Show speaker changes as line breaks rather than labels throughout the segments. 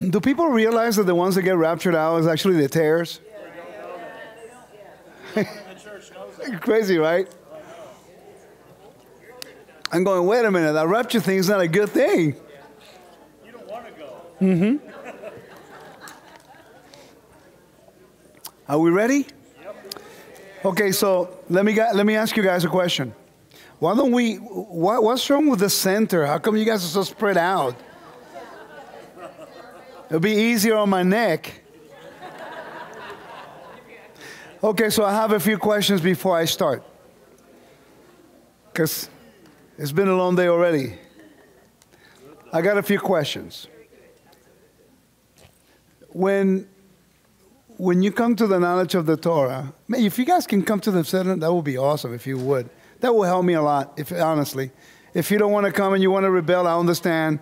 Do people realize that the ones that get raptured out is actually the tares? Crazy, right? I'm going, wait a minute, that rapture thing is not a good thing.
You don't want to go.
Mm-hmm. Are we ready?
Yep.
Okay, so let me ask you guys a question. Why don't we, what's wrong with the center? How come you guys are so spread out? It'll be easier on my neck. Okay, so I have a few questions before I start. Because it's been a long day already. I got a few questions. When you come to the knowledge of the Torah, if you guys can come to the center, that would be awesome if you would. That will help me a lot, honestly. If you don't want to come and you want to rebel, I understand.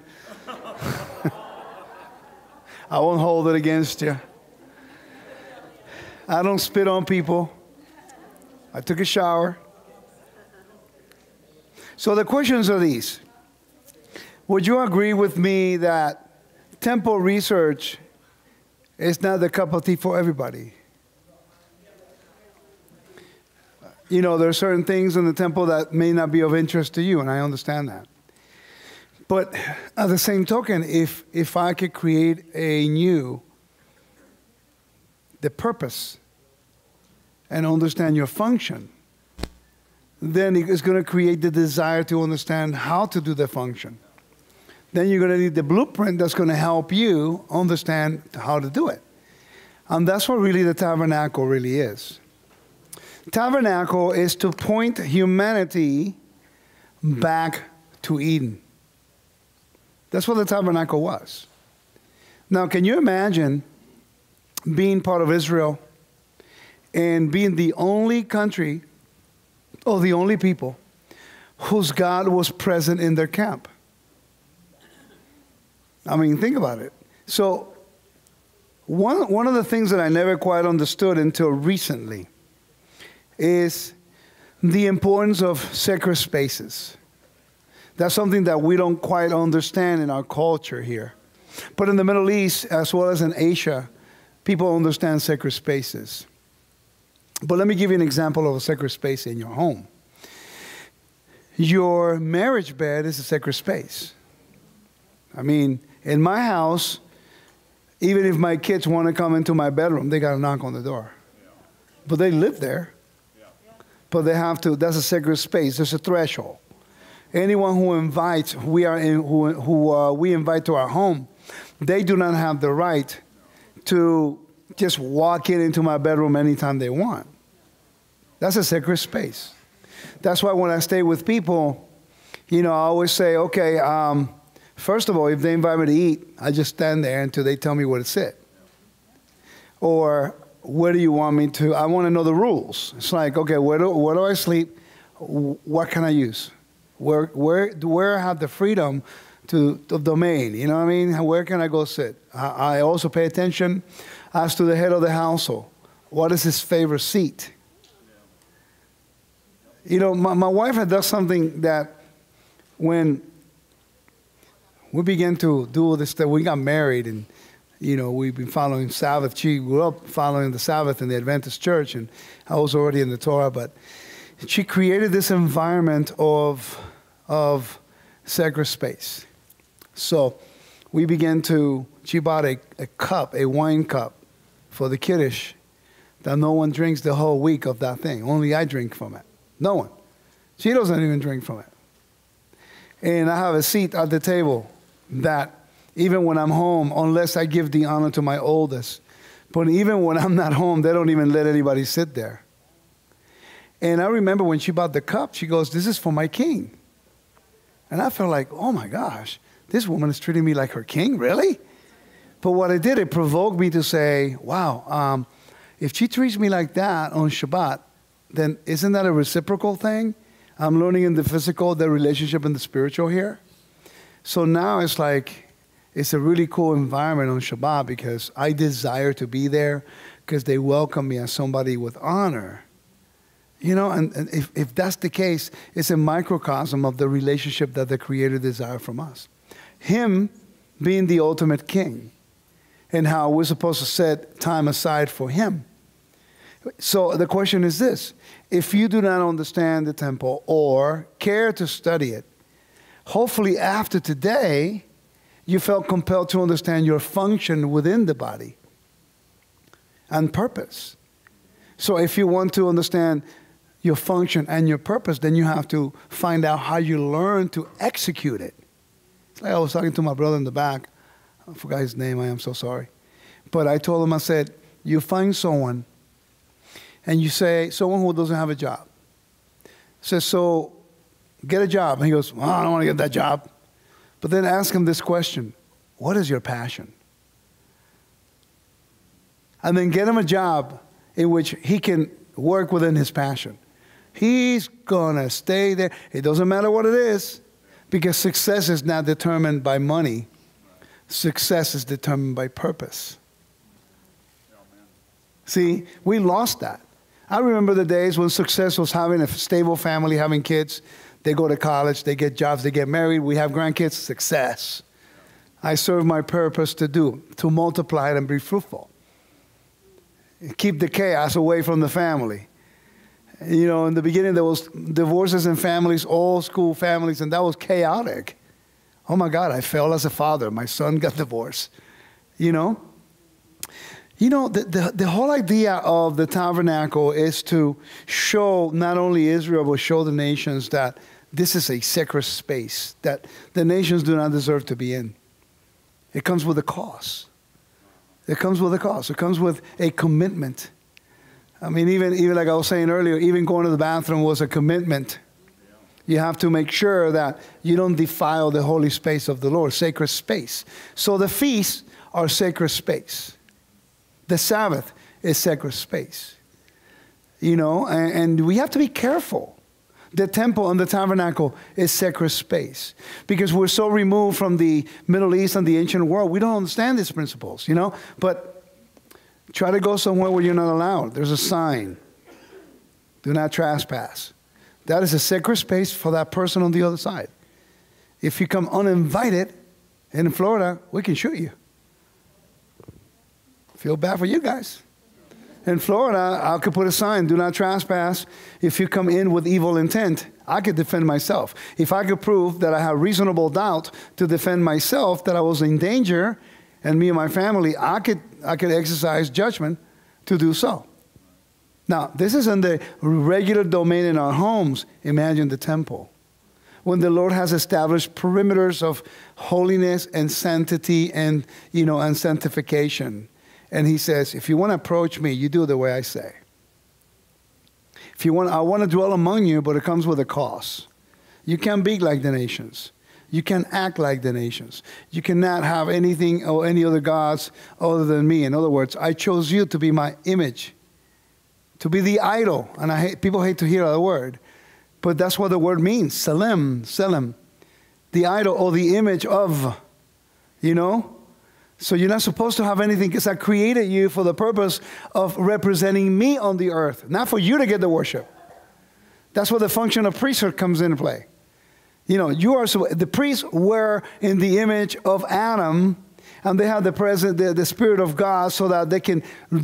I won't hold it against you. I don't spit on people. I took a shower. So the questions are these. Would you agree with me that temple research is not the cup of tea for everybody? You know, there are certain things in the temple that may not be of interest to you, and I understand that. But at the same token, if I could create the purpose and understand your function, then it's going to create the desire to understand how to do the function. Then you're going to need the blueprint that's going to help you understand how to do it. And that's what really the tabernacle really is. Tabernacle is to point humanity back to Eden. That's what the tabernacle was. Now, can you imagine being part of Israel and being the only country or the only people whose God was present in their camp? I mean, think about it. So, one of the things that I never quite understood until recently is the importance of sacred spaces. That's something that we don't quite understand in our culture here. But in the Middle East, as well as in Asia, people understand sacred spaces. But let me give you an example of a sacred space in your home. Your marriage bed is a sacred space. I mean, in my house, even if my kids want to come into my bedroom, they got to knock on the door. But they live there. But they have to, that's a sacred space. There's a threshold. Anyone who invites, we invite to our home, they do not have the right to just walk into my bedroom anytime they want. That's a sacred space. That's why when I stay with people, you know, I always say, okay, first of all, if they invite me to eat, I just stand there until they tell me where to sit. Or where do you want me to? I want to know the rules. It's like, okay, where do I sleep? What can I use? Where I have the freedom of domain? You know what I mean? Where can I go sit? I also pay attention as to the head of the household. What is his favorite seat? You know, my wife had done something that when we began to do this, that we got married and, you know, we've been following Sabbath. She grew up following the Sabbath in the Adventist church, and I was already in the Torah, but she created this environment of sacred space. So we began to, she bought a cup, a wine cup for the Kiddush that no one drinks the whole week of that thing. Only I drink from it. No one. She doesn't even drink from it. And I have a seat at the table that even when I'm home, unless I give the honor to my oldest, but even when I'm not home, they don't even let anybody sit there. And I remember when she bought the cup, she goes, "This is for my king." And I felt like, oh my gosh, this woman is treating me like her king, really? But what it did, it provoked me to say, wow, if she treats me like that on Shabbat, then isn't that a reciprocal thing? I'm learning in the physical, the relationship and the spiritual here. So now it's like, it's a really cool environment on Shabbat because I desire to be there because they welcome me as somebody with honor. You know, and if that's the case, it's a microcosm of the relationship that the Creator desired from us. Him being the ultimate king. and how we're supposed to set time aside for him. So the question is this: if you do not understand the temple or care to study it, hopefully after today, you felt compelled to understand your function within the body and purpose. So if you want to understand your function and your purpose, then you have to find out how you learn to execute it. It's like I was talking to my brother in the back. I forgot his name. I am so sorry. But I told him, I said, you find someone and you say, someone who doesn't have a job. Says, so get a job. And he goes, well, I don't want to get that job. But then ask him this question: what is your passion? And then get him a job in which he can work within his passion. He's going to stay there. It doesn't matter what it is, because success is not determined by money. Success is determined by purpose. See, we lost that. I remember the days when success was having a stable family, having kids. They go to college, they get jobs, they get married, we have grandkids. Success. I serve my purpose to multiply it and be fruitful. Keep the chaos away from the family. You know, in the beginning there was divorces in families, old school families, and that was chaotic. Oh my God, I failed as a father. My son got divorced. You know? The whole idea of the tabernacle is to show not only Israel, but show the nations that this is a sacred space that the nations do not deserve to be in. It comes with a cost. It comes with a cost. It comes with a commitment. I mean, even like I was saying earlier, even going to the bathroom was a commitment. You have to make sure that you don't defile the holy space of the Lord, sacred space. So the feasts are sacred space. The Sabbath is sacred space. You know, and we have to be careful. The temple and the tabernacle is sacred space, because we're so removed from the Middle East and the ancient world. We don't understand these principles, you know. But try to go somewhere where you're not allowed. There's a sign. Do not trespass. That is a sacred space for that person on the other side. If you come uninvited in Florida, we can shoot you. Feel bad for you guys. In Florida, I could put a sign, do not trespass. If you come in with evil intent, I could defend myself. If I could prove that I have reasonable doubt to defend myself, that I was in danger, and me and my family, I could exercise judgment to do so. Now, this is in the regular domain in our homes. Imagine the temple. When the Lord has established perimeters of holiness and sanctity and, and sanctification. And he says, if you want to approach me, you do it the way I say. I want to dwell among you, but it comes with a cost. You can't be like the nations. You can't act like the nations. You cannot have anything or any other gods other than me. In other words, I chose you to be my image, to be the idol. And people hate to hear that word, but that's what the word means. Selem, the idol or the image of, So you're not supposed to have anything, because I created you for the purpose of representing me on the earth, not for you to get the worship. That's where the function of priesthood comes into play. The priests were in the image of Adam, and they have the Spirit of God, so that they can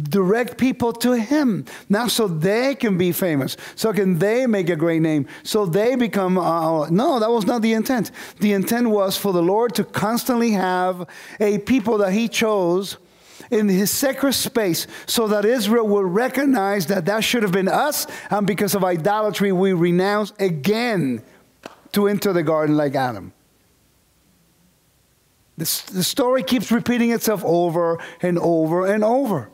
direct people to Him. Not so they can be famous, so can they make a great name, so they become... no, that was not the intent. The intent was for the Lord to constantly have a people that He chose in His sacred space, so that Israel will recognize that should have been us, and because of idolatry, we renounce again to enter the garden like Adam. The story keeps repeating itself over and over and over.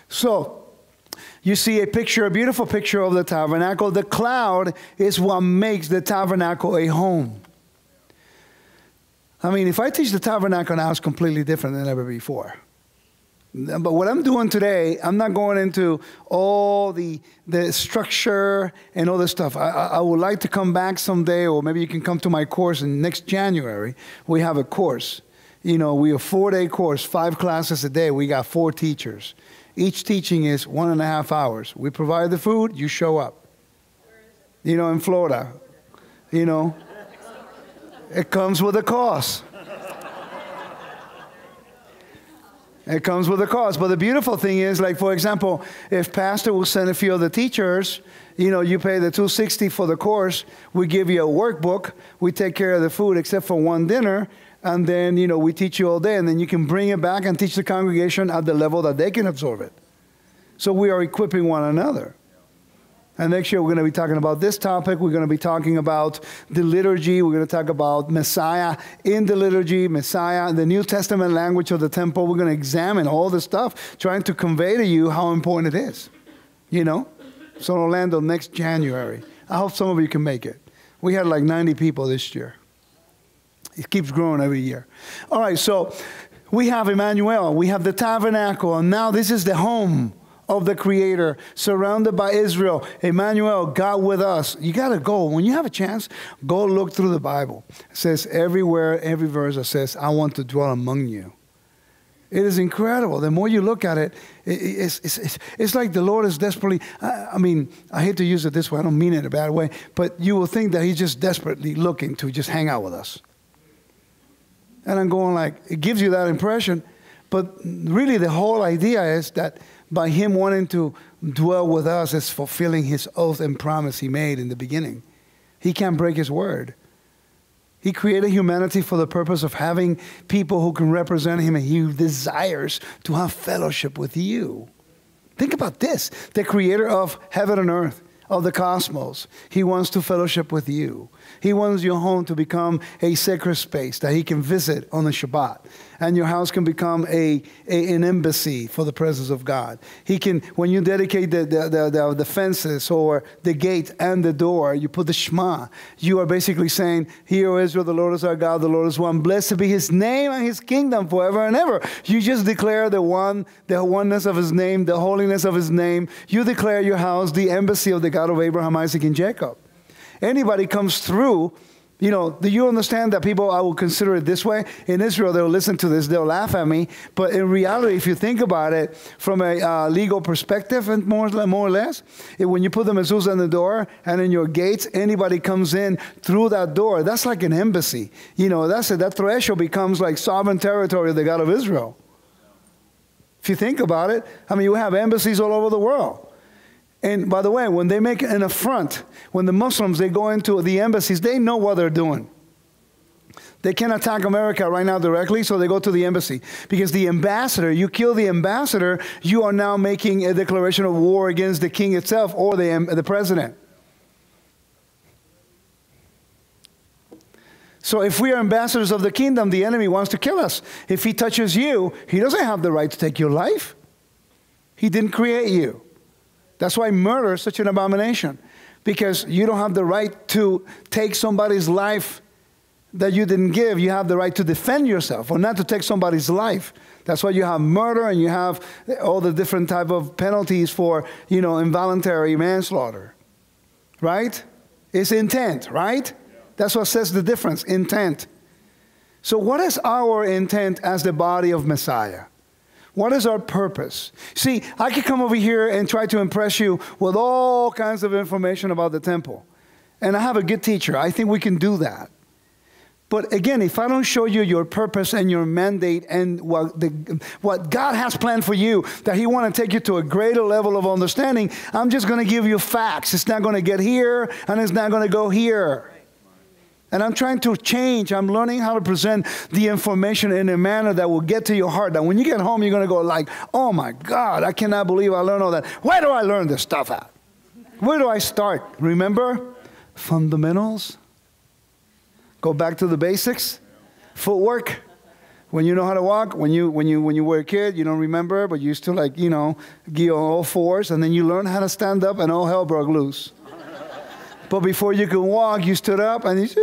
So, you see a beautiful picture of the tabernacle. The cloud is what makes the tabernacle a home. I mean, if I teach the tabernacle now, it's completely different than ever before. But what I'm doing today, I'm not going into all the structure and all this stuff. I would like to come back someday, or maybe you can come to my course in next January. We have a course. We have a 4-day course, 5 classes a day. We got 4 teachers. Each teaching is 1.5 hours. We provide the food, you show up. In Florida. It comes with a cost. It comes with a cost. But the beautiful thing is, like, for example, if pastor will send a few of the teachers, you pay the $260 for the course. We give you a workbook. We take care of the food except for one dinner. And then, we teach you all day. And then you can bring it back and teach the congregation at the level that they can absorb it. So we are equipping one another. And next year we're going to be talking about this topic. We're going to be talking about the liturgy. We're going to talk about Messiah in the liturgy, Messiah, the New Testament language of the temple. We're going to examine all this stuff, trying to convey to you how important it is. So Orlando next January. I hope some of you can make it. We had like 90 people this year. It keeps growing every year. All right, so we have Emmanuel. We have the tabernacle. And now this is the home of the Creator, surrounded by Israel. Emmanuel, God with us. You got to go. When you have a chance, go look through the Bible. It says everywhere, every verse that says, I want to dwell among you. It is incredible. The more you look at it, it's like the Lord is desperately, I hate to use it this way. I don't mean it in a bad way. But you will think that He's just desperately looking to just hang out with us. And I'm going like, it gives you that impression. But really the whole idea is that by Him wanting to dwell with us is fulfilling His oath and promise He made in the beginning. He can't break His word. He created humanity for the purpose of having people who can represent Him, and He desires to have fellowship with you. Think about this. The Creator of heaven and earth, of the cosmos, He wants to fellowship with you. He wants your home to become a sacred space that He can visit on the Shabbat. And your house can become an embassy for the presence of God. He can, when you dedicate the fences or the gate and the door, you put the Shema. You are basically saying, Hear, O Israel, the Lord is our God, the Lord is one. Blessed be His name and His kingdom forever and ever. You just declare the oneness of His name, the holiness of His name. You declare your house the embassy of the God of Abraham, Isaac, and Jacob. Anybody comes through, do you understand that people, I will consider it this way? In Israel, they'll listen to this, they'll laugh at me. But in reality, if you think about it from a legal perspective, and more or less, when you put the mezuzah on the door and in your gates, anybody comes in through that door, that's like an embassy. That threshold becomes like sovereign territory of the God of Israel. If you think about it, you have embassies all over the world. And by the way, when they make an affront, when the Muslims, they go into the embassies, they know what they're doing. They can't attack America right now directly, so they go to the embassy. Because the ambassador, you kill the ambassador, you are now making a declaration of war against the king itself or the president. So if we are ambassadors of the kingdom, the enemy wants to kill us. If he touches you, he doesn't have the right to take your life. He didn't create you. That's why murder is such an abomination, because you don't have the right to take somebody's life that you didn't give. You have the right to defend yourself or not to take somebody's life. That's why you have murder and you have all the different type of penalties for, involuntary manslaughter. Right? It's intent, right? That's what says the difference, intent. So what is our intent as the body of Messiah? What is our purpose? See, I could come over here and try to impress you with all kinds of information about the temple. And I have a good teacher. I think we can do that. But again, if I don't show you your purpose and your mandate and what God has planned for you, that He wants to take you to a greater level of understanding, I'm just going to give you facts. It's not going to get here and it's not going to go here. And I'm trying to change. I'm learning how to present the information in a manner that will get to your heart. That when you get home, you're going to go like, oh my God, I cannot believe I learned all that. Where do I learn this stuff at? Where do I start? Remember? Fundamentals. Go back to the basics. Footwork. When you know how to walk, when you were a kid, you don't remember, but you used to give on all fours, and then you learn how to stand up and all hell broke loose. But before you could walk, you stood up and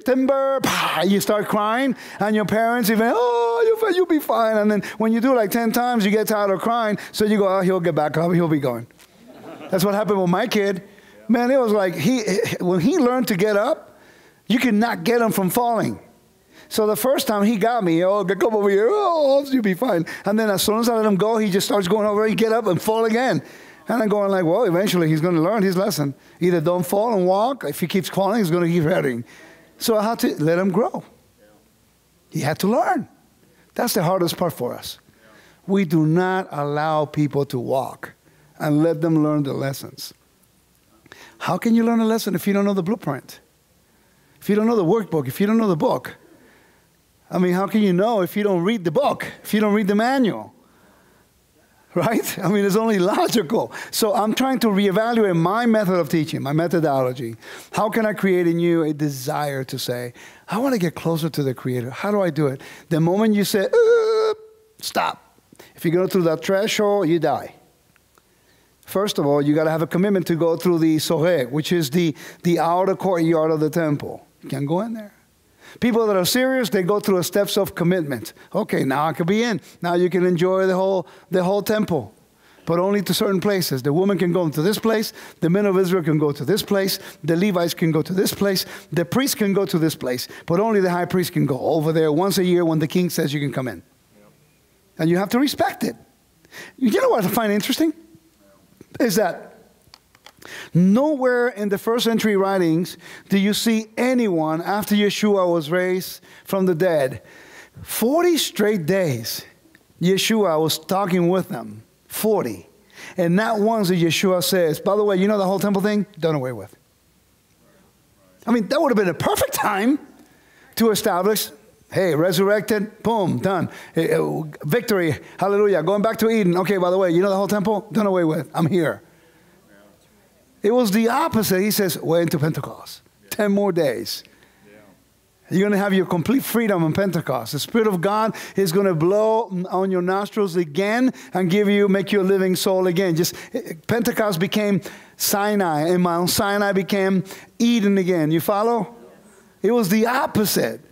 timber, you start crying, and your parents even, you'll be fine. And then when you do like 10 times, you get tired of crying, so you go, he'll get back up, he'll be going. That's what happened with my kid. Man, it was like when he learned to get up, you could not get him from falling. So the first time he got me, come over here, you'll be fine. And then as soon as I let him go, he just starts going over, he get up and fall again. And I'm going like, well, eventually he's going to learn his lesson. Either don't fall and walk. If he keeps falling, he's going to keep hurting. So I had to let him grow. He had to learn. That's the hardest part for us. we do not allow people to walk and let them learn the lessons. How can you learn a lesson if you don't know the blueprint? If you don't know the workbook, if you don't know the book? I mean, how can you know if you don't read the book, if you don't read the manual? Right? I mean, it's only logical. So I'm trying to reevaluate my method of teaching, my methodology. How can I create in you a desire to say, I want to get closer to the Creator? How do I do it? The moment you say, stop. If you go through that threshold, you die. First of all, you got to have a commitment to go through the soreg, which is the outer courtyard of the temple. You can't go in there. People that are serious, they go through the steps of commitment. Okay, now I can be in. Now you can enjoy the whole temple, but only to certain places. The woman can go into this place. The men of Israel can go to this place. The Levites can go to this place. The priest can go to this place, but only the high priest can go over there once a year when the king says you can come in. Yep. And you have to respect it. You know what I find interesting? Is that nowhere in the first century writings do you see anyone after Yeshua was raised from the dead. 40 straight days, Yeshua was talking with them. 40. And not once did Yeshua says, by the way, you know the whole temple thing? Done away with. I mean, that would have been a perfect time to establish, hey, resurrected, boom, done. Victory, hallelujah, going back to Eden. Okay, by the way, you know the whole temple? Done away with. I'm here. It was the opposite. He says, wait until Pentecost. 10 more days. You're going to have your complete freedom on Pentecost. The Spirit of God is going to blow on your nostrils again and make you a living soul again. Pentecost became Sinai, and Mount Sinai became Eden again. You follow? It was the opposite.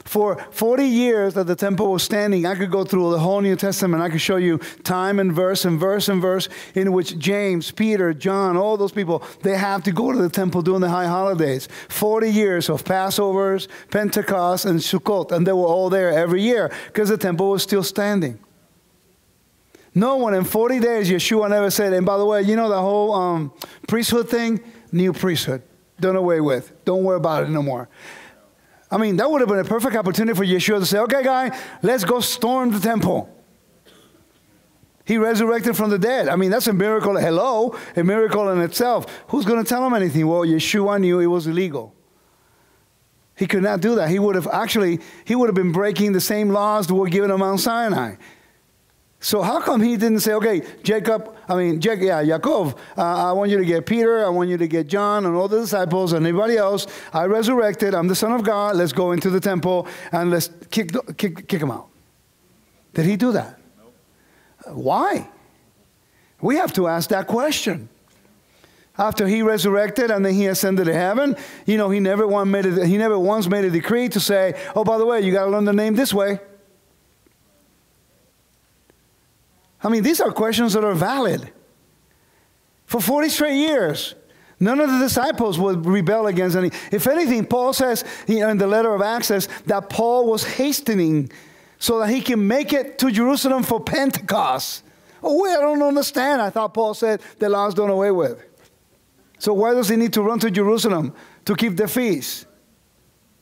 For 40 years that the temple was standing, I could go through the whole New Testament. I could show you time and verse and verse and verse in which James, Peter, John, all those people, they have to go to the temple during the high holidays. 40 years of Passovers, Pentecost, and Sukkot, and they were all there every year because the temple was still standing. No one in 40 days, Yeshua never said, and by the way, you know the whole priesthood thing? New priesthood. Done away with. Don't worry about it no more. I mean, that would have been a perfect opportunity for Yeshua to say, okay, guy, let's go storm the temple. He resurrected from the dead. I mean, that's a miracle. Hello, a miracle in itself. Who's going to tell him anything? Well, Yeshua knew it was illegal. He could not do that. He would have been breaking the same laws that were given on Mount Sinai. So how come he didn't say, okay, Yaakov, I want you to get Peter, I want you to get John and all the disciples and everybody else. I resurrected, I'm the Son of God, let's go into the temple and let's kick him out. Did he do that? Nope. Why? We have to ask that question. After he resurrected and then he ascended to heaven, you know, he never once made a decree to say, oh, by the way, you got to learn the name this way. I mean, these are questions that are valid. For 40 straight years, none of the disciples would rebel against any. If anything, Paul says in the letter of Acts says that Paul was hastening so that he can make it to Jerusalem for Pentecost. Oh, wait, I don't understand. I thought Paul said the law's done away with. So why does he need to run to Jerusalem to keep the feast?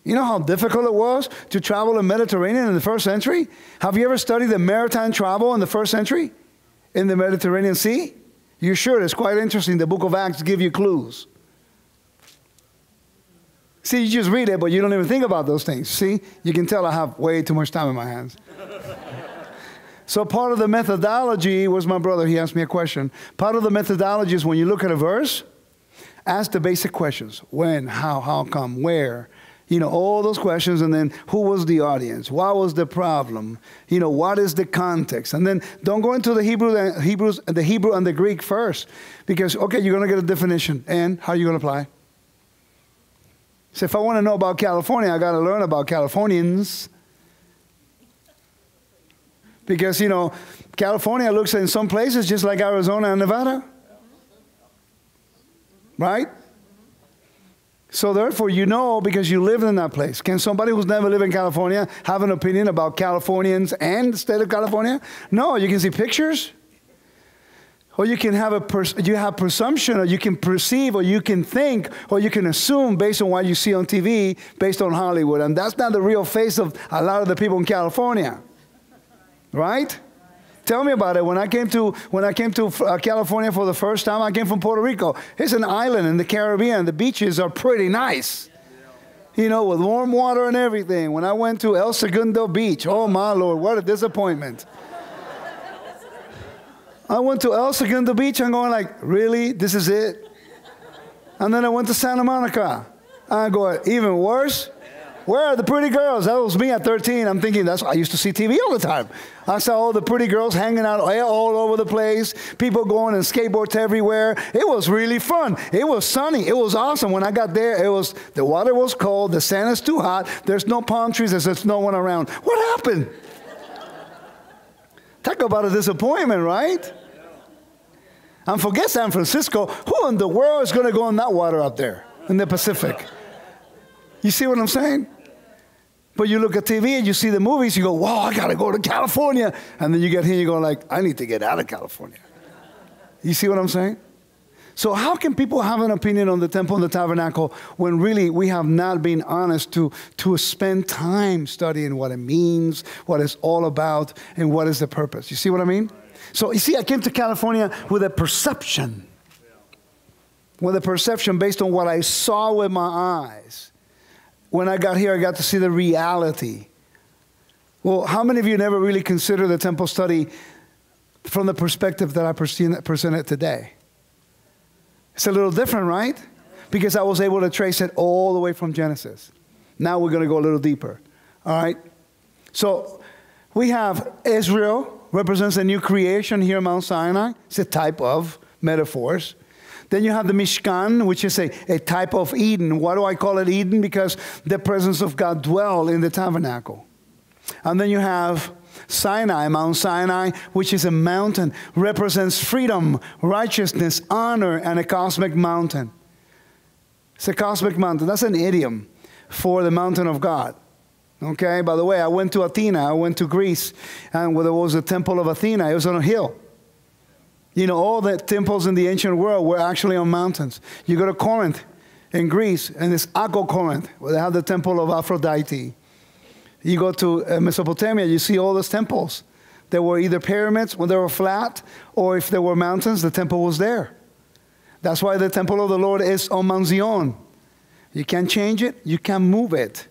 You know how difficult it was to travel the Mediterranean in the first century? Have you ever studied the maritime travel in the first century in the Mediterranean Sea? You should. It's quite interesting. The book of Acts gives you clues. See, you just read it, but you don't even think about those things. See, you can tell I have way too much time in my hands. So part of the methodology was my brother. He asked me a question. Part of the methodology is when you look at a verse, ask the basic questions. When, how come, where? You know, all those questions, and then who was the audience? What was the problem? You know, what is the context? And then don't go into the Hebrew and the Greek first, because, okay, you're going to get a definition, and how are you going to apply? So if I want to know about California, I got to learn about Californians. Because, you know, California looks in some places just like Arizona and Nevada. Right? So therefore, you know, because you lived in that place. Can somebody who's never lived in California have an opinion about Californians and the state of California? No, you can see pictures. Or you can have presumption, or you can perceive, or you can think, or you can assume based on what you see on TV, based on Hollywood. And that's not the real face of a lot of the people in California. Right? Tell me about it. When I came to California for the first time, I came from Puerto Rico. It's an island in the Caribbean. The beaches are pretty nice. You know, with warm water and everything. When I went to El Segundo Beach, oh my Lord, what a disappointment. I went to El Segundo Beach, I'm going like, really? This is it? And then I went to Santa Monica. I go, even worse? Where are the pretty girls? That was me at 13. I'm thinking, I used to see TV all the time. I saw all the pretty girls hanging out all over the place, people going on skateboards everywhere. It was really fun. It was sunny. It was awesome. When I got there, the water was cold, the sand is too hot, there's no palm trees, there's no one around. What happened? Talk about a disappointment, right? And forget San Francisco. Who in the world is going to go in that water out there in the Pacific? You see what I'm saying? But you look at TV and you see the movies, you go, wow, I got to go to California. And then you get here and you go like, I need to get out of California. You see what I'm saying? So how can people have an opinion on the temple and the tabernacle when really we have not been honest to spend time studying what it means, what it's all about, and what is the purpose? You see what I mean? So you see, I came to California with a perception. With a perception based on what I saw with my eyes. When I got here, I got to see the reality. Well, how many of you never really considered the temple study from the perspective that I presented today? It's a little different, right? Because I was able to trace it all the way from Genesis. Now we're going to go a little deeper. All right? So we have Israel, represents a new creation here in Mount Sinai. It's a type of metaphors. Then you have the Mishkan, which is a type of Eden. Why do I call it Eden? Because the presence of God dwelled in the tabernacle. And then you have Sinai, Mount Sinai, which is a mountain, represents freedom, righteousness, honor, and a cosmic mountain. It's a cosmic mountain. That's an idiom for the mountain of God. Okay, by the way, I went to Athena, I went to Greece, and there was the temple of Athena. It was on a hill. You know, all the temples in the ancient world were actually on mountains. You go to Corinth in Greece, and it's Akko Corinth, where they have the temple of Aphrodite. You go to Mesopotamia, you see all those temples. There were either pyramids when they were flat, or if there were mountains, the temple was there. That's why the temple of the Lord is on Mount Zion. You can't change it, you can't move it.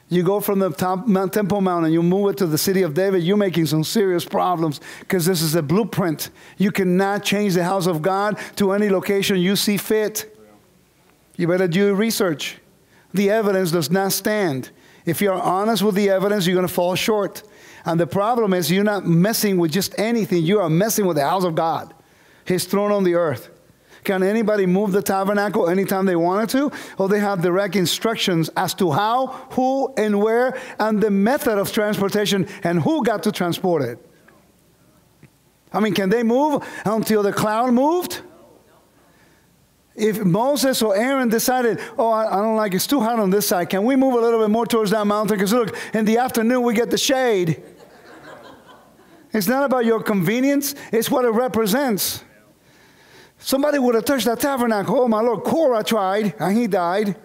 You go from the top Temple Mount and you move it to the city of David, you're making some serious problems because this is a blueprint. You cannot change the house of God to any location you see fit. You better do research. The evidence does not stand. If you're honest with the evidence, you're going to fall short. And the problem is you're not messing with just anything. You are messing with the house of God, His throne on the earth. Can anybody move the tabernacle anytime they wanted to? Or they have direct instructions as to how, who, and where, and the method of transportation, and who got to transport it. I mean, can they move until the cloud moved? If Moses or Aaron decided, oh, I don't like it, it's too hot on this side, can we move a little bit more towards that mountain? Because look, in the afternoon we get the shade. It's not about your convenience, it's what it represents. Somebody would have touched that tabernacle. Oh, my Lord, Korah tried, and he died.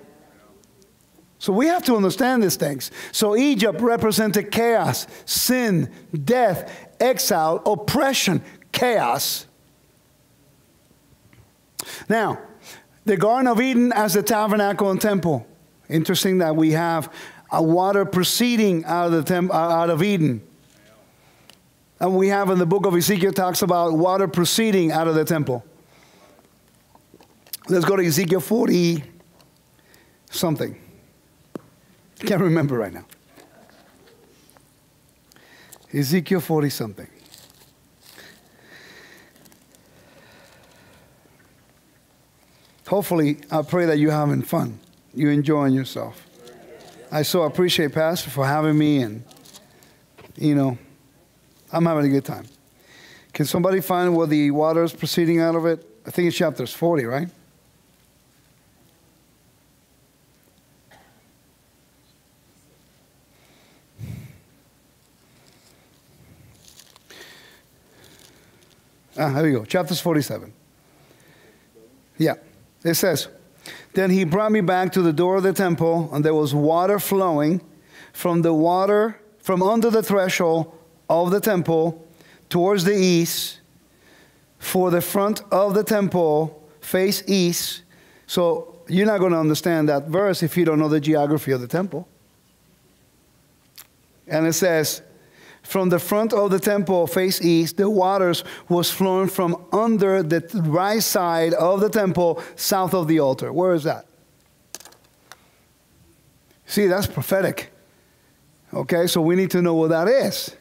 So we have to understand these things. So Egypt represented chaos, sin, death, exile, oppression, chaos. Now, the Garden of Eden as the tabernacle and temple. Interesting that we have a water proceeding out of Eden. And we have in the book of Ezekiel talks about water proceeding out of the temple. Let's go to Ezekiel 40 something. Can't remember right now. Ezekiel 40 something. Hopefully, I pray that you're having fun. You're enjoying yourself. I so appreciate Pastor for having me, and, you know, I'm having a good time. Can somebody find where the water is proceeding out of it? I think it's chapter 40, right? Here we go. Chapter 47. Yeah. It says, then he brought me back to the door of the temple, and there was water flowing from under the threshold of the temple towards the east, for the front of the temple face east. So you're not going to understand that verse if you don't know the geography of the temple. And it says, from the front of the temple face east, the waters was flowing from under the right side of the temple, south of the altar. Where is that? See, that's prophetic. Okay, so we need to know what that is.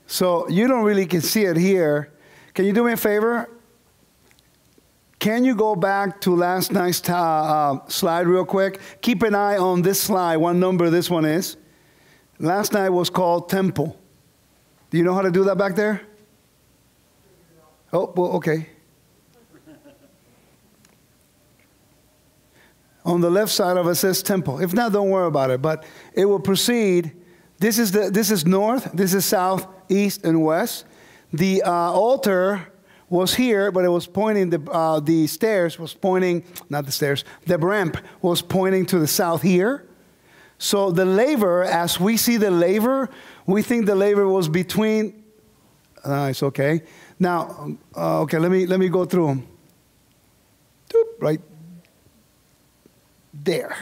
So you don't really can see it here. Can you do me a favor? Can you go back to last night's slide real quick? Keep an eye on this slide, what number this one is. Last night was called temple. Do you know how to do that back there? Oh, well, okay. On the left side of it says temple. If not, don't worry about it. But it will proceed. This is north, this is south, east, and west. The altar was here, but it was pointing, the stairs was pointing, not the stairs, the ramp was pointing to the south here. So the laver, as we see the laver, we think the laver was between, it's okay. Now, okay, let me go through them. Right there.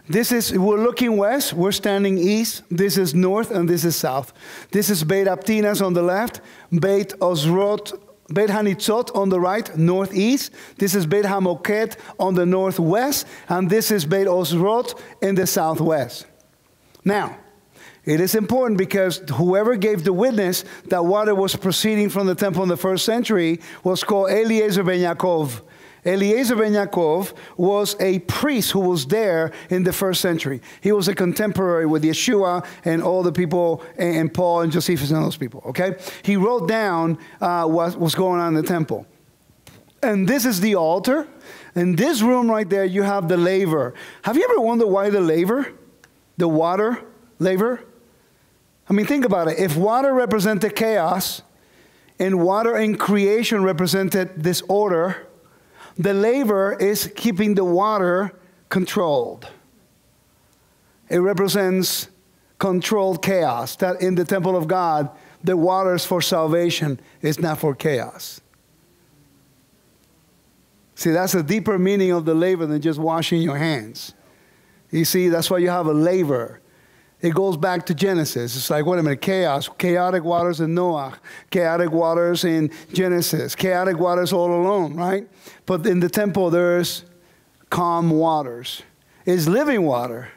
This is, we're looking west, we're standing east. This is north and this is south. This is Beit Aptinas on the left, Beit Ozrot, Beit Hanitzot on the right, northeast. This is Beit Hamoket on the northwest, and this is Beit Ozrot in the southwest. Now, it is important because whoever gave the witness that water was proceeding from the temple in the first century was called Eliezer ben Yaakov. Eliezer ben Yaakov was a priest who was there in the first century. He was a contemporary with Yeshua and all the people, and Paul and Josephus and those people, okay? He wrote down what was going on in the temple. And this is the altar. In this room right there, you have the laver. Have you ever wondered why the laver? The water laver? I mean, think about it. If water represented chaos and water in creation represented disorder, the laver is keeping the water controlled. It represents controlled chaos. That in the temple of God, the water is for salvation, it's not for chaos. See, that's a deeper meaning of the laver than just washing your hands. You see, that's why you have a laver. It goes back to Genesis. It's like, wait a minute, chaos, chaotic waters in Noah, chaotic waters in Genesis, chaotic waters all alone, right? But in the temple, there's calm waters. It's living water,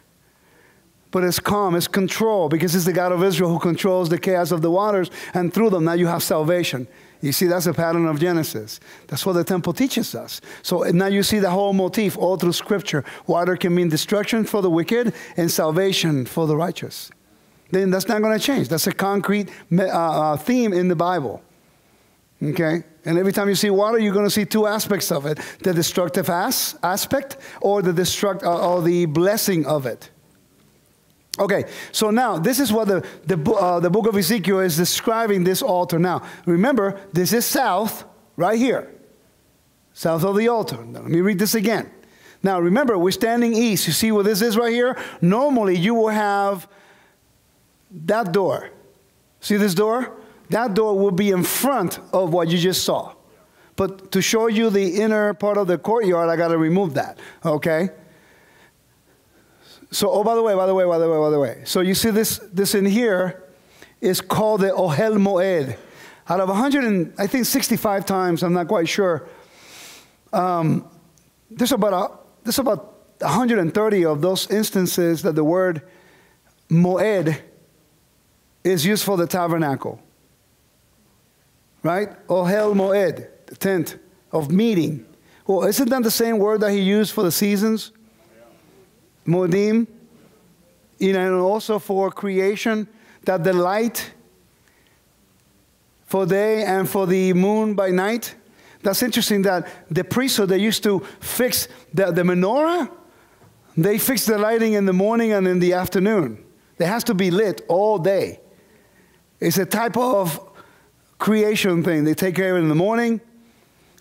but it's calm, it's control, because it's the God of Israel who controls the chaos of the waters, and through them, now you have salvation. You see, that's a pattern of Genesis. That's what the temple teaches us. So now you see the whole motif all through Scripture. Water can mean destruction for the wicked and salvation for the righteous. Then that's not going to change. That's a concrete theme in the Bible. Okay? And every time you see water, you're going to see two aspects of it. The destructive aspect or the blessing of it. Okay, so now this is what the book of Ezekiel is describing this altar. Now, remember, this is south, right here. South of the altar. Now, let me read this again. Now, remember, we're standing east. You see what this is right here? Normally, you will have that door. See this door? That door will be in front of what you just saw. But to show you the inner part of the courtyard, I got to remove that, okay? So, oh, by the way. So you see this in here is called the Ohel Moed. Out of 165 times, I'm not quite sure, there's about 130 of those instances that the word Moed is used for the tabernacle. Right? Ohel Moed, the tent of meeting. Well, isn't that the same word that he used for the seasons? Modim, and also for creation, that the light for day and for the moon by night. That's interesting that the priesthood, they used to fix the menorah. They fix the lighting in the morning and in the afternoon. It has to be lit all day. It's a type of creation thing. They take care of it in the morning,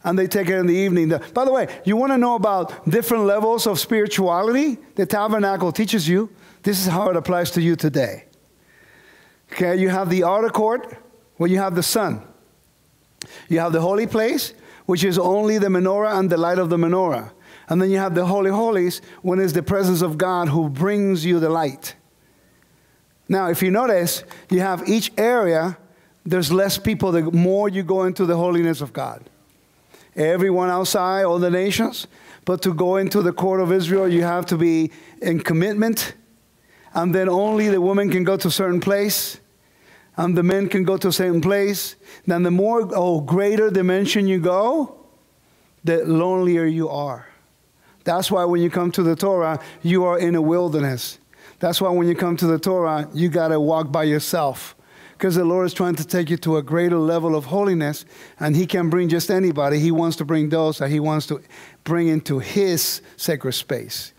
and they take it in the evening. By the way, you want to know about different levels of spirituality? The tabernacle teaches you. This is how it applies to you today. Okay, you have the outer court, Well, you have the sun. You have the holy place, which is only the menorah and the light of the menorah. And then you have the Holy Holies, when it's the presence of God who brings you the light. Now, if you notice, you have each area, there's less people the more you go into the holiness of God. Everyone outside, all the nations. But to go into the court of Israel, you have to be in commitment. And then only the women can go to a certain place. And the men can go to a certain place. Then the more greater dimension you go, the lonelier you are. That's why when you come to the Torah, you are in a wilderness. That's why when you come to the Torah, you got to walk by yourself. Because the Lord is trying to take you to a greater level of holiness, and He can bring just anybody. He wants to bring those that He wants to bring into His sacred space.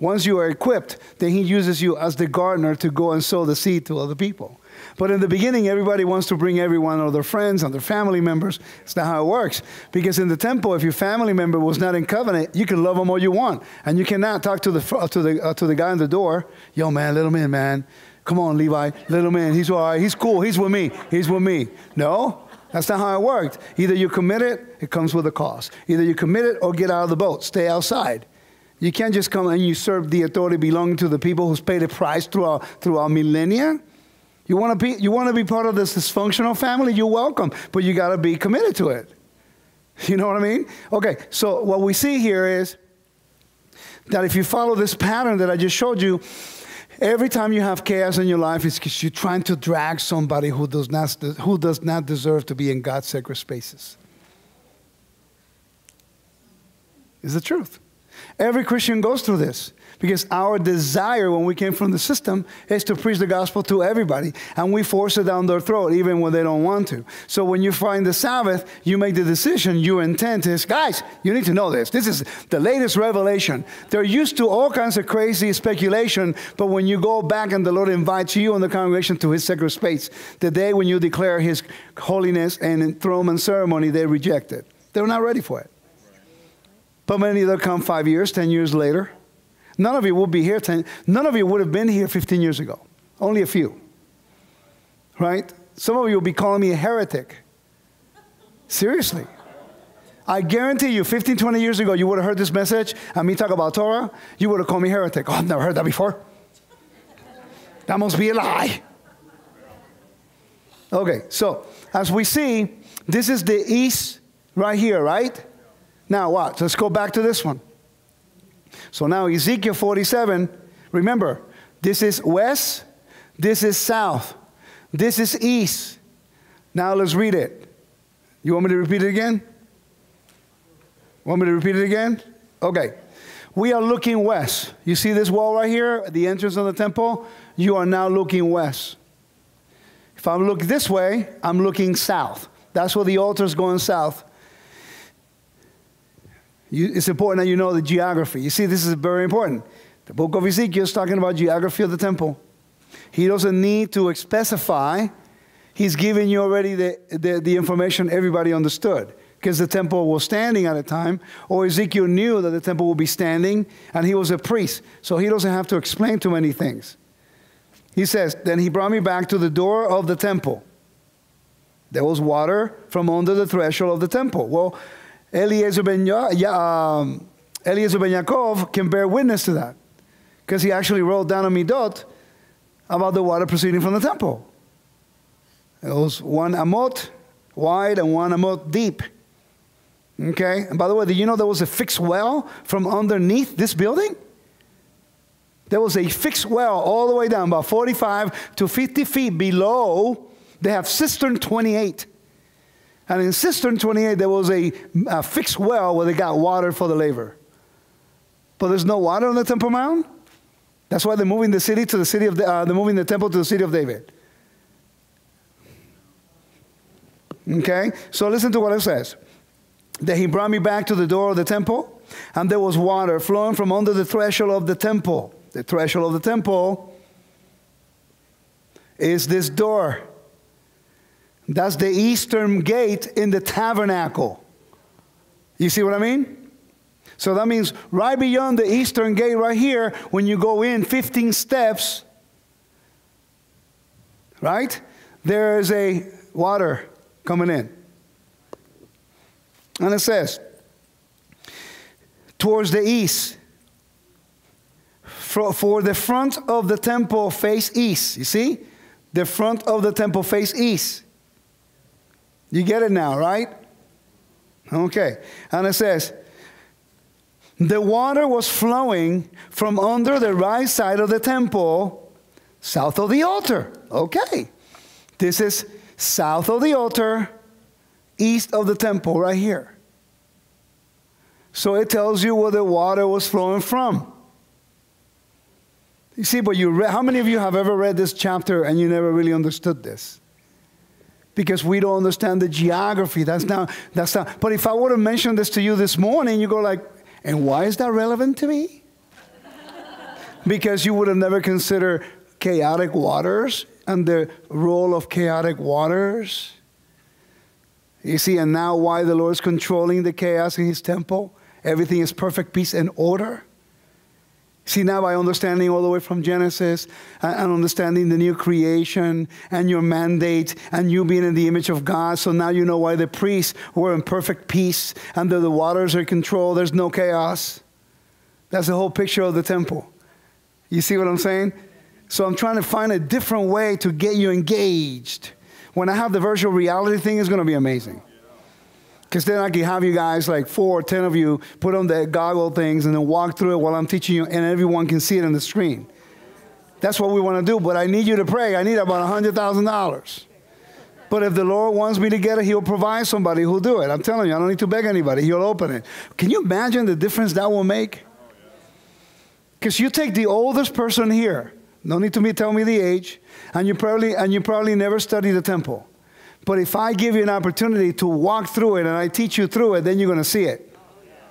Once you are equipped, then He uses you as the gardener to go and sow the seed to other people. But in the beginning, everybody wants to bring everyone or their friends and their family members. It's not how it works. Because in the temple, if your family member was not in covenant, you can love them all you want. And you cannot talk to the guy on the door. Yo, man, little man, man. Come on, Levi. Little man, he's all right. He's cool. He's with me. He's with me. No, that's not how it worked. Either you commit it, it comes with a cost. Either you commit it or get out of the boat. Stay outside. You can't just come and usurp the authority belonging to the people who's paid a price throughout millennia. You want to be part of this dysfunctional family? You're welcome, but you got to be committed to it. You know what I mean? Okay, so what we see here is that if you follow this pattern that I just showed you, every time you have chaos in your life, it's because you're trying to drag somebody who does not deserve to be in God's sacred spaces. It's the truth. Every Christian goes through this. Because our desire when we came from the system is to preach the gospel to everybody. And we force it down their throat even when they don't want to. So when you find the Sabbath, you make the decision. Your intent is, guys, you need to know this. This is the latest revelation. They're used to all kinds of crazy speculation. But when you go back and the Lord invites you and the congregation to His sacred space, the day when you declare His holiness and enthronement ceremony, they reject it. They're not ready for it. But many of them come 5 years, 10 years later. None of you would be here. None of you would have been here 15 years ago. Only a few. Right? Some of you will be calling me a heretic. Seriously. I guarantee you, 15, 20 years ago, you would have heard this message and me talk about Torah. You would have called me heretic. Oh, I've never heard that before. That must be a lie. Okay, so as we see, this is the east right here, right? Now what? Let's go back to this one. So now Ezekiel 47, remember, this is west, this is south, this is east. Now let's read it. You want me to repeat it again? Want me to repeat it again? Okay. We are looking west. You see this wall right here, the entrance of the temple? You are now looking west. If I look this way, I'm looking south. That's where the altar is going south. It's important that you know the geography. You see, this is very important. The book of Ezekiel is talking about geography of the temple. He doesn't need to specify. He's giving you already the information everybody understood. Because the temple was standing at a time, or Ezekiel knew that the temple would be standing, and he was a priest. So he doesn't have to explain too many things. He says, then he brought me back to the door of the temple. There was water from under the threshold of the temple. Well, Eliezer ben Yaakov can bear witness to that. Because he actually wrote down a midot about the water proceeding from the temple. It was 1 amot wide and 1 amot deep. Okay? And by the way, did you know there was a fixed well from underneath this building? There was a fixed well all the way down, about 45 to 50 feet below. They have cistern 28. And in cistern 28, there was a fixed well where they got water for the laver. But there's no water on the Temple Mount. That's why they're moving the city to the city of they're moving the temple to the city of David. Okay, so listen to what it says. That he brought me back to the door of the temple, and there was water flowing from under the threshold of the temple. The threshold of the temple is this door. That's the eastern gate in the tabernacle. You see what I mean? So that means right beyond the eastern gate right here, when you go in 15 steps, right? There is a water coming in. And it says, towards the east, for the front of the temple face east. You see? The front of the temple face east. You get it now, right? Okay. And it says, the water was flowing from under the right side of the temple, south of the altar. Okay. This is south of the altar, east of the temple, right here. So it tells you where the water was flowing from. You see, but how many of you have ever read this chapter and you never really understood this? Because we don't understand the geography. That's not. But if I would have mentioned this to you this morning, you go like, and why is that relevant to me? Because you would have never considered chaotic waters and the role of chaotic waters. You see, and now why the Lord is controlling the chaos in his temple. Everything is perfect peace and order. See, now by understanding all the way from Genesis and understanding the new creation and your mandate and you being in the image of God, so now you know why the priests were in perfect peace and the waters are controlled. There's no chaos. That's the whole picture of the temple. You see what I'm saying? So I'm trying to find a different way to get you engaged. When I have the virtual reality thing, it's going to be amazing. Because then I can have you guys, like 4 or 10 of you, put on the goggle things and then walk through it while I'm teaching you, and everyone can see it on the screen. That's what we want to do, but I need you to pray. I need about $100,000. But if the Lord wants me to get it, he'll provide somebody who'll do it. I'm telling you, I don't need to beg anybody. He'll open it. Can you imagine the difference that will make? Because you take the oldest person here, no need to tell me the age, and you probably never studied the temple. But if I give you an opportunity to walk through it and I teach you through it, then you're going to see it.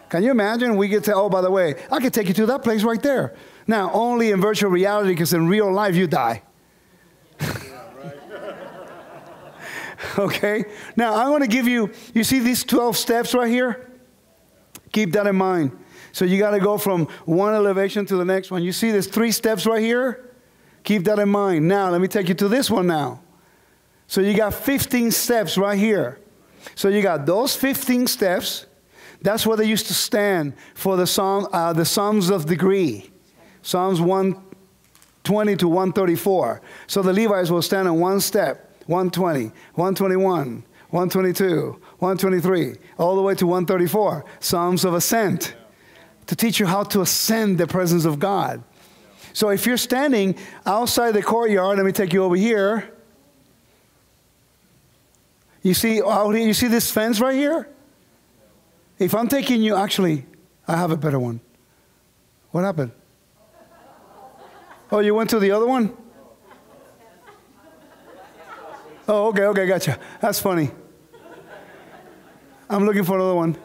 Can you imagine? We get to, oh, by the way, I could take you to that place right there. Now, only in virtual reality, because in real life, you die. Okay? Now, I'm going to give you, you see these 12 steps right here? Keep that in mind. So you got to go from one elevation to the next one. You see there's 3 steps right here? Keep that in mind. Now, let me take you to this one now. So you got 15 steps right here. So you got those 15 steps. That's where they used to stand for the Psalms of degree. Psalms 120 to 134. So the Levites will stand on one step, 120, 121, 122, 123, all the way to 134. Psalms of ascent. To teach you how to ascend the presence of God. So if you're standing outside the courtyard, let me take you over here. You see this fence right here? If I'm taking you, actually, I have a better one. What happened? Oh, you went to the other one? Oh, okay, gotcha. That's funny. I'm looking for another one.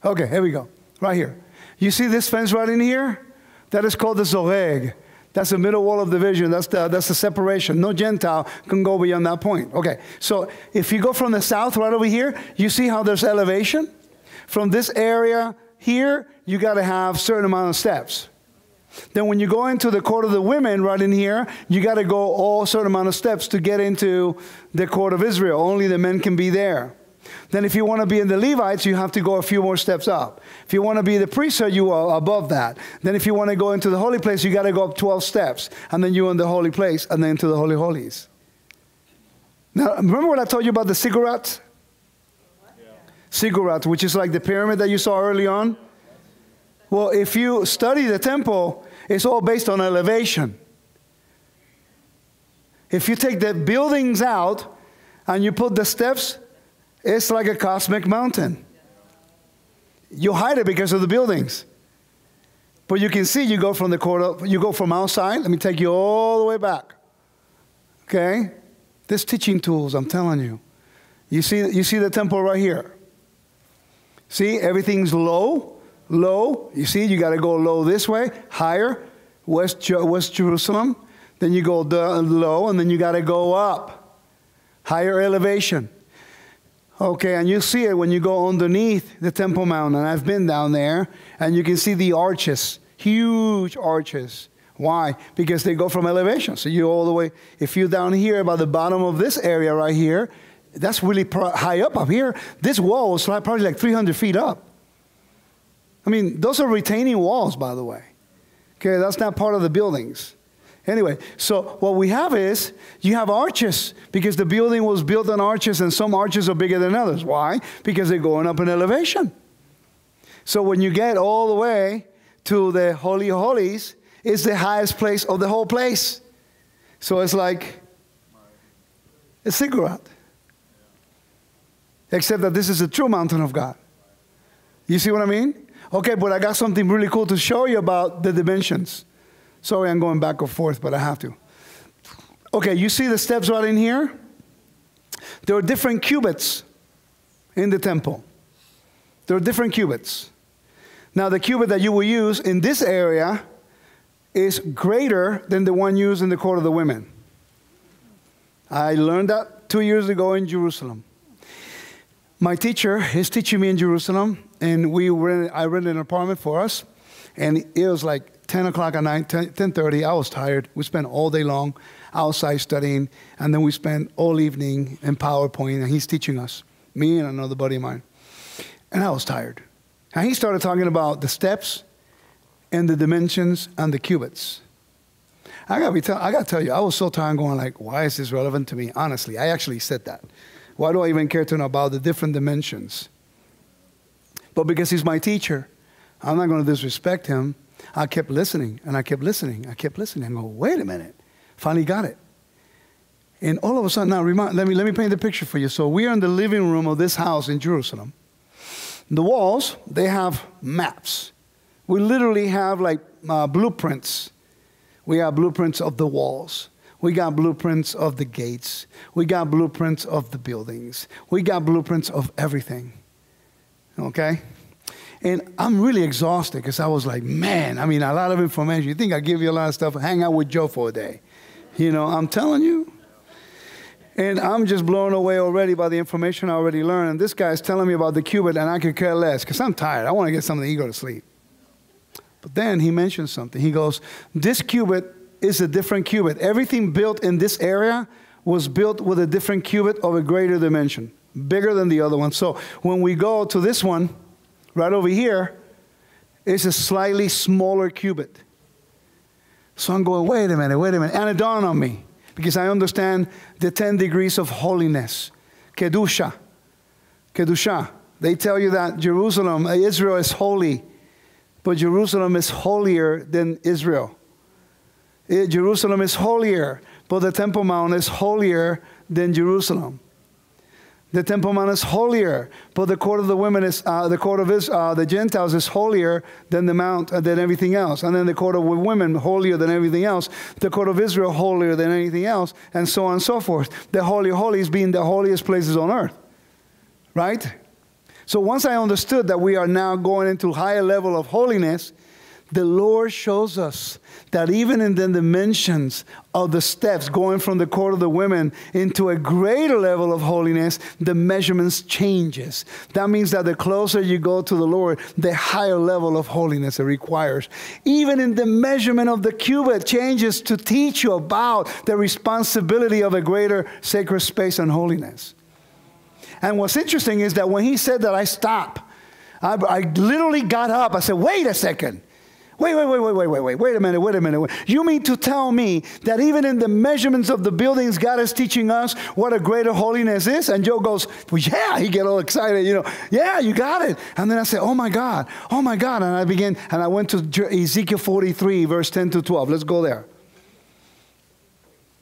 Okay, here we go. Right here. You see this fence right in here? That is called the Zoreg. That's the middle wall of division. That's the separation. No Gentile can go beyond that point. Okay, so if you go from the south right over here, you see how there's elevation? From this area here, you got to have a certain amount of steps. Then when you go into the court of the women right in here, you got to go all certain amount of steps to get into the court of Israel. Only the men can be there. Then if you want to be in the Levites, you have to go a few more steps up. If you want to be the priesthood, you are above that. Then if you want to go into the holy place, you got to go up 12 steps. And then you're in the holy place and then to the holy holies. Now, remember what I told you about the ziggurat? Yeah. Ziggurat, which is like the pyramid that you saw early on. Well, if you study the temple, it's all based on elevation. If you take the buildings out and you put the steps, it's like a cosmic mountain. You hide it because of the buildings. But you can see you go from the court, you go from outside. Let me take you all the way back. Okay? This teaching tools, I'm telling you. You see the temple right here. See, everything's low. You see, you got to go low this way, higher, West Jerusalem. Then you go low, and then you got to go up. Higher elevation. Okay, and you see it when you go underneath the Temple Mount, and I've been down there, and you can see the arches, huge arches, Why? Because they go from elevation. So you all the way, if you're down here by the bottom of this area right here, that's really high up here. This wall was probably like 300 feet up. I mean, those are retaining walls, by the way. Okay, that's not part of the buildings. Anyway, so what we have is, you have arches, because the building was built on arches, and some arches are bigger than others. Why? Because they're going up in elevation. So when you get all the way to the Holy of Holies, it's the highest place of the whole place. So it's like a ziggurat. Except that this is the true mountain of God. You see what I mean? Okay, but I got something really cool to show you about the dimensions. Sorry, I'm going back and forth, but I have to. Okay, you see the steps right in here? There are different cubits in the temple. There are different cubits. Now, the cubit that you will use in this area is greater than the one used in the court of the women. I learned that 2 years ago in Jerusalem. My teacher is teaching me in Jerusalem, and I rented an apartment for us, and it was like 10 o'clock at night, 10:30. I was tired. We spent all day long outside studying, and then we spent all evening in PowerPoint, and he's teaching us, me and another buddy of mine. And I was tired. And he started talking about the steps and the dimensions and the cubits. I got to tell you, I was so tired going like, why is this relevant to me? Honestly, I actually said that. Why do I even care to know about the different dimensions? But because he's my teacher, I'm not going to disrespect him. I kept listening, and I kept listening. I kept listening. I go, wait a minute. Finally got it. And all of a sudden, now let me paint the picture for you. So we are in the living room of this house in Jerusalem. The walls, they have maps. We literally have like blueprints. We have blueprints of the walls. We got blueprints of the gates. We got blueprints of the buildings. We got blueprints of everything. Okay? And I'm really exhausted because I was like, man, I mean, a lot of information. You think I give you a lot of stuff? Hang out with Joe for a day. You know, I'm telling you. And I'm just blown away already by the information I already learned. And this guy's telling me about the cubit, and I could care less because I'm tired. I want to get something to eat, go to sleep. But then he mentions something. He goes, this cubit is a different cubit. Everything built in this area was built with a different cubit of a greater dimension, bigger than the other one. So when we go to this one, right over here, it's a slightly smaller cubit. So I'm going, wait a minute. And it dawned on me, because I understand the 10 degrees of holiness. Kedusha. They tell you that Jerusalem, Israel is holy, but Jerusalem is holier than Israel. Jerusalem is holier, but the Temple Mount is holier than Jerusalem. The Temple Mount is holier, but the court of the women is the Gentiles is holier than the mount than everything else. And then the court of women holier than everything else. The court of Israel holier than anything else, and so on and so forth. The Holy of Holies being the holiest places on earth, right? So once I understood that we are now going into higher level of holiness, the Lord shows us that even in the dimensions of the steps going from the court of the women into a greater level of holiness, the measurements changes. That means that the closer you go to the Lord, the higher level of holiness it requires. Even in the measurement of the cubit changes to teach you about the responsibility of a greater sacred space and holiness. And what's interesting is that when he said that, I stopped. I literally got up. I said, wait a second. Wait a minute. You mean to tell me that even in the measurements of the buildings, God is teaching us what a greater holiness is? And Joe goes, well, yeah. He get all excited, you know. Yeah, you got it. And then I said, oh my God. And I went to Ezekiel 43, verse 10 to 12. Let's go there.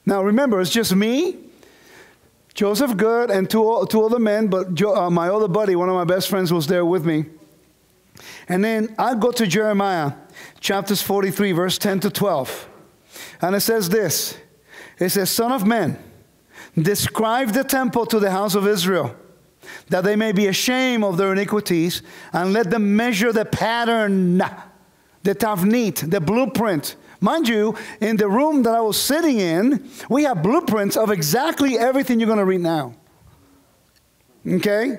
Now remember, it's just me, Joseph Good, and two other men, but my other buddy, one of my best friends, was there with me. And then I go to Jeremiah, chapters 43, verse 10 to 12. And it says this. It says, Son of man, describe the temple to the house of Israel, that they may be ashamed of their iniquities, and let them measure the pattern, the tavnit, the blueprint. Mind you, in the room that I was sitting in, we have blueprints of exactly everything you're going to read now. Okay?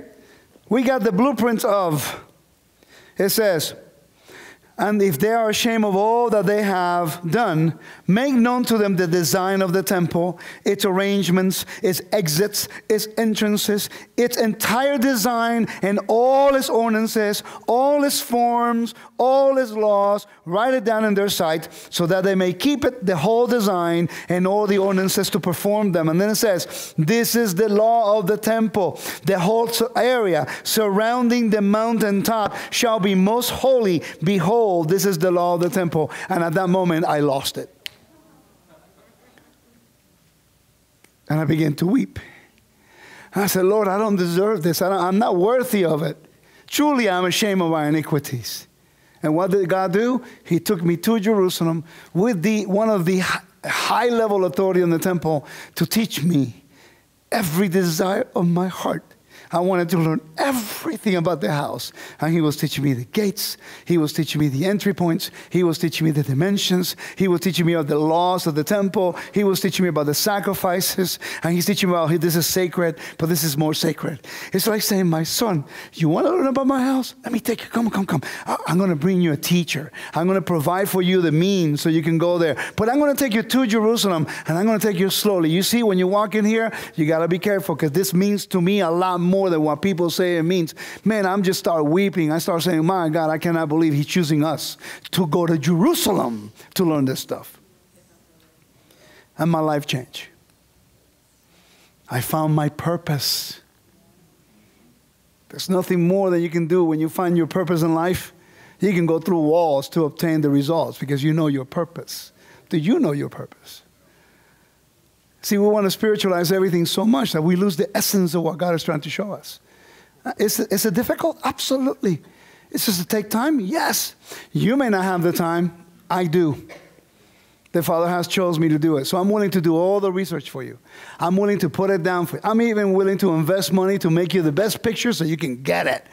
We got the blueprints of... It says, And if they are ashamed of all that they have done, make known to them the design of the temple, its arrangements, its exits, its entrances, its entire design, and all its ordinances, all its forms, all its laws. Write it down in their sight, so that they may keep it, the whole design, and all the ordinances to perform them. And then it says, this is the law of the temple. The whole area surrounding the mountaintop shall be most holy. Behold, this is the law of the temple. And at that moment, I lost it. And I began to weep. And I said, Lord, I don't deserve this. I'm not worthy of it. Truly, I'm ashamed of my iniquities. And what did God do? He took me to Jerusalem with one of the high-level authority in the temple to teach me every desire of my heart. I wanted to learn everything about the house. And he was teaching me the gates. He was teaching me the entry points. He was teaching me the dimensions. He was teaching me about the laws of the temple. He was teaching me about the sacrifices. And he's teaching me about, this is sacred, but this is more sacred. It's like saying, my son, you want to learn about my house? Let me take you. Come. I'm going to bring you a teacher. I'm going to provide for you the means so you can go there. But I'm going to take you to Jerusalem, and I'm going to take you slowly. You see, when you walk in here, you got to be careful, because this means to me a lot more than what people say it means. Man, I'm just start weeping. I start saying, my God, I cannot believe he's choosing us to go to Jerusalem to learn this stuff. And my life changed. I found my purpose. There's nothing more that you can do when you find your purpose in life. You can go through walls to obtain the results because you know your purpose. Do you know your purpose? See, we want to spiritualize everything so much that we lose the essence of what God is trying to show us. Is it difficult? Absolutely. It's just to take time? Yes. You may not have the time. I do. The Father has chosen me to do it. So I'm willing to do all the research for you. I'm willing to put it down for you. I'm even willing to invest money to make you the best picture so you can get it.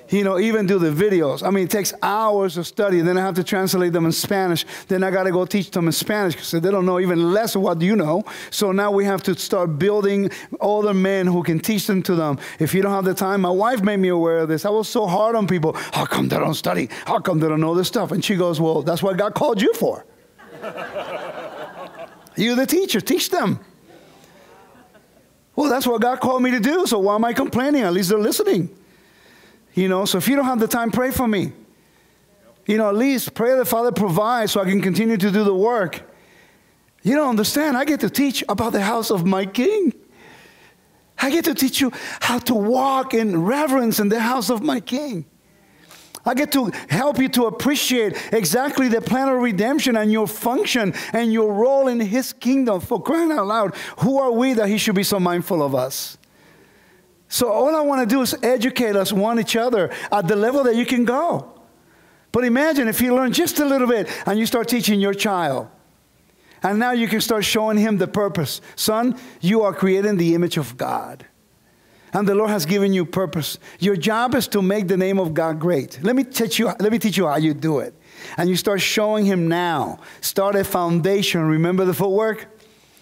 You know, even do the videos. I mean, it takes hours of study. Then I have to translate them in Spanish. Then I got to go teach them in Spanish because they don't know even less of what you know. So now we have to start building older men who can teach them to them. If you don't have the time, my wife made me aware of this. I was so hard on people. How come they don't study? How come they don't know this stuff? And she goes, well, that's what God called you for. You're the teacher. Teach them. Well, that's what God called me to do. So why am I complaining? At least they're listening. You know, so if you don't have the time, pray for me. You know, at least pray that Father provides so I can continue to do the work. You don't understand. I get to teach about the house of my King. I get to teach you how to walk in reverence in the house of my King. I get to help you to appreciate exactly the plan of redemption and your function and your role in His kingdom. For crying out loud, who are we that He should be so mindful of us? So all I want to do is educate us, each other, at the level that you can go. But imagine if you learn just a little bit and you start teaching your child. And now you can start showing him the purpose. Son, you are created in the image of God. And the Lord has given you purpose. Your job is to make the name of God great. Let me teach you how you do it. And you start showing him now. Start a foundation. Remember the footwork?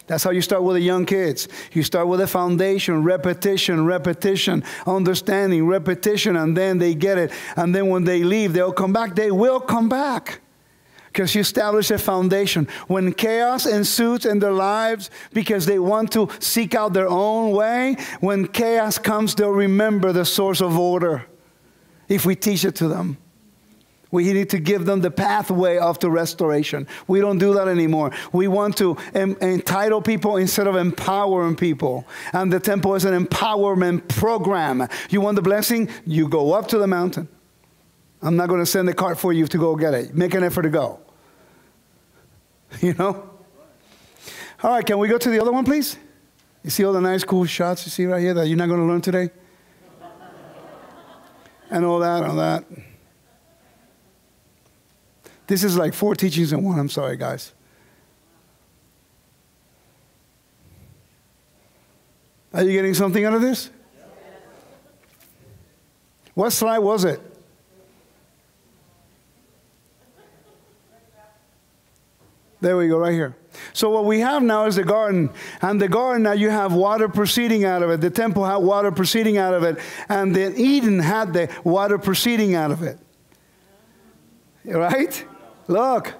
That's how you start with the young kids. You start with a foundation, repetition, understanding, repetition, and then they get it. And then when they leave, they'll come back. They will come back because you establish a foundation. When chaos ensues in their lives because they want to seek out their own way, when chaos comes, they'll remember the source of order if we teach it to them. We need to give them the pathway of the restoration. We don't do that anymore. We want to entitle people instead of empowering people. And the temple is an empowerment program. You want the blessing? You go up to the mountain. I'm not going to send a cart for you to go get it. Make an effort to go. You know? All right, can we go to the other one, please? You see all the nice, cool shots you see right here that you're not going to learn today? And all that. This is like 4 teachings in one. I'm sorry, guys. Are you getting something out of this? What slide was it? There we go, right here. So what we have now is the garden. And the garden, now you have water proceeding out of it. The temple had water proceeding out of it. And then Eden had the water proceeding out of it. Right? Look,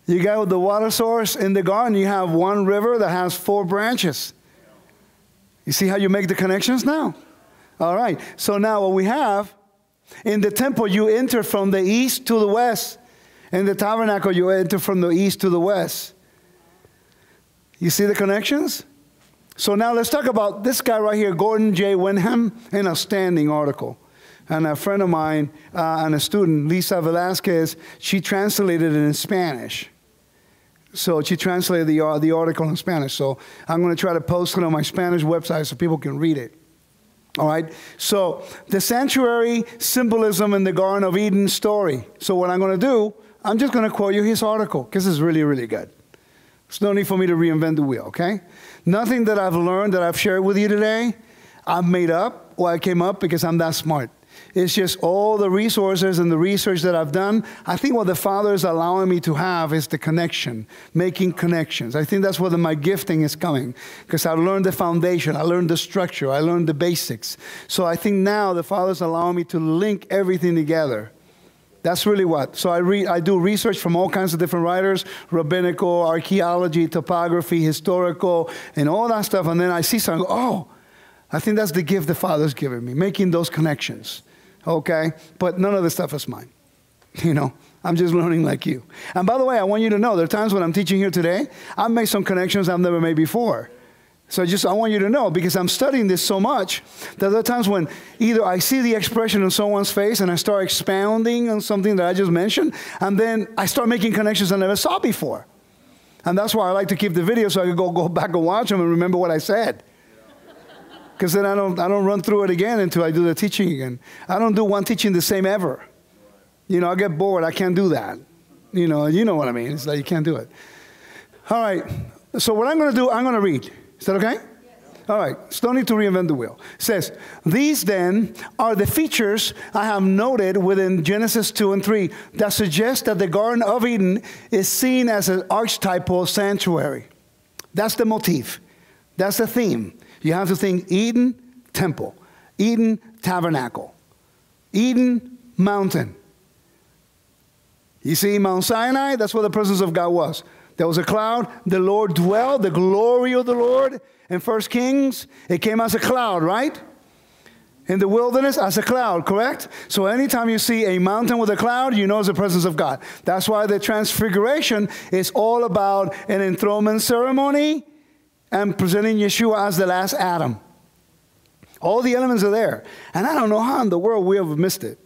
you got the water source in the garden. You have one river that has 4 branches. You see how you make the connections now? All right. So now what we have, in the temple, you enter from the east to the west. In the tabernacle, you enter from the east to the west. You see the connections? So now let's talk about this guy right here, Gordon J. Wenham, an outstanding article. And a friend of mine and a student, Lisa Velasquez, she translated it in Spanish. So she translated the article in Spanish. So I'm going to try to post it on my Spanish website so people can read it. All right? So the sanctuary symbolism in the Garden of Eden story. So what I'm going to do, I'm just going to quote you his article because it's really, really good. There's no need for me to reinvent the wheel, okay? Nothing that I've learned that I've shared with you today, I've made up or I came up because I'm that smart. It's just all the resources and the research that I've done. I think what the Father is allowing me to have is the connection, making connections. I think that's where my gifting is coming because I've learned the foundation. I learned the structure. I learned the basics. So I think now the Father is allowing me to link everything together. That's really what. So I do research from all kinds of different writers, rabbinical, archaeology, topography, historical, and all that stuff. And then I see something, oh, I think that's the gift the Father's given me, making those connections. Okay? But none of this stuff is mine. You know, I'm just learning like you. And by the way, I want you to know, there are times when I'm teaching here today, I've made some connections I've never made before. So I want you to know, because I'm studying this so much, that there are times when either I see the expression on someone's face and I start expounding on something that I just mentioned, and then I start making connections I never saw before. And that's why I like to keep the video so I can go back and watch them and remember what I said. Because then I don't run through it again until I do the teaching again. I don't do one teaching the same ever. You know, I get bored. I can't do that. You know what I mean. It's like you can't do it. All right. So what I'm going to do, I'm going to read. Is that okay? Yes. All right. So don't need to reinvent the wheel. It says, these then are the features I have noted within Genesis 2 and 3 that suggest that the Garden of Eden is seen as an archetypal sanctuary. That's the motif. That's the theme. You have to think Eden, temple. Eden, tabernacle. Eden, mountain. You see Mount Sinai? That's where the presence of God was. There was a cloud. The Lord dwelled, the glory of the Lord. In 1 Kings, it came as a cloud, right? In the wilderness, as a cloud, correct? So anytime you see a mountain with a cloud, you know it's the presence of God. That's why the transfiguration is all about an enthronement ceremony and presenting Yeshua as the last Adam. All the elements are there. And I don't know how in the world we have missed it.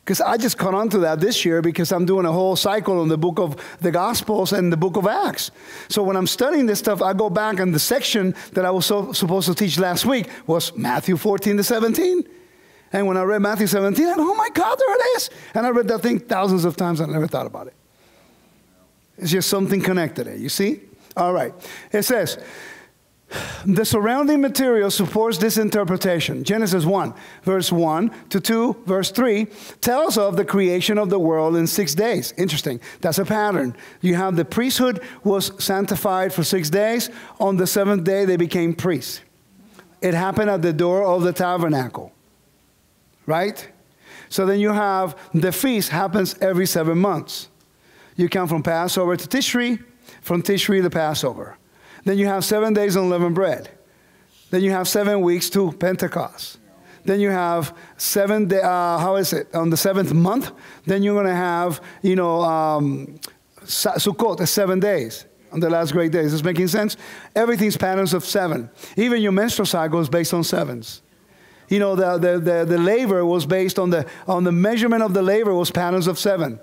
Because I just caught on to that this year because I'm doing a whole cycle on the book of the Gospels and the book of Acts. So when I'm studying this stuff, I go back and the section that I was supposed to teach last week was Matthew 14 to 17. And when I read Matthew 17, I go, oh my God, there it is. And I read that thing thousands of times and I never thought about it. It's just something connected there, you see? All right. It says, the surrounding material supports this interpretation. Genesis 1, verse 1 to 2, verse 3, tells of the creation of the world in 6 days. Interesting. That's a pattern. You have the priesthood was sanctified for 6 days. On the 7th day, they became priests. It happened at the door of the tabernacle. Right? So then you have the feast happens every 7 months. You count from Passover to Tishri, from Tishri to Passover. Then you have 7 days unleavened bread. Then you have 7 weeks to Pentecost. Then you have 7 days, on the 7th month, then you're going to have, Sukkot, the 7 days, on the last great days. Is this making sense? Everything's patterns of 7. Even your menstrual cycle is based on 7s. You know, the labor was based on the measurement of the labor was patterns of 7.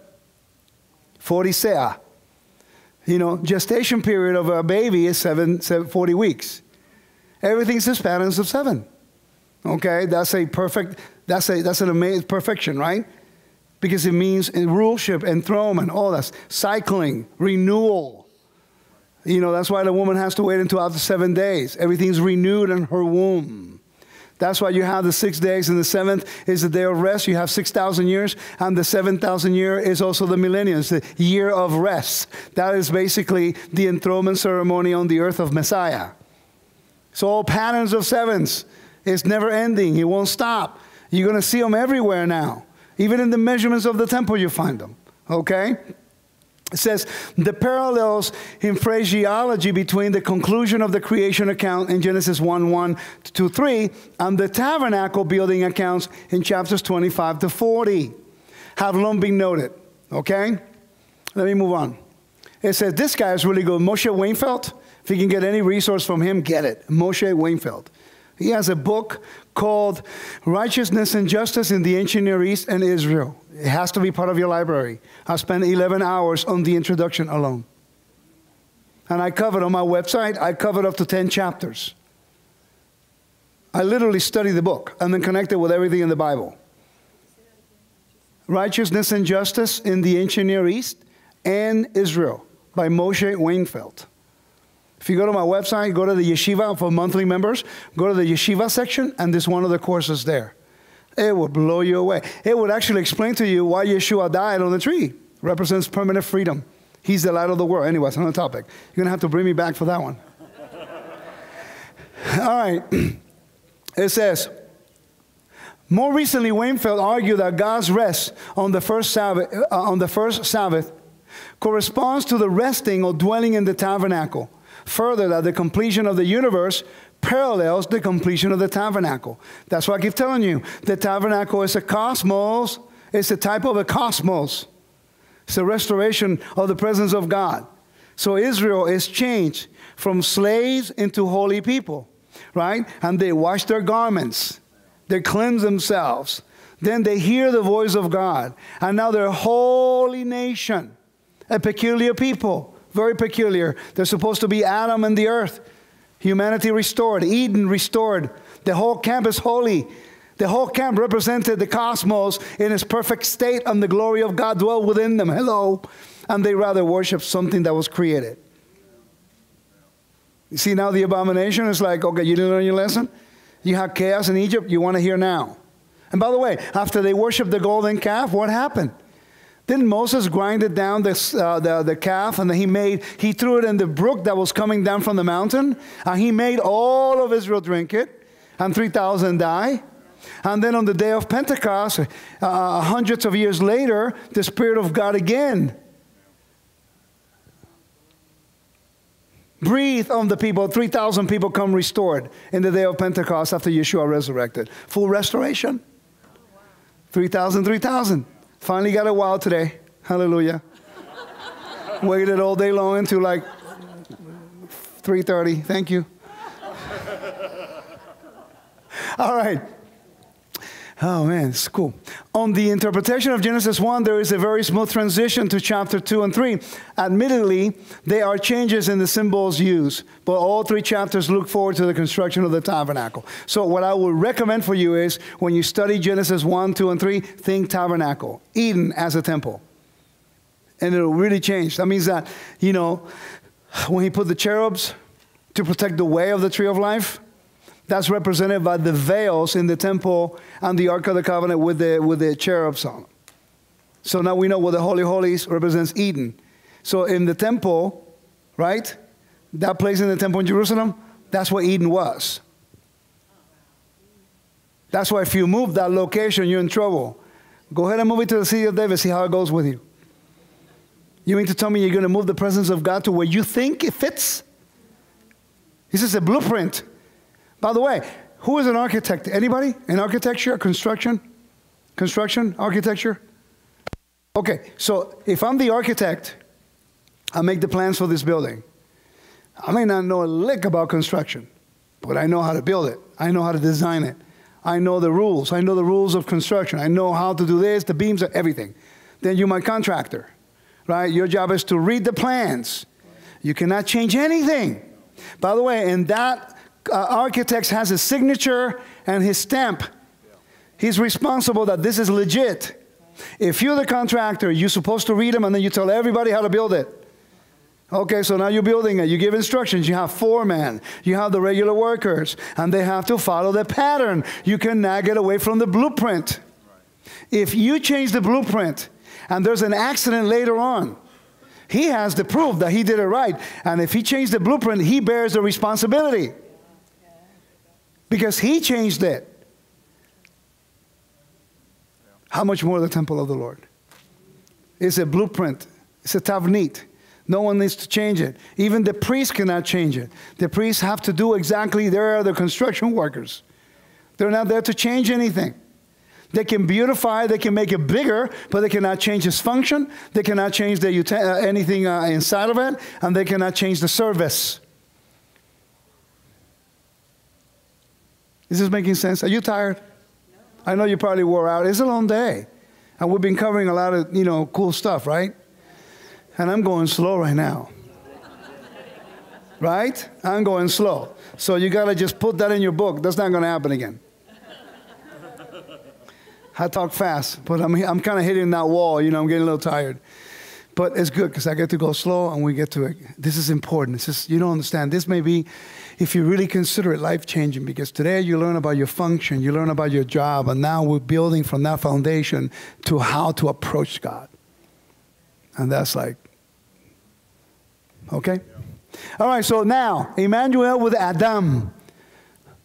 40 seah. You know, gestation period of a baby is 40 weeks. Everything's just patterns of 7. Okay, that's an amazing perfection, right? Because it means ruleship, enthronement, all that. Cycling, renewal. You know, that's why the woman has to wait until after 7 days. Everything's renewed in her womb. That's why you have the 6 days, and the 7th is the day of rest. You have 6,000 years, and the 7,000 year is also the millennium. It's the year of rest. That is basically the enthronement ceremony on the earth of Messiah. So all patterns of 7s. It's never ending. It won't stop. You're going to see them everywhere now. Even in the measurements of the temple, you find them. okay? It says, the parallels in phraseology between the conclusion of the creation account in Genesis 1:1 to 3 and the tabernacle building accounts in chapters 25 to 40 have long been noted, okay? Let me move on. It says, this guy is really good. Moshe Wainfeld, if you can get any resource from him, get it. Moshe Wainfeld. He has a book called Righteousness and Justice in the Ancient Near East and Israel. It has to be part of your library. I spent 11 hours on the introduction alone. And I covered on my website, I covered up to 10 chapters. I literally studied the book and then connected with everything in the Bible. Righteousness and Justice in the Ancient Near East and Israel by Moshe Wainfeld. If you go to my website, go to the yeshiva for monthly members, go to the yeshiva section, and there's one of the courses there. It will blow you away. It would actually explain to you why Yeshua died on the tree. Represents permanent freedom. He's the light of the world. Anyway, it's another topic. You're going to have to bring me back for that one. All right. It says, more recently, Wainfeld argued that God's rest on the first Sabbath corresponds to the resting or dwelling in the tabernacle. Further, that the completion of the universe parallels the completion of the tabernacle. That's why I keep telling you, the tabernacle is a cosmos. It's a type of a cosmos. It's a restoration of the presence of God. So Israel is changed from slaves into holy people, right? And they wash their garments. They cleanse themselves. Then they hear the voice of God. And now they're a holy nation, a peculiar people. Very peculiar. They're supposed to be Adam and the earth. Humanity restored. Eden restored. The whole camp is holy. The whole camp represented the cosmos in its perfect state, and the glory of God dwelled within them. Hello. And they rather worship something that was created. You see now the abomination is like, okay, you didn't learn your lesson? You had chaos in Egypt. You want to hear now. And by the way, after they worshiped the golden calf, what happened? Didn't Moses grind it down, the calf, and he threw it in the brook that was coming down from the mountain, and he made all of Israel drink it, and 3,000 die. And then on the day of Pentecost, hundreds of years later, the Spirit of God again breathed on the people. 3,000 people come restored in the day of Pentecost after Yeshua resurrected. Full restoration. 3,000, 3,000. Finally got a wow today. Hallelujah. Waited all day long until like 3:30. Thank you. All right. Oh, man, it's cool. On the interpretation of Genesis 1, there is a very smooth transition to chapter 2 and 3. Admittedly, there are changes in the symbols used, but all three chapters look forward to the construction of the tabernacle. So what I would recommend for you is, when you study Genesis 1, 2, and 3, think tabernacle, Eden as a temple. And it'll really change. That means that, you know, when he put the cherubs to protect the way of the tree of life, that's represented by the veils in the temple and the Ark of the Covenant with the cherubs on. So now we know what the Holy Holies represents Eden. So in the temple, right, that place in the temple in Jerusalem, that's where Eden was. That's why if you move that location, you're in trouble. Go ahead and move it to the city of David, see how it goes with you. You mean to tell me you're going to move the presence of God to where you think it fits? This is a blueprint. By the way, who is an architect? Anybody? In architecture, construction? Construction, architecture? Okay, so if I'm the architect, I make the plans for this building. I may not know a lick about construction, but I know how to build it. I know how to design it. I know the rules. I know the rules of construction. I know how to do this, the beams, everything. Then you're my contractor, right? Your job is to read the plans. You cannot change anything. By the way, in that architect has his signature and his stamp. He's responsible that this is legit. If you're the contractor, you're supposed to read them and then you tell everybody how to build it. Okay, so now you're building it. You give instructions. You have foremen. You have the regular workers. And they have to follow the pattern. You cannot get away from the blueprint. If you change the blueprint and there's an accident later on, he has the proof that he did it right. And if he changed the blueprint, he bears the responsibility. Because he changed it. How much more the temple of the Lord? It's a blueprint. It's a tavnit. No one needs to change it. Even the priests cannot change it. The priests have to do exactly, they're the construction workers. They're not there to change anything. They can beautify, they can make it bigger, but they cannot change its function. They cannot change the anything inside of it, and they cannot change the service. Is this making sense? Are you tired? No. I know you probably wore out. It's a long day. And we've been covering a lot of, cool stuff, right? And I'm going slow right now. Right? I'm going slow. So you got to just put that in your book. That's not going to happen again. I talk fast, but I'm kind of hitting that wall. I'm getting a little tired. But it's good because I get to go slow and we get to it. This is important. It's just, you don't understand. This may be, if you really consider it, life-changing, because today you learn about your function, you learn about your job, and now we're building from that foundation to how to approach God. And that's like, okay? All right, so now, Emmanuel with Adam.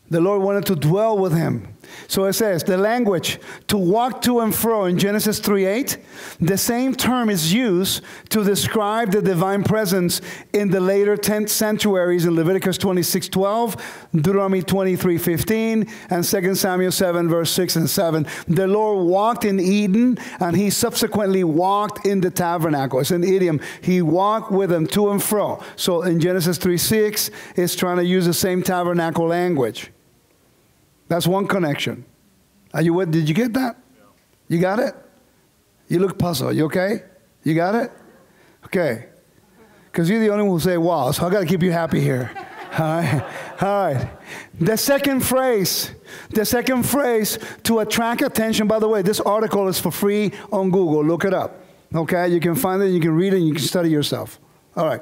The Lord wanted to dwell with him. So it says, the language, to walk to and fro in Genesis 3:8, the same term is used to describe the divine presence in the later tent sanctuaries in Leviticus 26:12, Deuteronomy 23:15, and 2 Samuel 7, verse 6 and 7. The Lord walked in Eden, and he subsequently walked in the tabernacle. It's an idiom. He walked with them to and fro. So in Genesis 3:6, it's trying to use the same tabernacle language. That's one connection. Are you with? Did you get that? Yeah. You got it? You look puzzled. You okay? You got it? Okay. Because you're the only one who say wow, so I got to keep you happy here. All right. All right. The second phrase to attract attention. By the way, this article is for free on Google. Look it up. Okay? You can find it, you can read it, and you can study yourself. All right.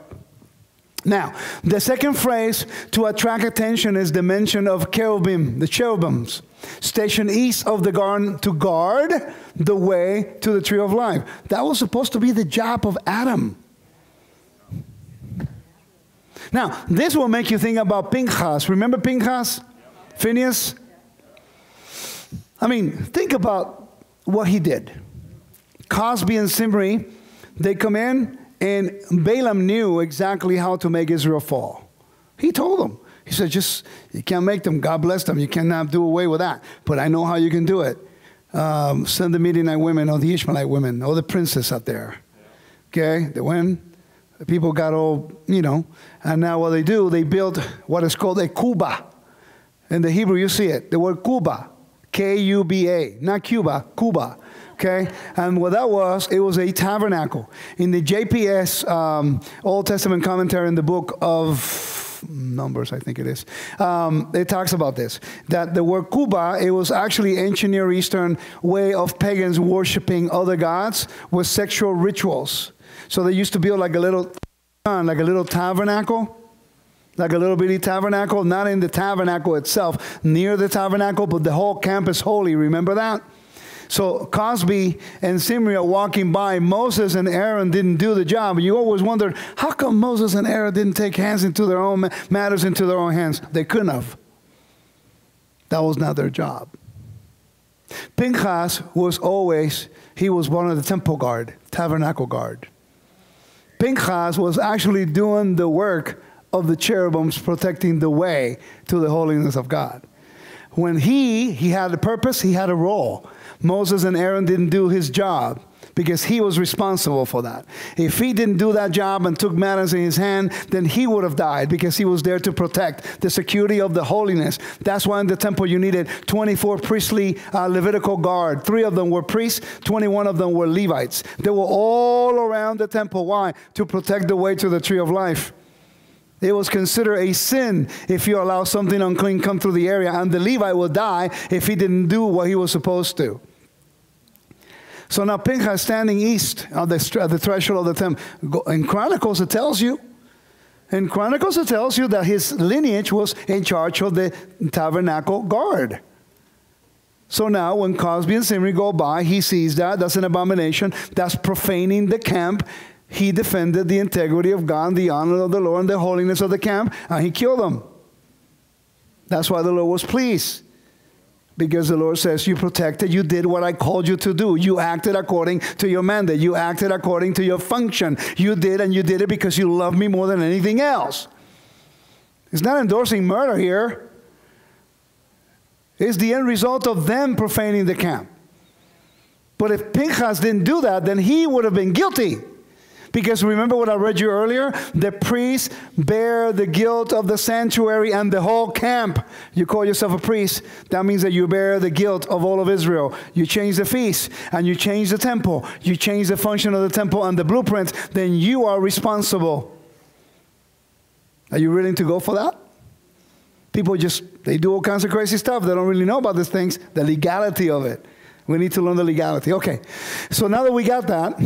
Now, the second phrase to attract attention is the mention of cherubim, the cherubims, stationed east of the garden to guard the way to the tree of life. That was supposed to be the job of Adam. Now, this will make you think about Pinchas. Remember Pinchas? Phineas? I mean, think about what he did. Cosby and Zimri, they come in, and Balaam knew exactly how to make Israel fall. He told them. He said, you can't make them. God bless them. You cannot do away with that. But I know how you can do it. Send the Midianite women or the Ishmaelite women or the princess out there. Okay? They went. The people got all, And now what they do, they build what is called a kuba. In the Hebrew, you see it. The word kuba. K-U-B-A. Not Cuba. Kuba. Okay, and what that was, it was a tabernacle. In the JPS Old Testament commentary in the book of Numbers, I think it is, it talks about this, that the word Kuba, it was actually ancient Near Eastern way of pagans worshiping other gods with sexual rituals. So they used to build like a little tabernacle, like a little bitty tabernacle, not in the tabernacle itself, near the tabernacle, but the whole camp is holy. Remember that? So Cosby and Zimri are walking by. Moses and Aaron didn't do the job. You always wondered, how come Moses and Aaron didn't take matters into their own hands? They couldn't have. That was not their job. Pinchas was one of the temple guard, tabernacle guard. Pinchas was actually doing the work of the cherubims protecting the way to the holiness of God. When he had a purpose, he had a role. Moses and Aaron didn't do his job because he was responsible for that. If he didn't do that job and took matters in his hand, then he would have died because he was there to protect the security of the holiness. That's why in the temple you needed 24 priestly Levitical guard. 3 of them were priests, 21 of them were Levites. They were all around the temple. Why? To protect the way to the tree of life. It was considered a sin if you allow something unclean come through the area, and the Levite will die if he didn't do what he was supposed to. So now Pinchas standing east of the threshold of the temple. In Chronicles it tells you that his lineage was in charge of the tabernacle guard. So now when Cosby and Zimri go by, he sees that. That's an abomination. That's profaning the camp. He defended the integrity of God, the honor of the Lord, and the holiness of the camp, and he killed them. That's why the Lord was pleased. Because the Lord says, you protected, you did what I called you to do. You acted according to your mandate. You acted according to your function. You did, and you did it because you love me more than anything else. It's not endorsing murder here. It's the end result of them profaning the camp. But if Pinchas didn't do that, then he would have been guilty. Because remember what I read you earlier? The priests bear the guilt of the sanctuary and the whole camp. You call yourself a priest, that means that you bear the guilt of all of Israel. You change the feast, and you change the temple. You change the function of the temple and the blueprint, then you are responsible. Are you willing to go for that? People they do all kinds of crazy stuff. They don't really know about these things, the legality of it. We need to learn the legality. Okay, so now that we got that,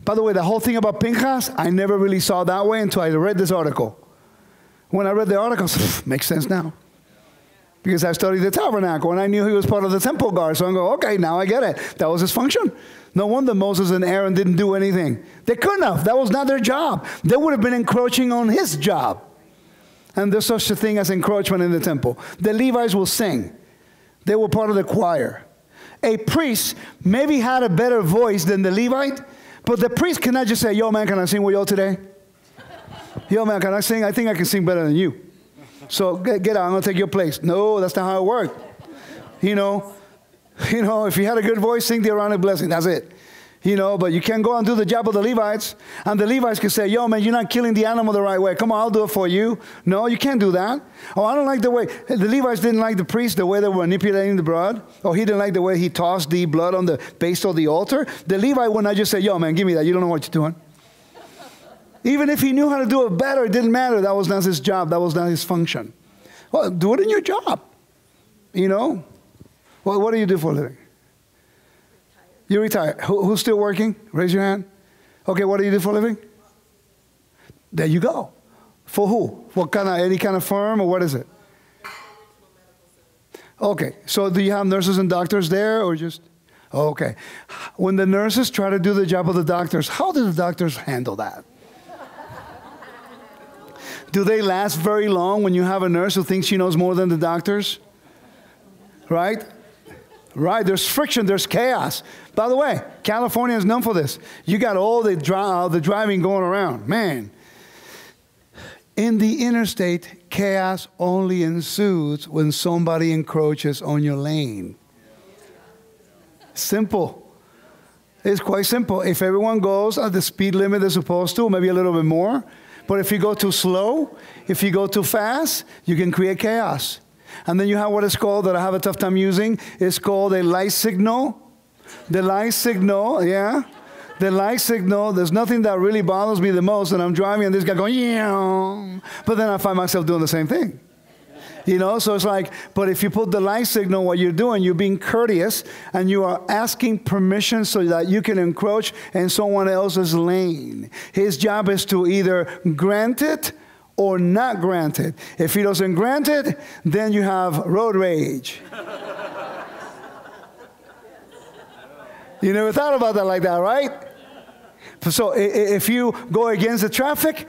by the way, the whole thing about Pinchas, I never really saw that way until I read this article. When I read the article, makes sense now. Because I studied the tabernacle, and I knew he was part of the temple guard. So I go, okay, now I get it. That was his function. No wonder Moses and Aaron didn't do anything. They couldn't have. That was not their job. They would have been encroaching on his job. And there's such a thing as encroachment in the temple. The Levites will sing. They were part of the choir. A priest maybe had a better voice than the Levite, but the priest cannot just say, yo, man, can I sing with y'all today? Yo, man, can I sing? I think I can sing better than you. So get out. I'm going to take your place. No, that's not how it worked. You know, if you had a good voice, sing the Aaronic blessing. That's it. But you can't go and do the job of the Levites. And the Levites can say, yo, man, you're not killing the animal the right way. Come on, I'll do it for you. No, you can't do that. Oh, I don't like the way. The Levites didn't like the priest, the way they were manipulating the blood. Or he didn't like the way he tossed the blood on the base of the altar. The Levite would not just say, yo, man, give me that. You don't know what you're doing. Even if he knew how to do it better, it didn't matter. That was not his job. That was not his function. Well, do it in your job. Well, what do you do for a living? You retired. Who's still working? Raise your hand. Okay, what do you do for a living? There you go. For who? Any kind of firm, or what is it? Okay, so do you have nurses and doctors there, or just? Okay. When the nurses try to do the job of the doctors, how do the doctors handle that? Do they last very long when you have a nurse who thinks she knows more than the doctors? Right? Right, there's friction, there's chaos. By the way, California is known for this. You got all the driving going around. Man, in the interstate, chaos only ensues when somebody encroaches on your lane. Simple. It's quite simple. If everyone goes at the speed limit they're supposed to, maybe a little bit more, but if you go too slow, if you go too fast, you can create chaos. And then you have what is called, that I have a tough time using, it's called a light signal. The light signal, yeah. The light signal, there's nothing that really bothers me the most, and I'm driving and this guy going, yeah. But then I find myself doing the same thing. So it's like, but if you put the light signal, what you're doing, you're being courteous, and you are asking permission so that you can encroach in someone else's lane. His job is to either grant it or not granted. If he doesn't grant it, then you have road rage. You never thought about that like that, right? So if you go against the traffic,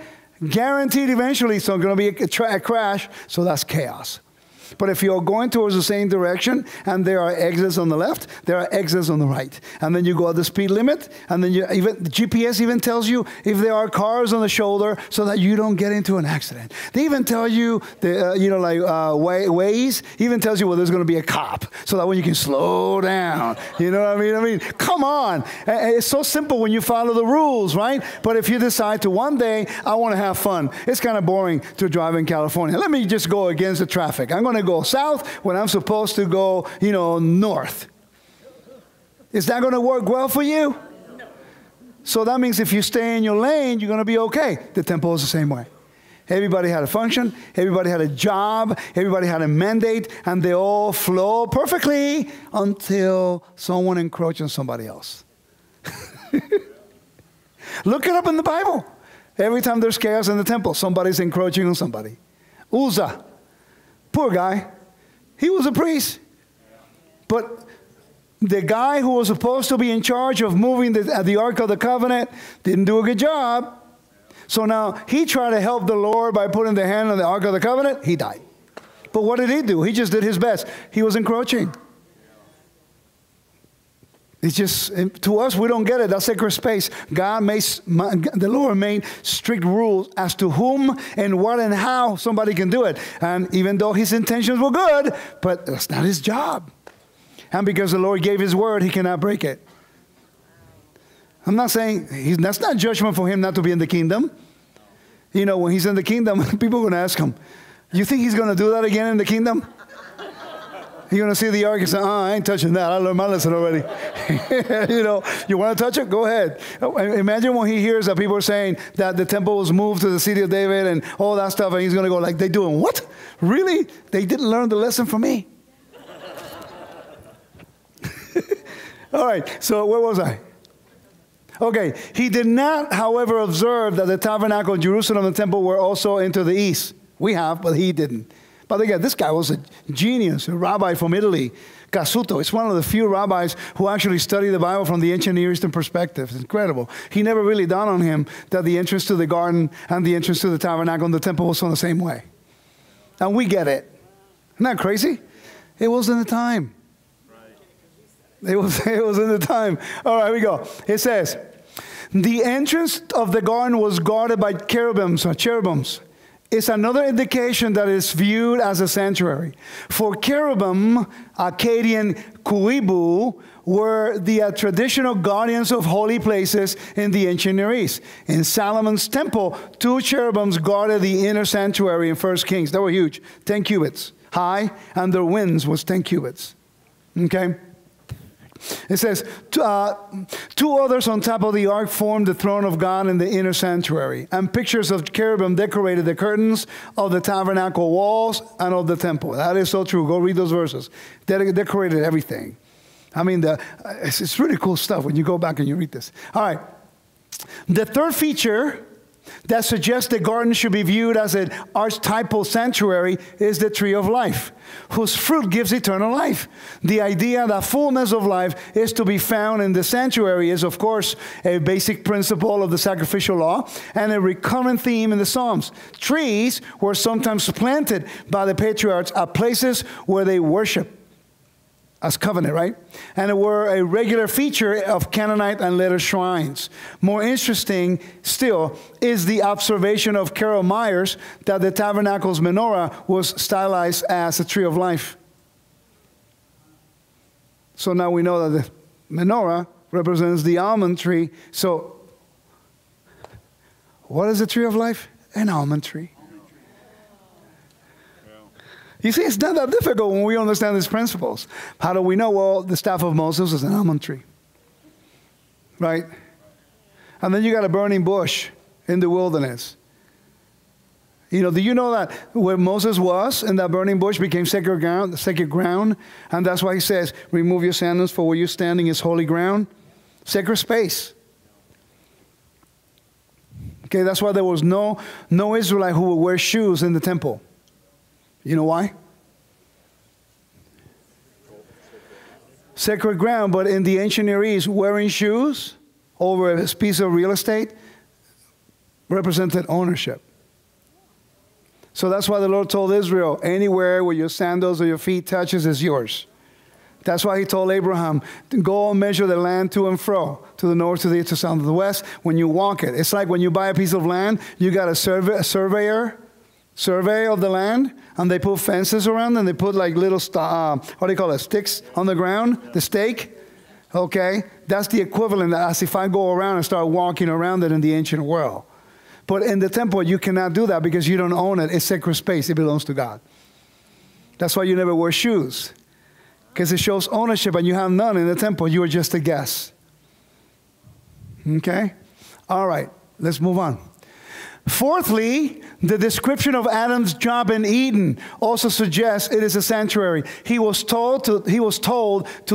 guaranteed eventually it's going to be a crash, so that's chaos. But if you're going towards the same direction and there are exits on the left, there are exits on the right. And then you go at the speed limit, and then the GPS even tells you if there are cars on the shoulder so that you don't get into an accident. They even tell you, Waze even tells you, well, there's going to be a cop so that way you can slow down. You know what I mean? Come on. It's so simple when you follow the rules, right? But if you decide to one day, I want to have fun, it's kind of boring to drive in California. Let me just go against the traffic. I'm going to go south when I'm supposed to go, north. Is that going to work well for you? No. So that means if you stay in your lane, you're going to be okay. The temple is the same way. Everybody had a function, everybody had a job, everybody had a mandate, and they all flow perfectly until someone encroaches on somebody else. Look it up in the Bible. Every time there's chaos in the temple, somebody's encroaching on somebody. Uzzah. Poor guy. He was a priest. But the guy who was supposed to be in charge of moving the Ark of the Covenant didn't do a good job. So now he tried to help the Lord by putting the hand on the Ark of the Covenant. He died. But what did he do? He just did his best. He was encroaching. It's just, to us, we don't get it. That's sacred space. The Lord made strict rules as to whom and what and how somebody can do it. And even though his intentions were good, but that's not his job. And because the Lord gave his word, he cannot break it. I'm not saying, that's not judgment for him not to be in the kingdom. You know, when he's in the kingdom, people are going to ask him, you think he's going to do that again in the kingdom? You're going to see the ark and say, I ain't touching that. I learned my lesson already. You know, you want to touch it? Go ahead. Imagine when he hears that people are saying that the temple was moved to the city of David and all that stuff, and he's going to go like, they doing what? Really? They didn't learn the lesson from me? All right, so where was I? Okay, he did not, however, observe that the tabernacle, Jerusalem, and the temple were also into the east. We have, but he didn't. But again, this guy was a genius, a rabbi from Italy, Casuto. It's one of the few rabbis who actually study the Bible from the ancient Near Eastern perspective. It's incredible. He never really dawned on him that the entrance to the garden and the entrance to the tabernacle and the temple was on the same way. And we get it. Isn't that crazy? It was in the time. It was in the time. All right, here we go. It says, the entrance of the garden was guarded by cherubims. It's another indication that it's viewed as a sanctuary. For cherubim, Akkadian kuibu, were the traditional guardians of holy places in the ancient Near East. In Solomon's temple, 2 cherubims guarded the inner sanctuary in 1 Kings. They were huge, 10 cubits high, and their wings was 10 cubits. Okay? It says, 2 others on top of the ark formed the throne of God in the inner sanctuary. And pictures of cherubim decorated the curtains of the tabernacle walls and of the temple. That is so true. Go read those verses. They decorated everything. I mean, it's really cool stuff when you go back and you read this. All right. The third feature that suggests the garden should be viewed as an archetypal sanctuary is the tree of life, whose fruit gives eternal life. The idea that fullness of life is to be found in the sanctuary is, of course, a basic principle of the sacrificial law and a recurrent theme in the Psalms. Trees were sometimes planted by the patriarchs at places where they worship as covenant, right? And it were a regular feature of Canaanite and later shrines. More interesting still is the observation of Carol Myers that the tabernacle's menorah was stylized as a tree of life. So now we know that the menorah represents the almond tree. So what is the tree of life? An almond tree. You see, it's not that difficult when we understand these principles. How do we know? Well, the staff of Moses is an almond tree, right? And then you got a burning bush in the wilderness. You know, do you know that where Moses was in that burning bush became sacred ground? And that's why he says, remove your sandals, for where you're standing is holy ground. Sacred space. Okay, that's why there was no Israelite who would wear shoes in the temple. You know why? Sacred ground, but in the ancient Near East, wearing shoes over a piece of real estate represented ownership. So that's why the Lord told Israel, anywhere where your sandals or your feet touches is yours. That's why he told Abraham, go and measure the land to and fro, to the north, to the east, to the south, to the west, when you walk it. It's like when you buy a piece of land, you got a survey of the land, and they put fences around, and they put like little, what do you call it, sticks on the ground, the stake. Okay, that's the equivalent as if I go around and start walking around it in the ancient world. But in the temple, you cannot do that because you don't own it. It's sacred space. It belongs to God. That's why you never wear shoes, because it shows ownership, and you have none in the temple. You are just a guest. Okay? All right, let's move on. Fourthly, the description of Adam's job in Eden also suggests it is a sanctuary. He was told to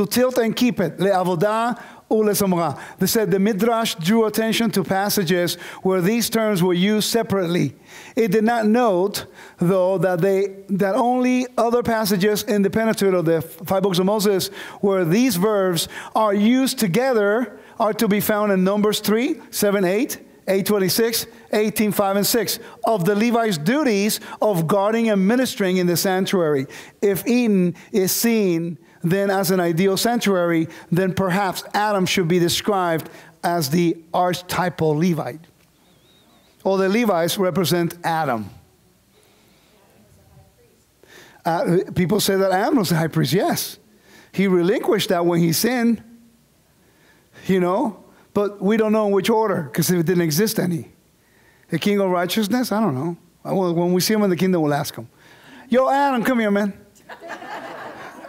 tilt and keep it. Le'avodah u'lesamra. They said the Midrash drew attention to passages where these terms were used separately. It did not note, though, that only other passages in the Pentateuch, of the 5 books of Moses, where these verbs are used together, are to be found in Numbers 3, 7, 8, 8:26, 18, 5, and 6, of the Levites' duties of guarding and ministering in the sanctuary. If Eden is seen, then as an ideal sanctuary, then perhaps Adam should be described as the archetypal Levite. Or the Levites represent Adam. People say that Adam was the high priest. Yes. He relinquished that when he sinned. You know. But we don't know in which order, because it didn't exist any. The king of righteousness? I don't know. When we see him in the kingdom, we'll ask him. Yo, Adam, come here, man.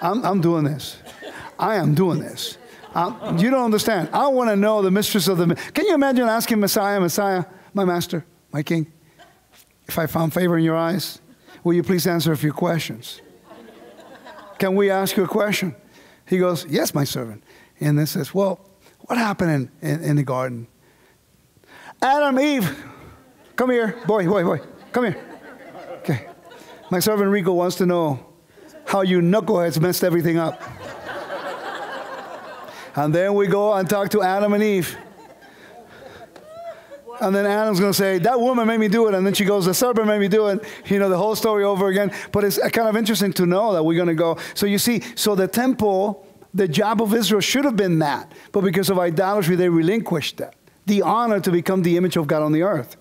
I'm doing this. I am doing this. You don't understand. I want to know the mistress of the... Can you imagine asking Messiah, my master, my king, if I found favor in your eyes, will you please answer a few questions? Can we ask you a question? He goes, yes, my servant. And then says, well, what happened in the garden? Adam, Eve, come here. Boy, come here. Okay. My servant Rico wants to know how you knuckleheads messed everything up. And then we go and talk to Adam and Eve. And then Adam's going to say, that woman made me do it. And then she goes, the serpent made me do it. You know, the whole story over again. But it's kind of interesting to know that we're going to go. So you see, so the temple, the job of Israel should have been that. But because of idolatry, they relinquished that. The honor to become the image of God on the earth.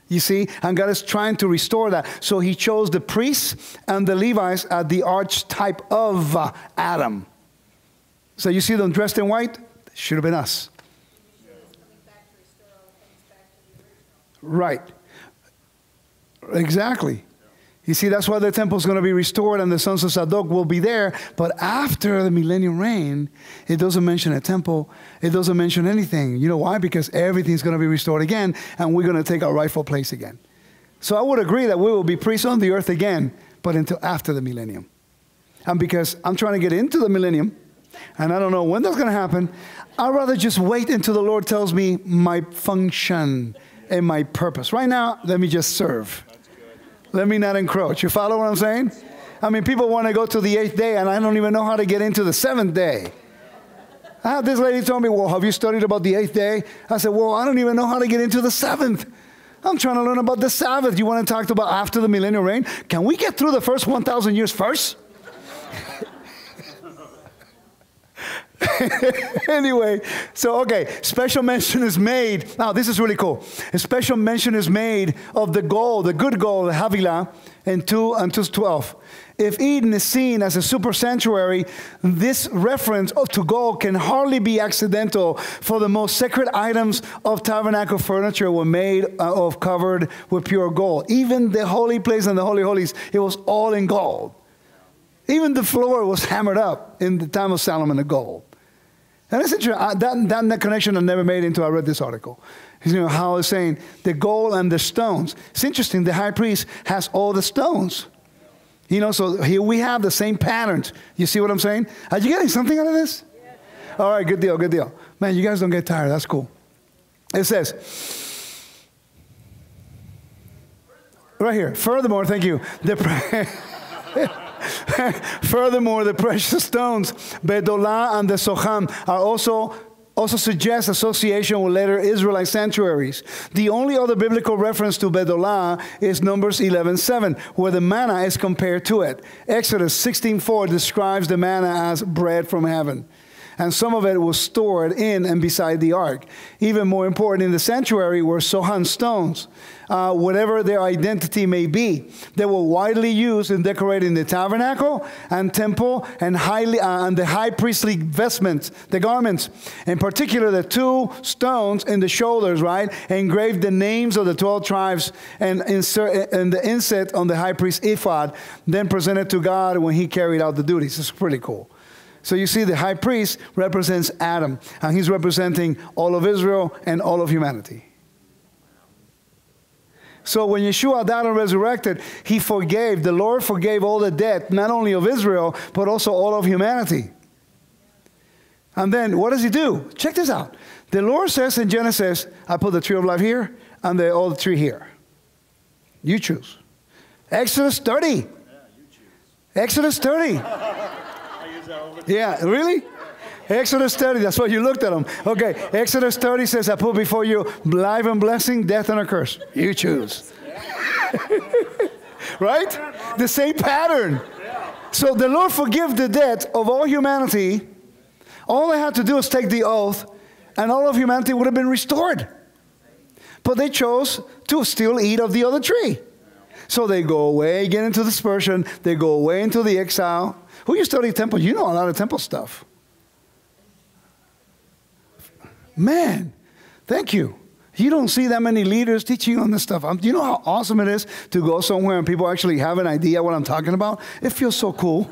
You see? And God is trying to restore that. So he chose the priests and the Levites as the archetype of Adam. So you see them dressed in white? Should have been us. Right. Exactly. You see, that's why the temple is going to be restored and the sons of Zadok will be there. But after the millennium reign, it doesn't mention a temple. It doesn't mention anything. You know why? Because everything's going to be restored again and we're going to take our rightful place again. So I would agree that we will be priests on the earth again, but until after the millennium. And because I'm trying to get into the millennium, and I don't know when that's going to happen, I'd rather just wait until the Lord tells me my function and my purpose. Right now, let me just serve. Let me not encroach. You follow what I'm saying? I mean, people want to go to the 8th day, and I don't even know how to get into the 7th day. I had this lady told me, well, have you studied about the 8th day? I said, well, I don't even know how to get into the 7th. I'm trying to learn about the Sabbath. You want to talk about after the millennial reign? Can we get through the first 1,000 years first? Anyway, so okay, special mention is made. Now, this is really cool. A special mention is made of the gold, the good gold, the Havilah, in 2:12. If Eden is seen as a super sanctuary, this reference to gold can hardly be accidental, for the most sacred items of tabernacle furniture were made of covered with pure gold. Even the holy place and the Holy Holies, it was all in gold. Even the floor was hammered up in the time of Solomon, the gold. And it's interesting, that connection I never made until I read this article. You know, how it's saying the gold and the stones. It's interesting, the high priest has all the stones. You know, so here we have the same patterns. You see what I'm saying? Are you getting something out of this? Yeah. All right, good deal, good deal. Man, you guys don't get tired. That's cool. It says, right here, furthermore, thank you. Furthermore, the precious stones, Bedolah and the Soham, are also suggest association with later Israelite sanctuaries. The only other biblical reference to Bedolah is Numbers 11:7, where the manna is compared to it. Exodus 16:4 describes the manna as bread from heaven. And some of it was stored in and beside the ark. Even more important, in the sanctuary were Sohan stones, whatever their identity may be. They were widely used in decorating the tabernacle and temple and the high priestly vestments, the garments. In particular, the 2 stones in the shoulders, right, engraved the names of the 12 tribes and the inset on the high priest's ephod, then presented to God when he carried out the duties. It's pretty cool. So you see, the high priest represents Adam, and he's representing all of Israel and all of humanity. So when Yeshua died and resurrected, the Lord forgave all the debt, not only of Israel, but also all of humanity. And then what does he do? Check this out. The Lord says in Genesis, I put the tree of life here and the olive tree here. You choose. Exodus 30. Yeah, you choose. Exodus 30. Yeah, really? Exodus 30, that's why you looked at them. Okay, Exodus 30 says, I put before you life and blessing, death and a curse. You choose. Right? The same pattern. So the Lord forgive the debt of all humanity. All they had to do was take the oath, and all of humanity would have been restored. But they chose to still eat of the other tree. So they go away, get into dispersion. They go away into the exile. Who you study temple? You know a lot of temple stuff. Man, thank you. You don't see that many leaders teaching on this stuff. Do you know how awesome it is to go somewhere and people actually have an idea what I'm talking about? It feels so cool.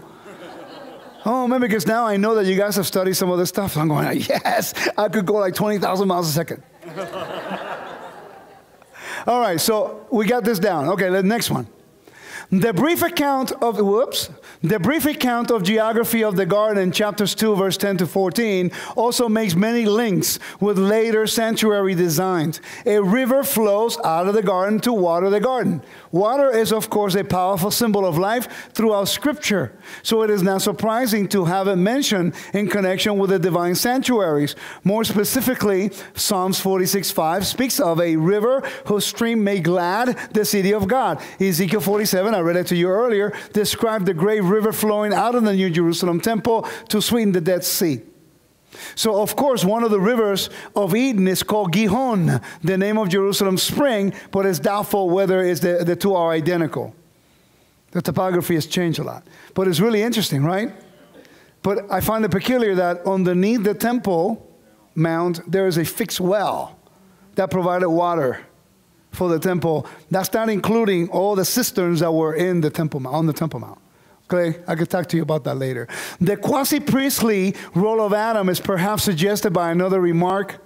Oh, man, because now I know that you guys have studied some of this stuff. So I'm going, yes, I could go like 20,000 miles a second. All right, so we got this down. Okay, the next one. The brief account of geography of the garden, chapters 2, verse 10 to 14, also makes many links with later sanctuary designs. A river flows out of the garden to water the garden. Water is, of course, a powerful symbol of life throughout Scripture. So it is not surprising to have it mentioned in connection with the divine sanctuaries. More specifically, Psalms 46:5 speaks of a river whose stream made glad the city of God. Ezekiel 47, I read it to you earlier, described the great river flowing out of the New Jerusalem temple to sweeten the Dead Sea. So, of course, one of the rivers of Eden is called Gihon, the name of Jerusalem's spring, but it's doubtful whether the two are identical. The topography has changed a lot. But it's really interesting, right? But I find it peculiar that underneath the temple mount, there is a fixed well that provided water for the temple. That's not including all the cisterns that were in the temple, on the Temple Mount. Okay, I could talk to you about that later. The quasi-priestly role of Adam is perhaps suggested by another remark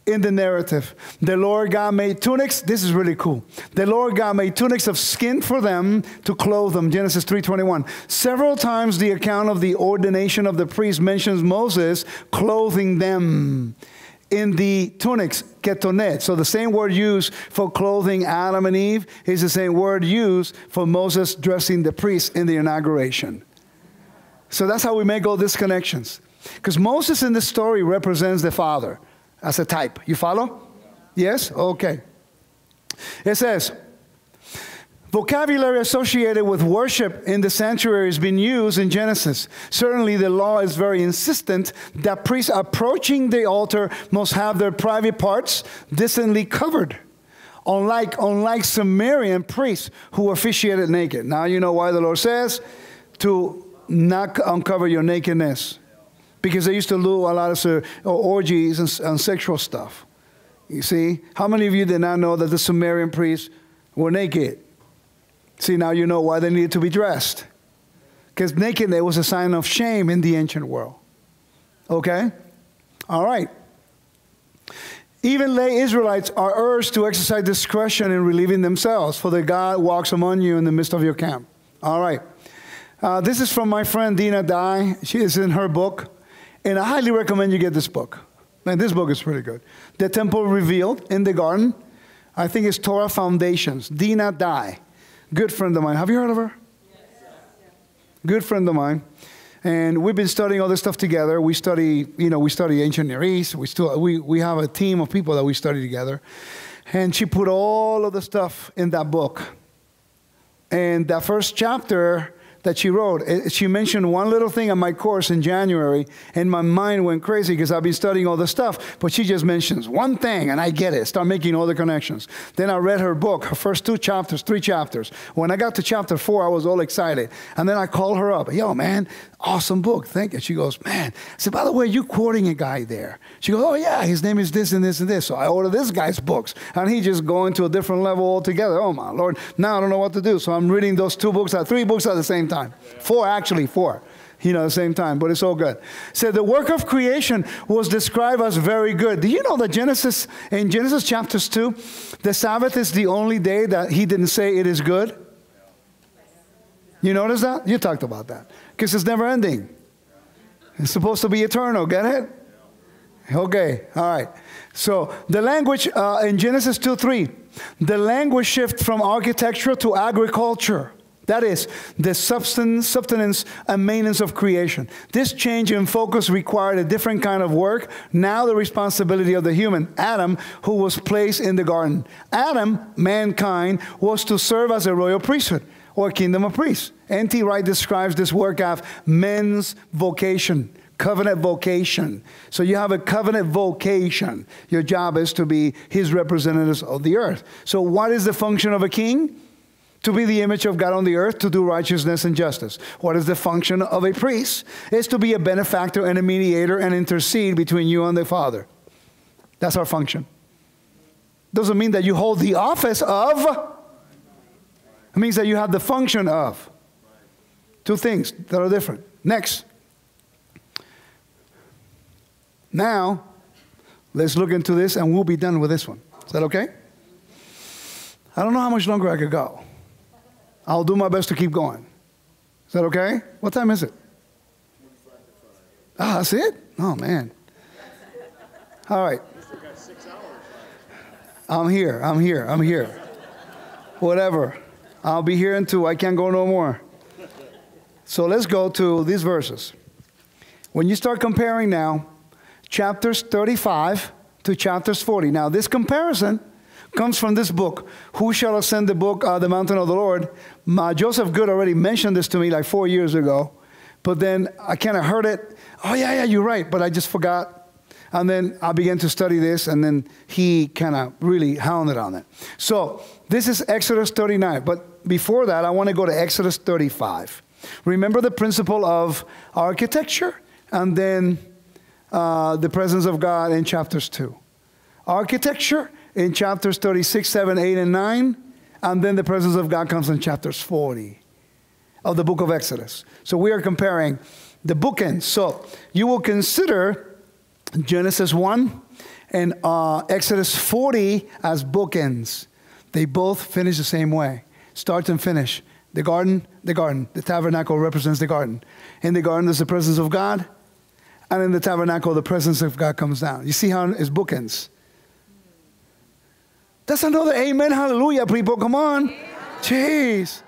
in the narrative. The Lord God made tunics. This is really cool. The Lord God made tunics of skin for them to clothe them. Genesis 3:21. Several times the account of the ordination of the priest mentions Moses clothing them in the tunics, ketonet. So the same word used for clothing Adam and Eve is the same word used for Moses dressing the priest in the inauguration. So that's how we make all these connections. Because Moses in this story represents the Father as a type. You follow? Yes? Okay. It says, vocabulary associated with worship in the sanctuary has been used in Genesis. Certainly the law is very insistent that priests approaching the altar must have their private parts distantly covered. Unlike Sumerian priests who officiated naked. Now you know why the Lord says to not uncover your nakedness. Because they used to do a lot of orgies and sexual stuff. You see? How many of you did not know that the Sumerian priests were naked? See, now you know why they needed to be dressed. Because nakedness was a sign of shame in the ancient world. Okay? All right. Even lay Israelites are urged to exercise discretion in relieving themselves, for the God walks among you in the midst of your camp. All right. This is from my friend Dina Dye. She is in her book. And I highly recommend you get this book. Man, this book is pretty good. The Temple Revealed in the Garden. I think it's Torah Foundations. Dina Dye. Good friend of mine. Have you heard of her? Yes. Good friend of mine. And we've been studying all this stuff together. We study, we study ancient Near East. We have a team of people that we study together. And she put all of the stuff in that book. And that first chapter that she wrote, she mentioned one little thing on my course in January, and my mind went crazy because I've been studying all this stuff, but she just mentions one thing, and I get it, start making all the connections. Then I read her book, her first 3 chapters. When I got to chapter 4, I was all excited, and then I called her up. Yo, man, awesome book, thank you. She goes, man, I said, by the way, you're quoting a guy there. She goes, oh yeah, his name is this and this and this. So I ordered this guy's books, and he just going to a different level altogether. Oh my Lord, now I don't know what to do. So I'm reading those 3 books at the same time. 4, at the same time, but it's all good. So the work of creation was described as very good. Do you know that in Genesis chapters 2, the Sabbath is the only day that he didn't say it is good? You notice that? You talked about that. Because it's never ending. It's supposed to be eternal, get it? Okay, all right. So the language in Genesis 2:3, the language shift from architecture to agriculture. That is, the sustenance and maintenance of creation. This change in focus required a different kind of work. Now the responsibility of the human, Adam, who was placed in the garden. Adam, mankind, was to serve as a royal priesthood. or kingdom of priests. N.T. Wright describes this work as men's vocation, covenant vocation. So you have a covenant vocation. Your job is to be his representatives of the earth. So what is the function of a king? To be the image of God on the earth, to do righteousness and justice. What is the function of a priest? It's to be a benefactor and a mediator and intercede between you and the Father. That's our function. Doesn't mean that you hold the office of. It means that you have the function of. Two things that are different. Next. Now, let's look into this and we'll be done with this one. Is that okay? I don't know how much longer I could go. I'll do my best to keep going. Is that okay? What time is it? Ah, that's it? Oh, man. All right. I'm here. Whatever. I'll be here until I can't go no more. So let's go to these verses. When you start comparing now, chapters 35 to chapters 40. Now, this comparison comes from this book, Who Shall Ascend the Mountain of the Lord? Joseph Good already mentioned this to me like 4 years ago. But then I kind of heard it. Oh, yeah, you're right. But I just forgot. And then I began to study this, and then he kind of really hounded on it. So this is Exodus 39. But before that, I want to go to Exodus 35. Remember the principle of architecture, and then the presence of God in chapters 2. Architecture in chapters 36, 7, 8, and 9. And then the presence of God comes in chapters 40 of the book of Exodus. So we are comparing the bookends. So you will consider Genesis 1 and Exodus 40 as bookends. They both finish the same way. Start and finish. The garden, the garden. The tabernacle represents the garden. In the garden is the presence of God. And in the tabernacle, the presence of God comes down. You see how it's bookends. That's another amen, hallelujah, people. Come on. Jeez.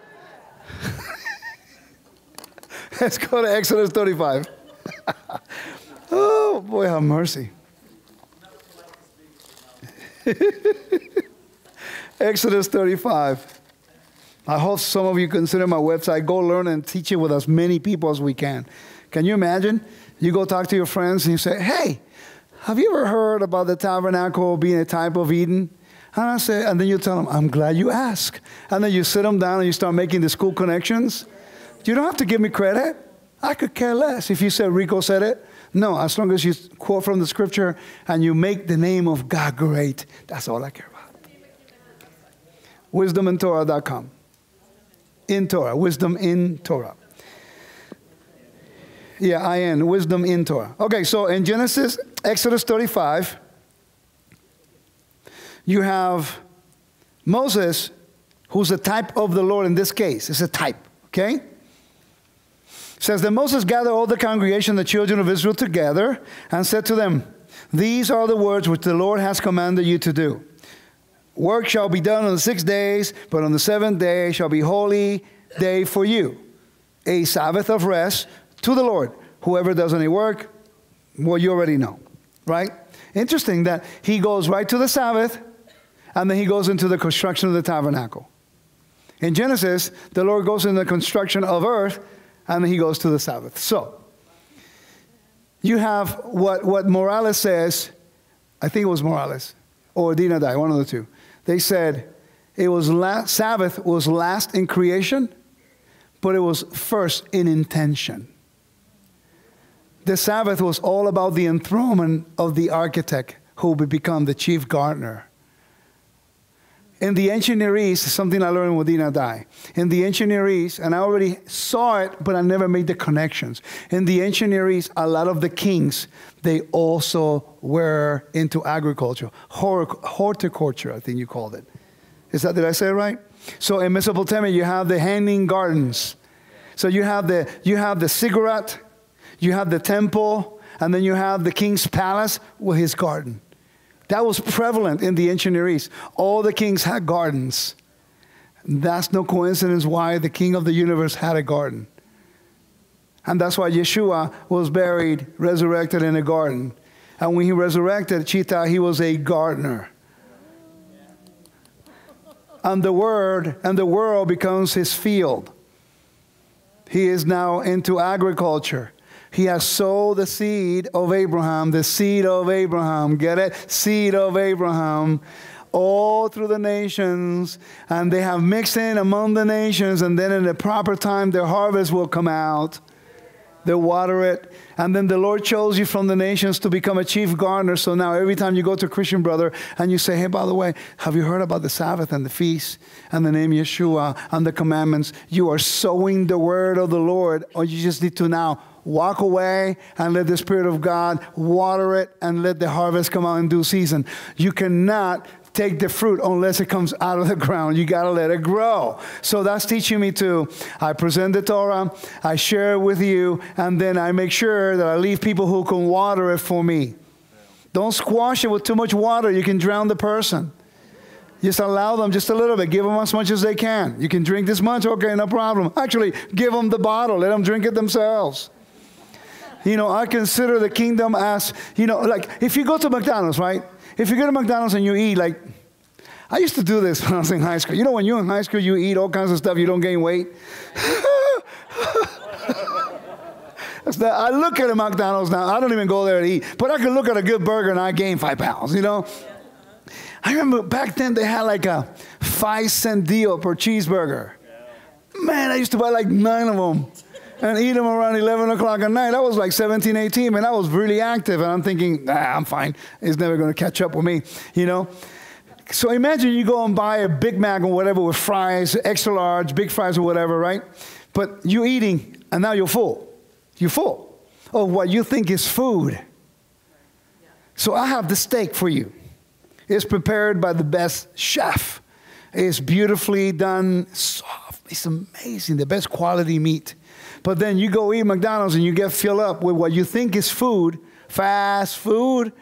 Let's go to Exodus 35. Oh, boy, have mercy. Exodus 35. I hope some of you consider my website. Go learn and teach it with as many people as we can. Can you imagine? You go talk to your friends and you say, hey, have you ever heard about the tabernacle being a type of Eden? And I say, and then you tell them, I'm glad you asked. And then you sit them down and you start making the school connections. You don't have to give me credit. I could care less if you said Rico said it. No, as long as you quote from the scripture and you make the name of God great, that's all I care about. Wisdomintorah.com. In Torah. Wisdom in Torah. Yeah, I-N. Wisdom in Torah. Okay, so in Exodus 35, you have Moses, who's a type of the Lord in this case. It's a type, okay? It says that Moses gathered all the congregation, the children of Israel, together and said to them, these are the words which the Lord has commanded you to do. Work shall be done on the 6 days, but on the 7th day shall be holy day for you, a Sabbath of rest to the Lord. Whoever does any work, well, you already know, right? Interesting that he goes right to the Sabbath, and then he goes into the construction of the tabernacle. In Genesis, the Lord goes into the construction of earth, and then he goes to the Sabbath. So, you have what Morales says, I think it was Morales, or Dina Dai, one of the two. They said it was Sabbath was last in creation, but it was first in intention. The Sabbath was all about the enthronement of the architect who would become the chief gardener. In the ancient Near East, something I learned with Dina Dai. In the ancient Near East, and I already saw it, but I never made the connections. In the ancient Near East, a lot of the kings, they also were into agriculture. Horticulture, I think you called it. Did I say it right? So in Mesopotamia, you have the hanging gardens. So you have the ziggurat, you have the temple, and then you have the king's palace with his garden. That was prevalent in the ancient Near East. All the kings had gardens. That's no coincidence why the king of the universe had a garden. And that's why Yeshua was buried, resurrected in a garden. And when he resurrected, Chita, he was a gardener. and the world becomes his field. He is now into agriculture. He has sowed the seed of Abraham, the seed of Abraham. Get it? Seed of Abraham. All through the nations, and they have mixed in among the nations, and then in the proper time their harvest will come out. They'll water it, and then the Lord chose you from the nations to become a chief gardener. So now every time you go to a Christian brother and you say, hey, by the way, have you heard about the Sabbath and the feast and the name Yeshua and the commandments? You are sowing the word of the Lord, or you just need to now walk away and let the Spirit of God water it and let the harvest come out in due season. You cannot take the fruit unless it comes out of the ground. You got to let it grow. So that's teaching me to, I present the Torah, I share it with you, and then I make sure that I leave people who can water it for me. Don't squash it with too much water. You can drown the person. Just allow them just a little bit. Give them as much as they can. You can drink this much? Okay, no problem. Actually, give them the bottle. Let them drink it themselves. You know, I consider the kingdom as, you know, like if you go to McDonald's, right? If you go to McDonald's and you eat, like, I used to do this when I was in high school. You know, when you're in high school, you eat all kinds of stuff, you don't gain weight. I look at a McDonald's now. I don't even go there to eat. But I can look at a good burger and I gain 5 pounds, you know. I remember back then they had like a 5-cent deal per cheeseburger. Man, I used to buy like 9 of them and eat them around 11 o'clock at night. I was like 17, 18, and I was really active. And I'm thinking, I'm fine. It's never going to catch up with me, you know. So imagine you go and buy a Big Mac or whatever with fries, extra large, big fries or whatever, right? But you're eating, and now you're full. You're full of what you think is food. So I have the steak for you. It's prepared by the best chef. It's beautifully done, soft. It's amazing, the best quality meat. But then you go eat McDonald's and you get filled up with what you think is food, fast food,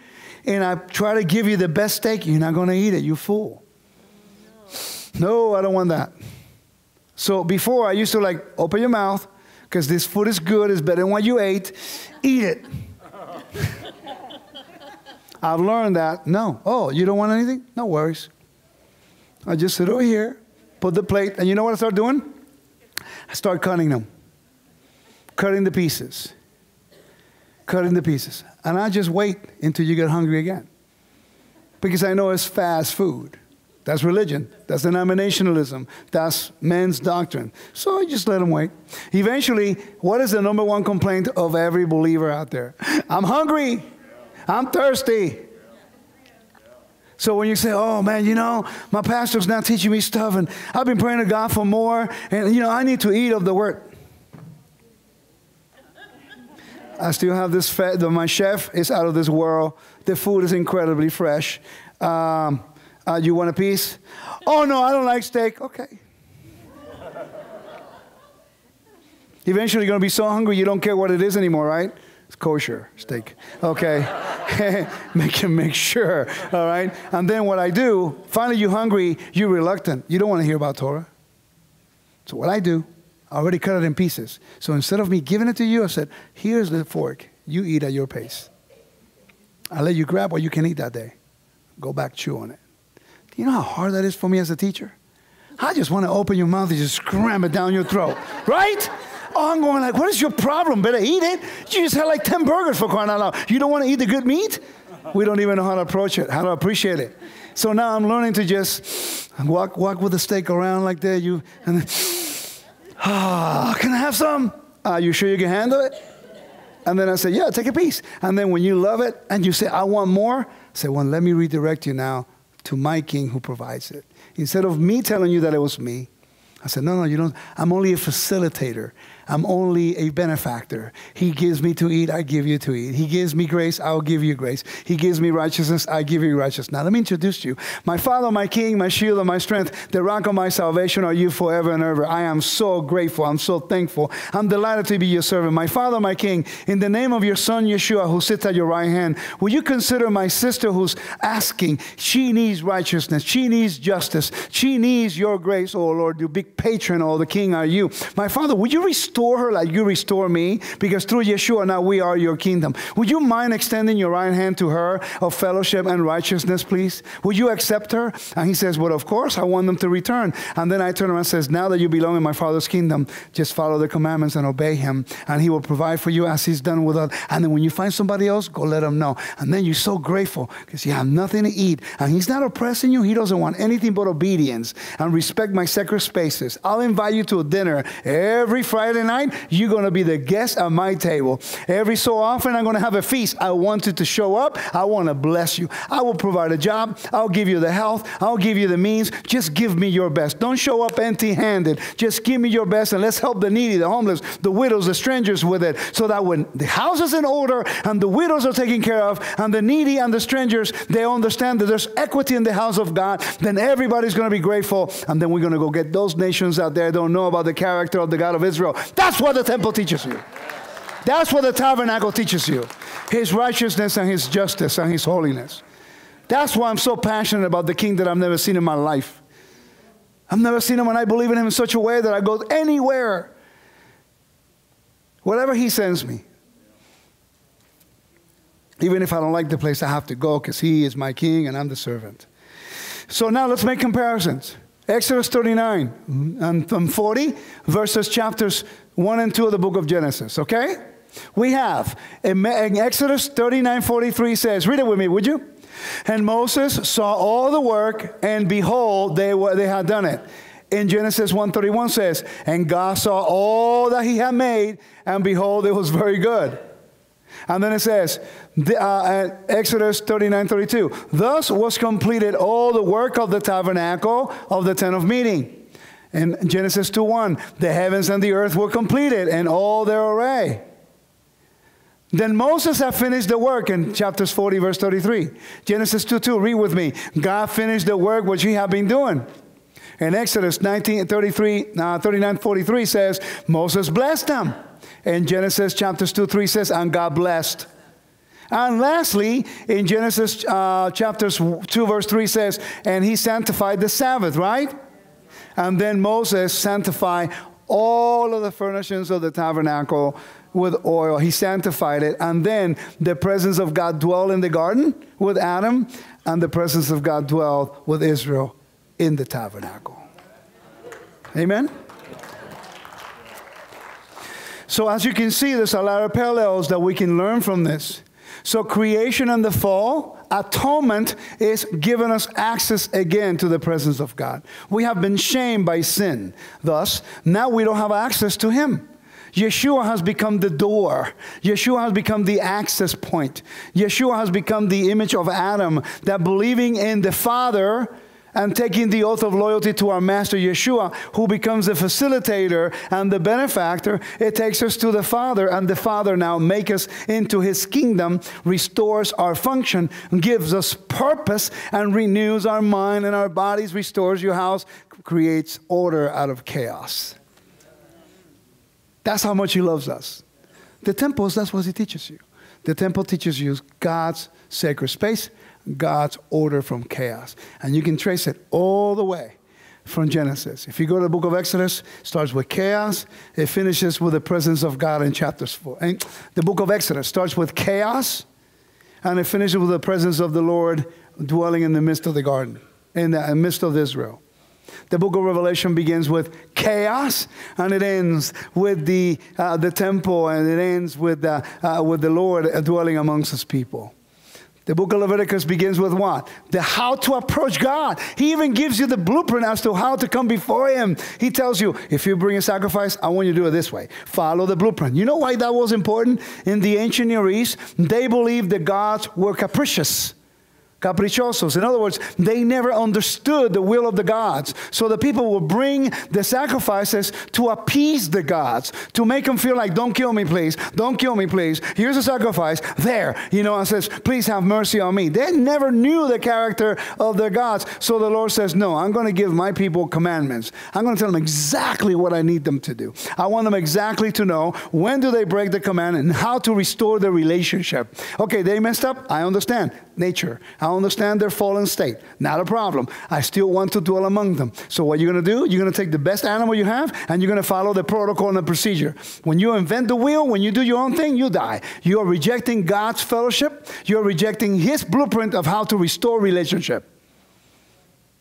and I try to give you the best steak. You're not going to eat it. You're full. No, I don't want that. So before, I used to like, open your mouth, because this food is good. It's better than what you ate. Eat it. I've learned that. No. Oh, you don't want anything? No worries. I just sit over here, put the plate, and you know what I start doing? I start cutting them. Cutting the pieces. Cutting the pieces. And I just wait until you get hungry again. Because I know it's fast food. That's religion. That's denominationalism. That's men's doctrine. So I just let them wait. Eventually, what is the #1 complaint of every believer out there? I'm hungry. I'm thirsty. So when you say, oh, man, you know, my pastor's not teaching me stuff, and I've been praying to God for more, and, you know, I need to eat of the word. I still have this, my chef is out of this world. The food is incredibly fresh. You want a piece? Oh, no, I don't like steak. Okay. Eventually, you're going to be so hungry you don't care what it is anymore, right? It's kosher steak. Okay. Make sure, all right? And then what I do, finally you're hungry, you're reluctant. You don't want to hear about Torah. So what I do, I already cut it in pieces. So instead of me giving it to you, I said, here's the fork. You eat at your pace. I'll let you grab what you can eat that day. Go back, chew on it. Do you know how hard that is for me as a teacher? I just want to open your mouth and just cram it down your throat, right? Oh, I'm going like, what is your problem? Better eat it. You just had like 10 burgers for crying out loud. You don't want to eat the good meat? We don't even know how to approach it, how to appreciate it. So now I'm learning to just walk with the steak around like that. And then, can I have some? Are you sure you can handle it? And then I say, yeah, take a piece. And then when you love it and you say, I want more, I say, well, let me redirect you now to my King who provides it. Instead of me telling you that it was me, I said, no, you don't. I'm only a facilitator. I'm only a benefactor. He gives me to eat, I give you to eat. He gives me grace, I'll give you grace. He gives me righteousness, I give you righteousness. Now let me introduce you. My Father, my King, my shield and my strength, the rock of my salvation are you forever and ever. I am so grateful. I'm so thankful. I'm delighted to be your servant. My Father, my King, in the name of your Son, Yeshua, who sits at your right hand, will you consider my sister who's asking? She needs righteousness. She needs justice. She needs your grace, oh Lord, you big patron, oh the King are you. My Father, will you restore restore her like you restore me? Because through Yeshua now we are your kingdom. Would you mind extending your right hand to her of fellowship and righteousness, please? Would you accept her? And he says, well, of course, I want them to return. And then I turn around and says, now that you belong in my Father's kingdom, just follow the commandments and obey him. And he will provide for you as he's done with us. And then when you find somebody else, go let them know. And then you're so grateful because you have nothing to eat. And he's not oppressing you. He doesn't want anything but obedience. And respect my sacred spaces. I'll invite you to a dinner every Friday night. You're going to be the guest at my table. Every so often, I'm going to have a feast. I want you to show up. I want to bless you. I will provide a job. I'll give you the health. I'll give you the means. Just give me your best. Don't show up empty-handed. Just give me your best, and let's help the needy, the homeless, the widows, the strangers with it, so that when the house is in order and the widows are taken care of and the needy and the strangers, they understand that there's equity in the house of God, then everybody's going to be grateful, and then we're going to go get those nations out there that don't know about the character of the God of Israel. That's what the temple teaches you. That's what the tabernacle teaches you. His righteousness and his justice and his holiness. That's why I'm so passionate about the king that I've never seen in my life. I've never seen him, and I believe in him in such a way that I go anywhere. Whatever he sends me. Even if I don't like the place, I have to go because he is my king and I'm the servant. So now let's make comparisons. Exodus 39 and 40 versus chapters 1 and 2 of the book of Genesis, okay? We have, in Exodus 39:43 says, read it with me, would you? And Moses saw all the work, and behold, they had done it. In Genesis 1:31 says, and God saw all that he had made, and behold, it was very good. And then it says, Exodus 39:32, thus was completed all the work of the tabernacle of the tent of meeting. In Genesis 2:1, the heavens and the earth were completed, and all their array. Then Moses had finished the work in chapters 40, verse 33. Genesis 2:2, read with me. God finished the work which he had been doing. In Exodus 39:43 says, Moses blessed them. In Genesis chapters 2:3 says, and God blessed. And lastly, in Genesis chapters 2, verse 3 says, and he sanctified the Sabbath, right? And then Moses sanctified all of the furnishings of the tabernacle with oil. He sanctified it. And then the presence of God dwelled in the garden with Adam, and the presence of God dwelled with Israel in the tabernacle. Amen? So as you can see, there's a lot of parallels that we can learn from this. So creation and the fall, atonement is giving us access again to the presence of God. We have been shamed by sin. Thus, now we don't have access to him. Yeshua has become the door. Yeshua has become the access point. Yeshua has become the image of Adam, that believing in the Father and taking the oath of loyalty to our Master Yeshua, who becomes the facilitator and the benefactor, it takes us to the Father, and the Father now makes us into his kingdom, restores our function, gives us purpose, and renews our mind and our bodies, restores your house, creates order out of chaos. That's how much he loves us. The temples, that's what he teaches you. The temple teaches you God's sacred space, God's order from chaos. And you can trace it all the way from Genesis. If you go to the book of Exodus, it starts with chaos. It finishes with the presence of God in chapters 4. And the book of Exodus starts with chaos, and it finishes with the presence of the Lord dwelling in the midst of the garden, in the midst of Israel. The book of Revelation begins with chaos, and it ends with the temple, and it ends with the Lord dwelling amongst his people. The book of Leviticus begins with what? The how to approach God. He even gives you the blueprint as to how to come before him. He tells you, if you bring a sacrifice, I want you to do it this way. Follow the blueprint. You know why that was important? In the ancient Near East, they believed the gods were capricious. Caprichosos. In other words, they never understood the will of the gods. So the people will bring the sacrifices to appease the gods, to make them feel like, don't kill me, please. Don't kill me, please. Here's a sacrifice. There. And says, please have mercy on me. They never knew the character of the gods. So the Lord says, no, I'm going to give my people commandments. I'm going to tell them exactly what I need them to do. I want them exactly to know when do they break the command and how to restore the relationship. Okay, they messed up. I understand. nature. I understand their fallen state. Not a problem. I still want to dwell among them. So what you're going to do, you're going to take the best animal you have, and you're going to follow the protocol and the procedure. When you invent the wheel, when you do your own thing, you die. You are rejecting God's fellowship. You are rejecting His blueprint of how to restore relationship.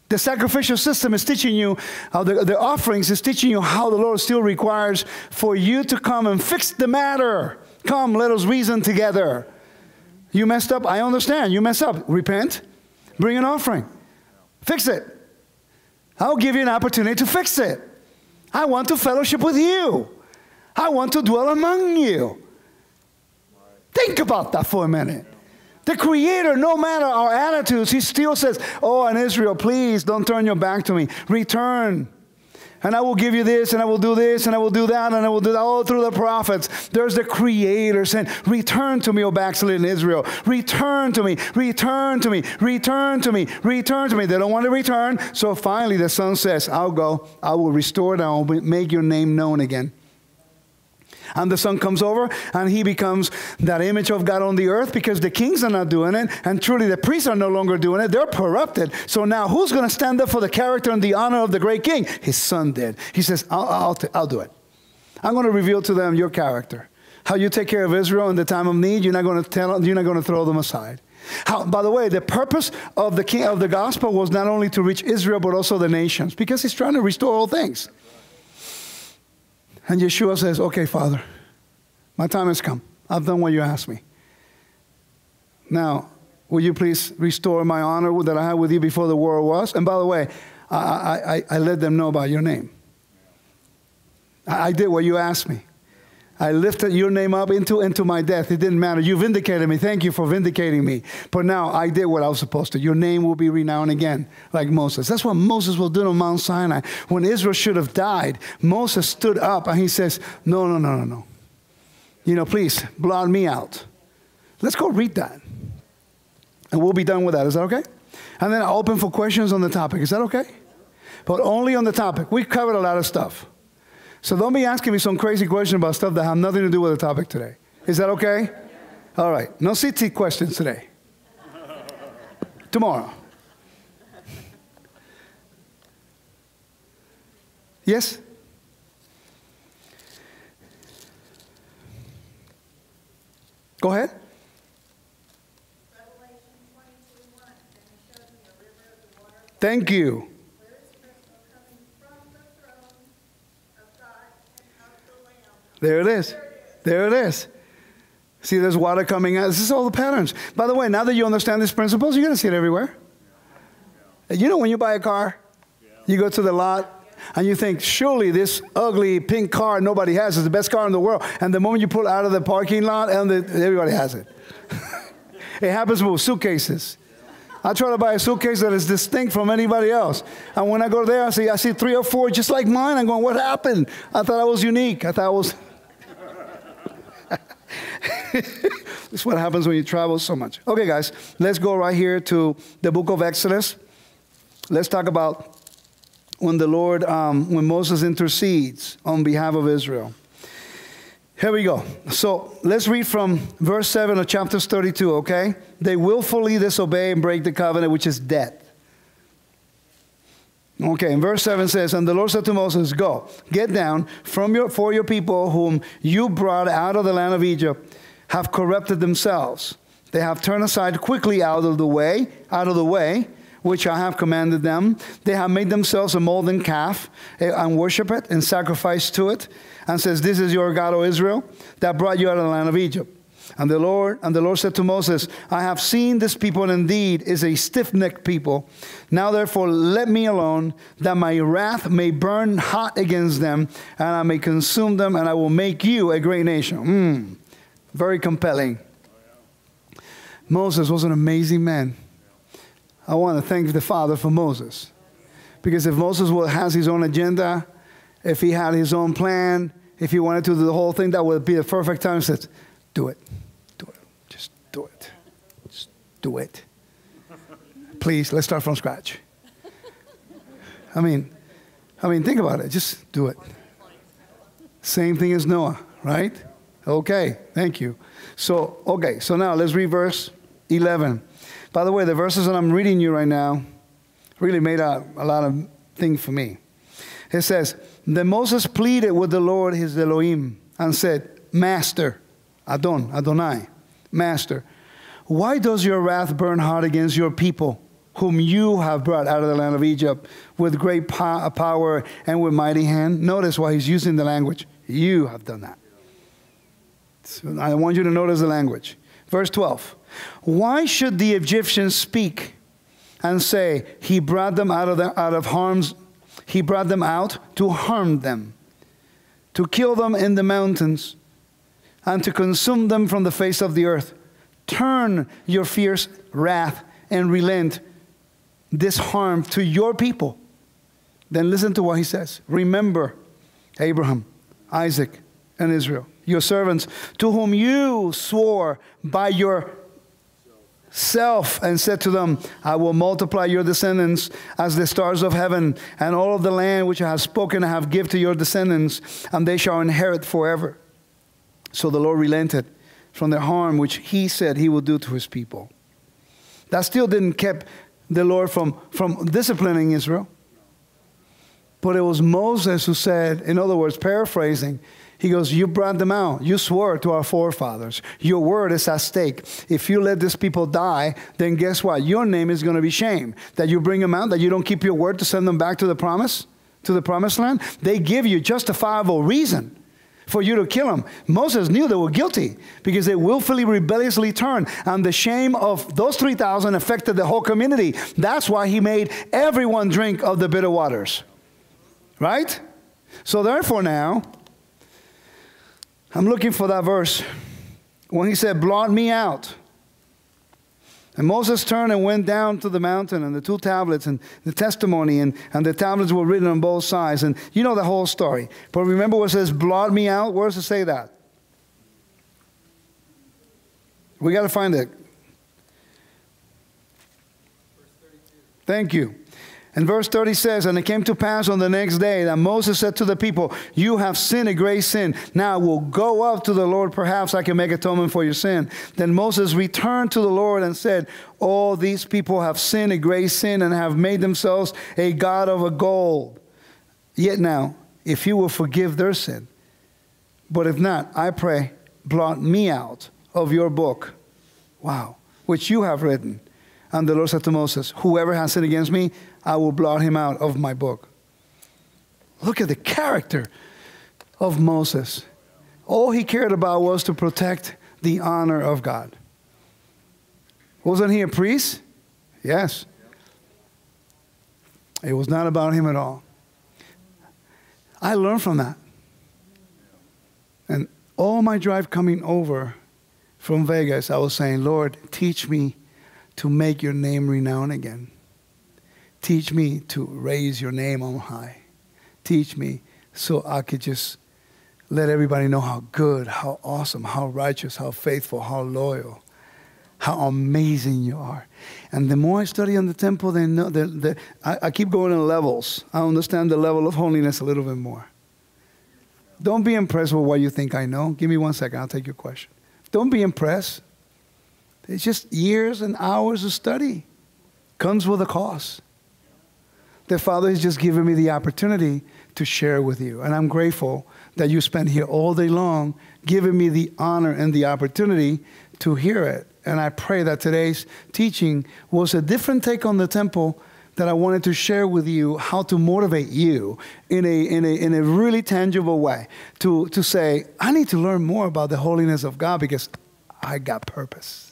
The sacrificial system is teaching you, the offerings is teaching you how the Lord still requires for you to come and fix the matter. Come, let us reason together. You messed up. I understand. You messed up. Repent. Bring an offering. Fix it. I'll give you an opportunity to fix it. I want to fellowship with you. I want to dwell among you. Think about that for a minute. The Creator, no matter our attitudes, He still says, oh, and Israel, please don't turn your back to me. Return. And I will give you this, and I will do this, and I will do that, and I will do that. All through the prophets, there's the Creator saying, return to me, O backslidden Israel. Return to me, return to me, return to me, return to me. They don't want to return. So finally the Son says, I'll go. I will restore it. I will make your name known again. And the Son comes over, and He becomes that image of God on the earth, because the kings are not doing it, and truly the priests are no longer doing it. They're corrupted. So now who's going to stand up for the character and the honor of the great king? His Son did. He says, I'll do it. I'm going to reveal to them your character. How you take care of Israel in the time of need. You're not going to throw them aside. By the way, the purpose of the gospel was not only to reach Israel, but also the nations, because He's trying to restore all things. And Yeshua says, okay, Father, my time has come. I've done what you asked me. Now, will you please restore my honor that I had with you before the world was? And by the way, I let them know about your name. I did what you asked me. I lifted your name up into my death. It didn't matter. You vindicated me. Thank you for vindicating me. But now I did what I was supposed to. Your name will be renowned again, like Moses. That's what Moses will do on Mount Sinai. When Israel should have died, Moses stood up and he says, no. Please, blot me out. Let's go read that. And we'll be done with that. Is that okay? And then I'll open for questions on the topic. Is that okay? But only on the topic. We've covered a lot of stuff. So don't be asking me some crazy question about stuff that have nothing to do with the topic today. Is that okay? All right. No CT questions today. Tomorrow. Yes? Go ahead. Thank you. There it is. There it is. See, there's water coming out. This is all the patterns. By the way, now that you understand these principles, you're going to see it everywhere. You know, when you buy a car, you go to the lot, and you think, surely this ugly pink car nobody has is the best car in the world. And the moment you pull out of the parking lot, everybody has it. It happens with suitcases. I try to buy a suitcase that is distinct from anybody else. And when I go there, I see 3 or 4 just like mine. I'm going, what happened? I thought I was unique. I thought I was... This is what happens when you travel so much. Okay, guys, let's go right here to the book of Exodus. Let's talk about when the Lord, when Moses intercedes on behalf of Israel. Here we go. So let's read from verse 7 of chapter 32, okay? They willfully disobey and break the covenant, which is death. Okay, and verse 7 says, and the Lord said to Moses, go, get down for your people whom you brought out of the land of Egypt have corrupted themselves. They have turned aside quickly out of the way, which I have commanded them. They have made themselves a molten calf and worship it and sacrifice to it. And says, this is your God, O Israel, that brought you out of the land of Egypt. And the Lord said to Moses, I have seen this people, and indeed is a stiff-necked people. Now therefore let me alone, that my wrath may burn hot against them, and I may consume them, and I will make you a great nation. Very compelling. Moses was an amazing man. I want to thank the Father for Moses. Because if Moses has his own agenda, if he had his own plan, if he wanted to do the whole thing, that would be the perfect time. He says, do it. Do it. Just do it. Just do it. Please, let's start from scratch. I mean, think about it. Just do it. Same thing as Noah, right? Okay, thank you. So now let's read verse 11. By the way, the verses that I'm reading you right now really made a lot of things for me. It says, then Moses pleaded with the Lord his Elohim and said, Master, Adonai, Master, why does your wrath burn hot against your people, whom you have brought out of the land of Egypt with great power and with mighty hand? Notice why he's using the language. You have done that. So I want you to notice the language. Verse 12. Why should the Egyptians speak and say, he brought them out of harm's, he brought them out to harm them, to kill them in the mountains, and to consume them from the face of the earth? Turn your fierce wrath and relent this harm to your people. Then listen to what he says. Remember Abraham, Isaac, and Israel, your servants, to whom you swore by yourself and said to them, I will multiply your descendants as the stars of heaven, and all of the land which I have spoken I have given to your descendants, and they shall inherit forever. So the Lord relented from the harm which he said he would do to his people. That still didn't keep the Lord from disciplining Israel. But it was Moses who said, in other words, paraphrasing, he goes, you brought them out. You swore to our forefathers. Your word is at stake. If you let this people die, then guess what? Your name is going to be shamed. That you bring them out, that you don't keep your word to send them back to the promised land. They give you justifiable reason for you to kill them. Moses knew they were guilty because they willfully, rebelliously turned. And the shame of those 3,000 affected the whole community. That's why he made everyone drink of the bitter waters. Right? So therefore now, I'm looking for that verse when he said, blot me out. And Moses turned and went down to the mountain, and the 2 tablets and the testimony, and the tablets were written on both sides. And you know the whole story. But remember what it says, blot me out? Where does it say that? We got to find it. Thank you. And verse 30 says, and it came to pass on the next day that Moses said to the people, you have sinned a great sin. Now we'll go up to the Lord. Perhaps I can make atonement for your sin. Then Moses returned to the Lord and said, all these people have sinned a great sin and have made themselves a god of a gold. Yet now, if you will forgive their sin, but if not, I pray, blot me out of your book. Wow. Which you have written. And the Lord said to Moses, whoever has sinned against me, I will blot him out of my book. Look at the character of Moses. All he cared about was to protect the honor of God. Wasn't he a priest? Yes. It was not about him at all. I learned from that. And all my drive coming over from Vegas, I was saying, Lord, teach me to make your name renowned again. Teach me to raise your name on high. Teach me so I could just let everybody know how good, how awesome, how righteous, how faithful, how loyal, how amazing you are. And the more I study on the temple, they know I keep going in levels. I understand the level of holiness a little bit more. Don't be impressed with what you think I know. Give me 1 second. I'll take your question. Don't be impressed. It's just years and hours of study. Comes with a cost. The Father has just given me the opportunity to share with you. And I'm grateful that you spent here all day long giving me the honor and the opportunity to hear it. And I pray that today's teaching was a different take on the temple that I wanted to share with you how to motivate you in a really tangible way to say, I need to learn more about the holiness of God because I got purpose.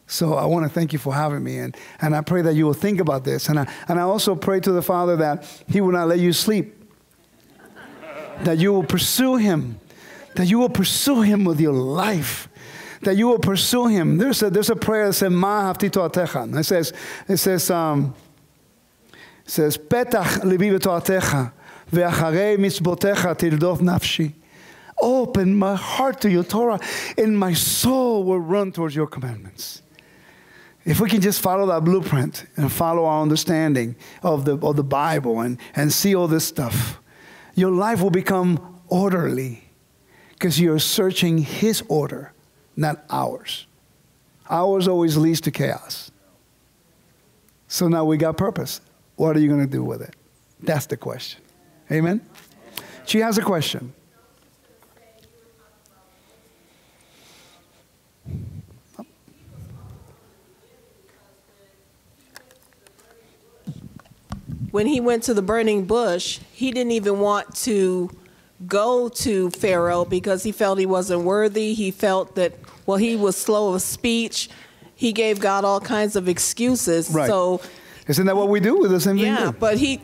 So I want to thank you for having me, and I pray that you will think about this. And I also pray to the Father that he will not let you sleep, that you will pursue him, that you will pursue him with your life, that you will pursue him. There's a prayer that says, Ma haftito atecha. It says, Petach libi b'toatecha, ve'acharei mitzvotecha tirdof nafshi. Open my heart to your Torah, and my soul will run towards your commandments. If we can just follow that blueprint and follow our understanding of the Bible and see all this stuff, your life will become orderly because you're searching his order, not ours. Ours always leads to chaos. So now we got purpose. What are you going to do with it? That's the question. Amen? She has a question.
When he went to the burning bush, he didn't even want to go to Pharaoh because he felt he wasn't worthy. He felt that, well, he was slow of speech. He gave God all kinds of excuses.
Right.
So,
isn't that what we do with the same thing?
yeah, but he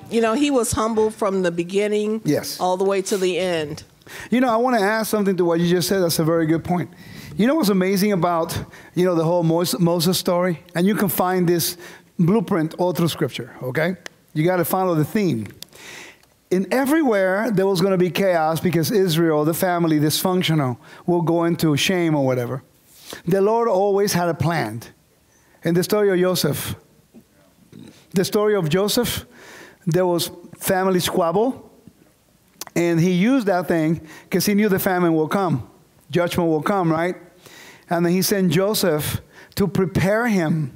was humble from the beginning,
yes,
all the way to the end.
I want to add something to what you just said. That's a very good point. You know what's amazing about, the whole Moses story? And you can find this blueprint all through Scripture, okay? You got to follow the theme. In everywhere, there was going to be chaos because Israel, the family, dysfunctional, will go into shame or whatever. The Lord always had a plan. In the story of Joseph, there was family squabble, and he used that thing because he knew the famine will come. Judgment will come, right? And then he sent Joseph to prepare him.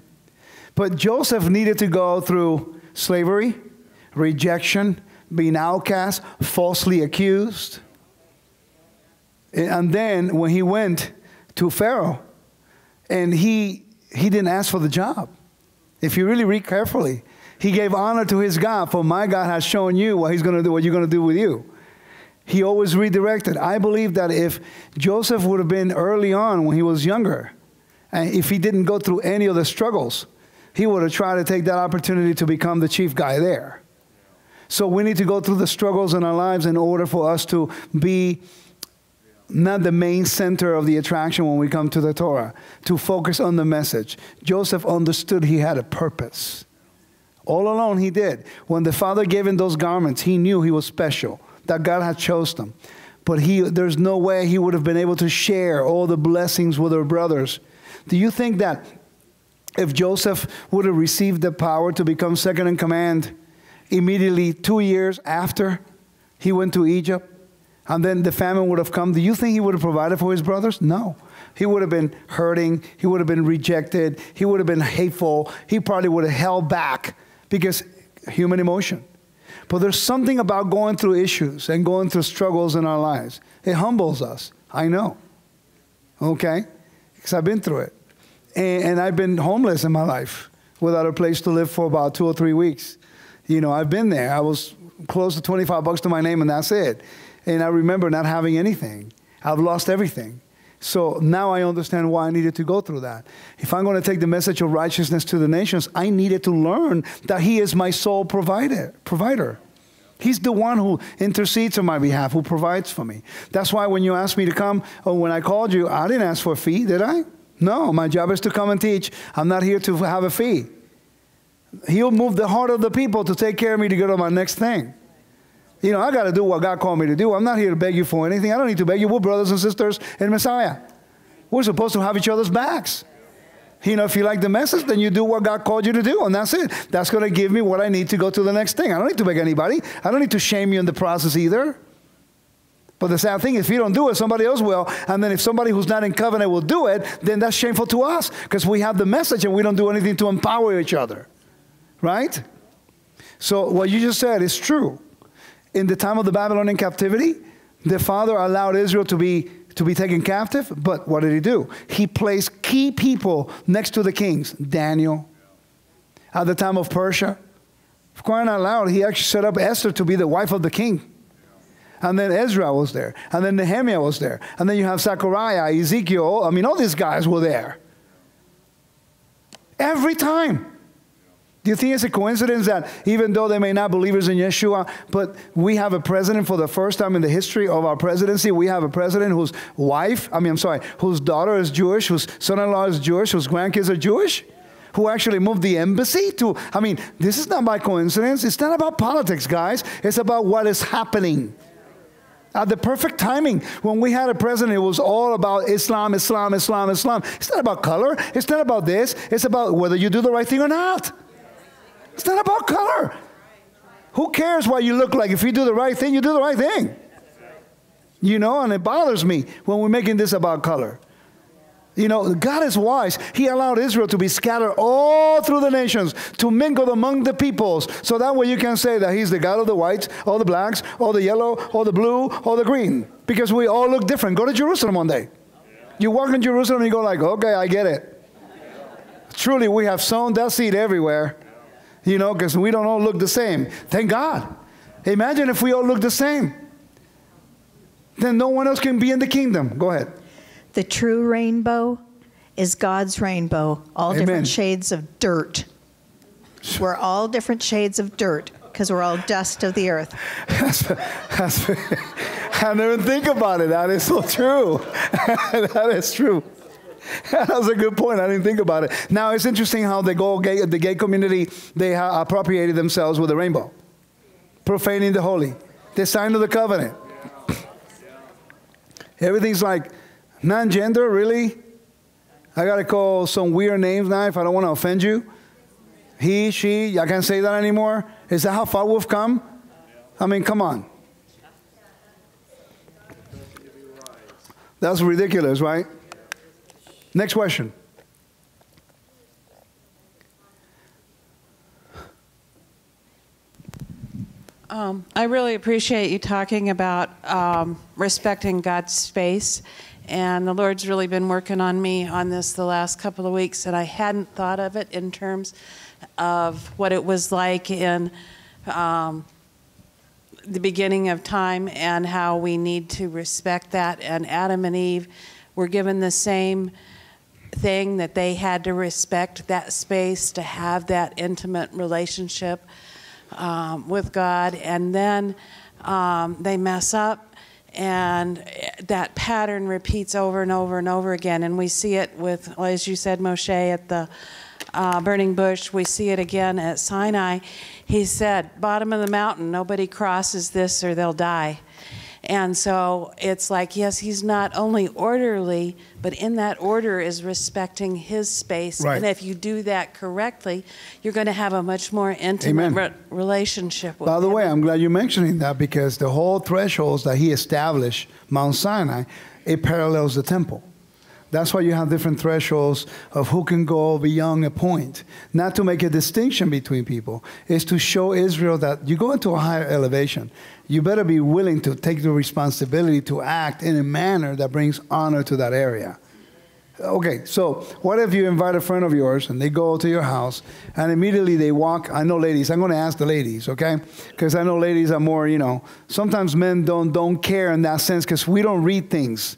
But Joseph needed to go through slavery, rejection, being outcast, falsely accused. And then when he went to Pharaoh, and he didn't ask for the job. If you really read carefully, he gave honor to his God, for my God has shown you what he's going to do, what you're going to do with you. He always redirected. I believe that if Joseph would have been early on when he was younger, and if he didn't go through any of the struggles, he would have tried to take that opportunity to become the chief guy there. So we need to go through the struggles in our lives in order for us to be not the main center of the attraction when we come to the Torah, to focus on the message. Joseph understood he had a purpose. All alone he did. When the father gave him those garments, he knew he was special, that God had chosen him. But there's no way he would have been able to share all the blessings with her brothers. Do you think that if Joseph would have received the power to become second in command immediately 2 years after he went to Egypt, and then the famine would have come, do you think he would have provided for his brothers? No. He would have been hurting. He would have been rejected. He would have been hateful. He probably would have held back because human emotion. But there's something about going through issues and going through struggles in our lives. It humbles us. I know. Okay? Because I've been through it. And I've been homeless in my life without a place to live for about 2 or 3 weeks. I've been there. I was close to $25 to my name, and that's it. And I remember not having anything. I've lost everything. So now I understand why I needed to go through that. If I'm going to take the message of righteousness to the nations, I needed to learn that he is my sole provider. He's the one who intercedes on my behalf, who provides for me. That's why when you asked me to come, or when I called you, I didn't ask for a fee, did I? No, my job is to come and teach. I'm not here to have a fee. He'll move the heart of the people to take care of me to go to my next thing. I got to do what God called me to do. I'm not here to beg you for anything. I don't need to beg you. We're brothers and sisters in Messiah. We're supposed to have each other's backs. If you like the message, then you do what God called you to do, and that's it. That's going to give me what I need to go to the next thing. I don't need to beg anybody. I don't need to shame you in the process either. But the sad thing is, if you don't do it, somebody else will. And then if somebody who's not in covenant will do it, then that's shameful to us because we have the message and we don't do anything to empower each other. Right? So what you just said is true. In the time of the Babylonian captivity, the father allowed Israel to be taken captive. But what did he do? He placed key people next to the kings. Daniel. At the time of Persia, for crying out loud, he actually set up Esther to be the wife of the king. And then Ezra was there. And then Nehemiah was there. And then you have Zechariah, Ezekiel. All these guys were there. Every time. Do you think it's a coincidence that even though they may not be believers in Yeshua, but we have a president for the first time in the history of our presidency, we have a president whose whose daughter is Jewish, whose son-in-law is Jewish, whose grandkids are Jewish, who actually moved the embassy to, this is not by coincidence. It's not about politics, guys. It's about what is happening. At the perfect timing, when we had a president, it was all about Islam, Islam, Islam, Islam. It's not about color. It's not about this. It's about whether you do the right thing or not. It's not about color. Who cares what you look like? If you do the right thing, you do the right thing. And it bothers me when we're making this about color. You know, God is wise. He allowed Israel to be scattered all through the nations, to mingle among the peoples. So that way you can say that he's the God of the whites, all the blacks, all the yellow, all the blue, all the green. Because we all look different. Go to Jerusalem one day. You walk in Jerusalem and you go like, okay, I get it. Truly, we have sown that seed everywhere. You know, because we don't all look the same. Thank God. Imagine if we all look the same. Then no one else can be in the kingdom. Go ahead.
The true rainbow is God's rainbow, all
Amen.
different shades of dirt. We're all different shades of dirt because we're all dust of the earth.
I never think about it. That is so true. That is true. That's a good point. I didn't think about it. Now, it's interesting how the gay community, they appropriated themselves with the rainbow, profaning the holy, the sign of the covenant. Everything's like, non-gender, really? I got to call some weird names now if I don't want to offend you. He, she, I can't say that anymore. Is that how far we've come? I mean, come on. That's ridiculous, right? Next question.
I really appreciate you talking about respecting God's space. And the Lord's really been working on me on this the last couple of weeks, and I hadn't thought of it in terms of what it was like in the beginning of time and how we need to respect that. And Adam and Eve were given the same thing, that they had to respect that space to have that intimate relationship with God. And then they mess up. And that pattern repeats over and over and over again. And we see it with, as you said, Moshe, at the burning bush. We see it again at Sinai. He said, bottom of the mountain, nobody crosses this or they'll die. And so it's like, yes, he's not only orderly, but in that order is respecting his space.
Right.
And if you do that correctly, you're going to have a much more intimate relationship with him.
By the way, I'm glad you're mentioning that, because the whole thresholds that he established, Mount Sinai, it parallels the temple. That's why you have different thresholds of who can go beyond a point. Not to make a distinction between people. It's to show Israel that you go into a higher elevation. You better be willing to take the responsibility to act in a manner that brings honor to that area. Okay, so what if you invite a friend of yours and they go to your house and immediately they walk? I know ladies, I'm going to ask the ladies, okay? Because I know ladies are more, you know, sometimes men don't care in that sense because we don't read things.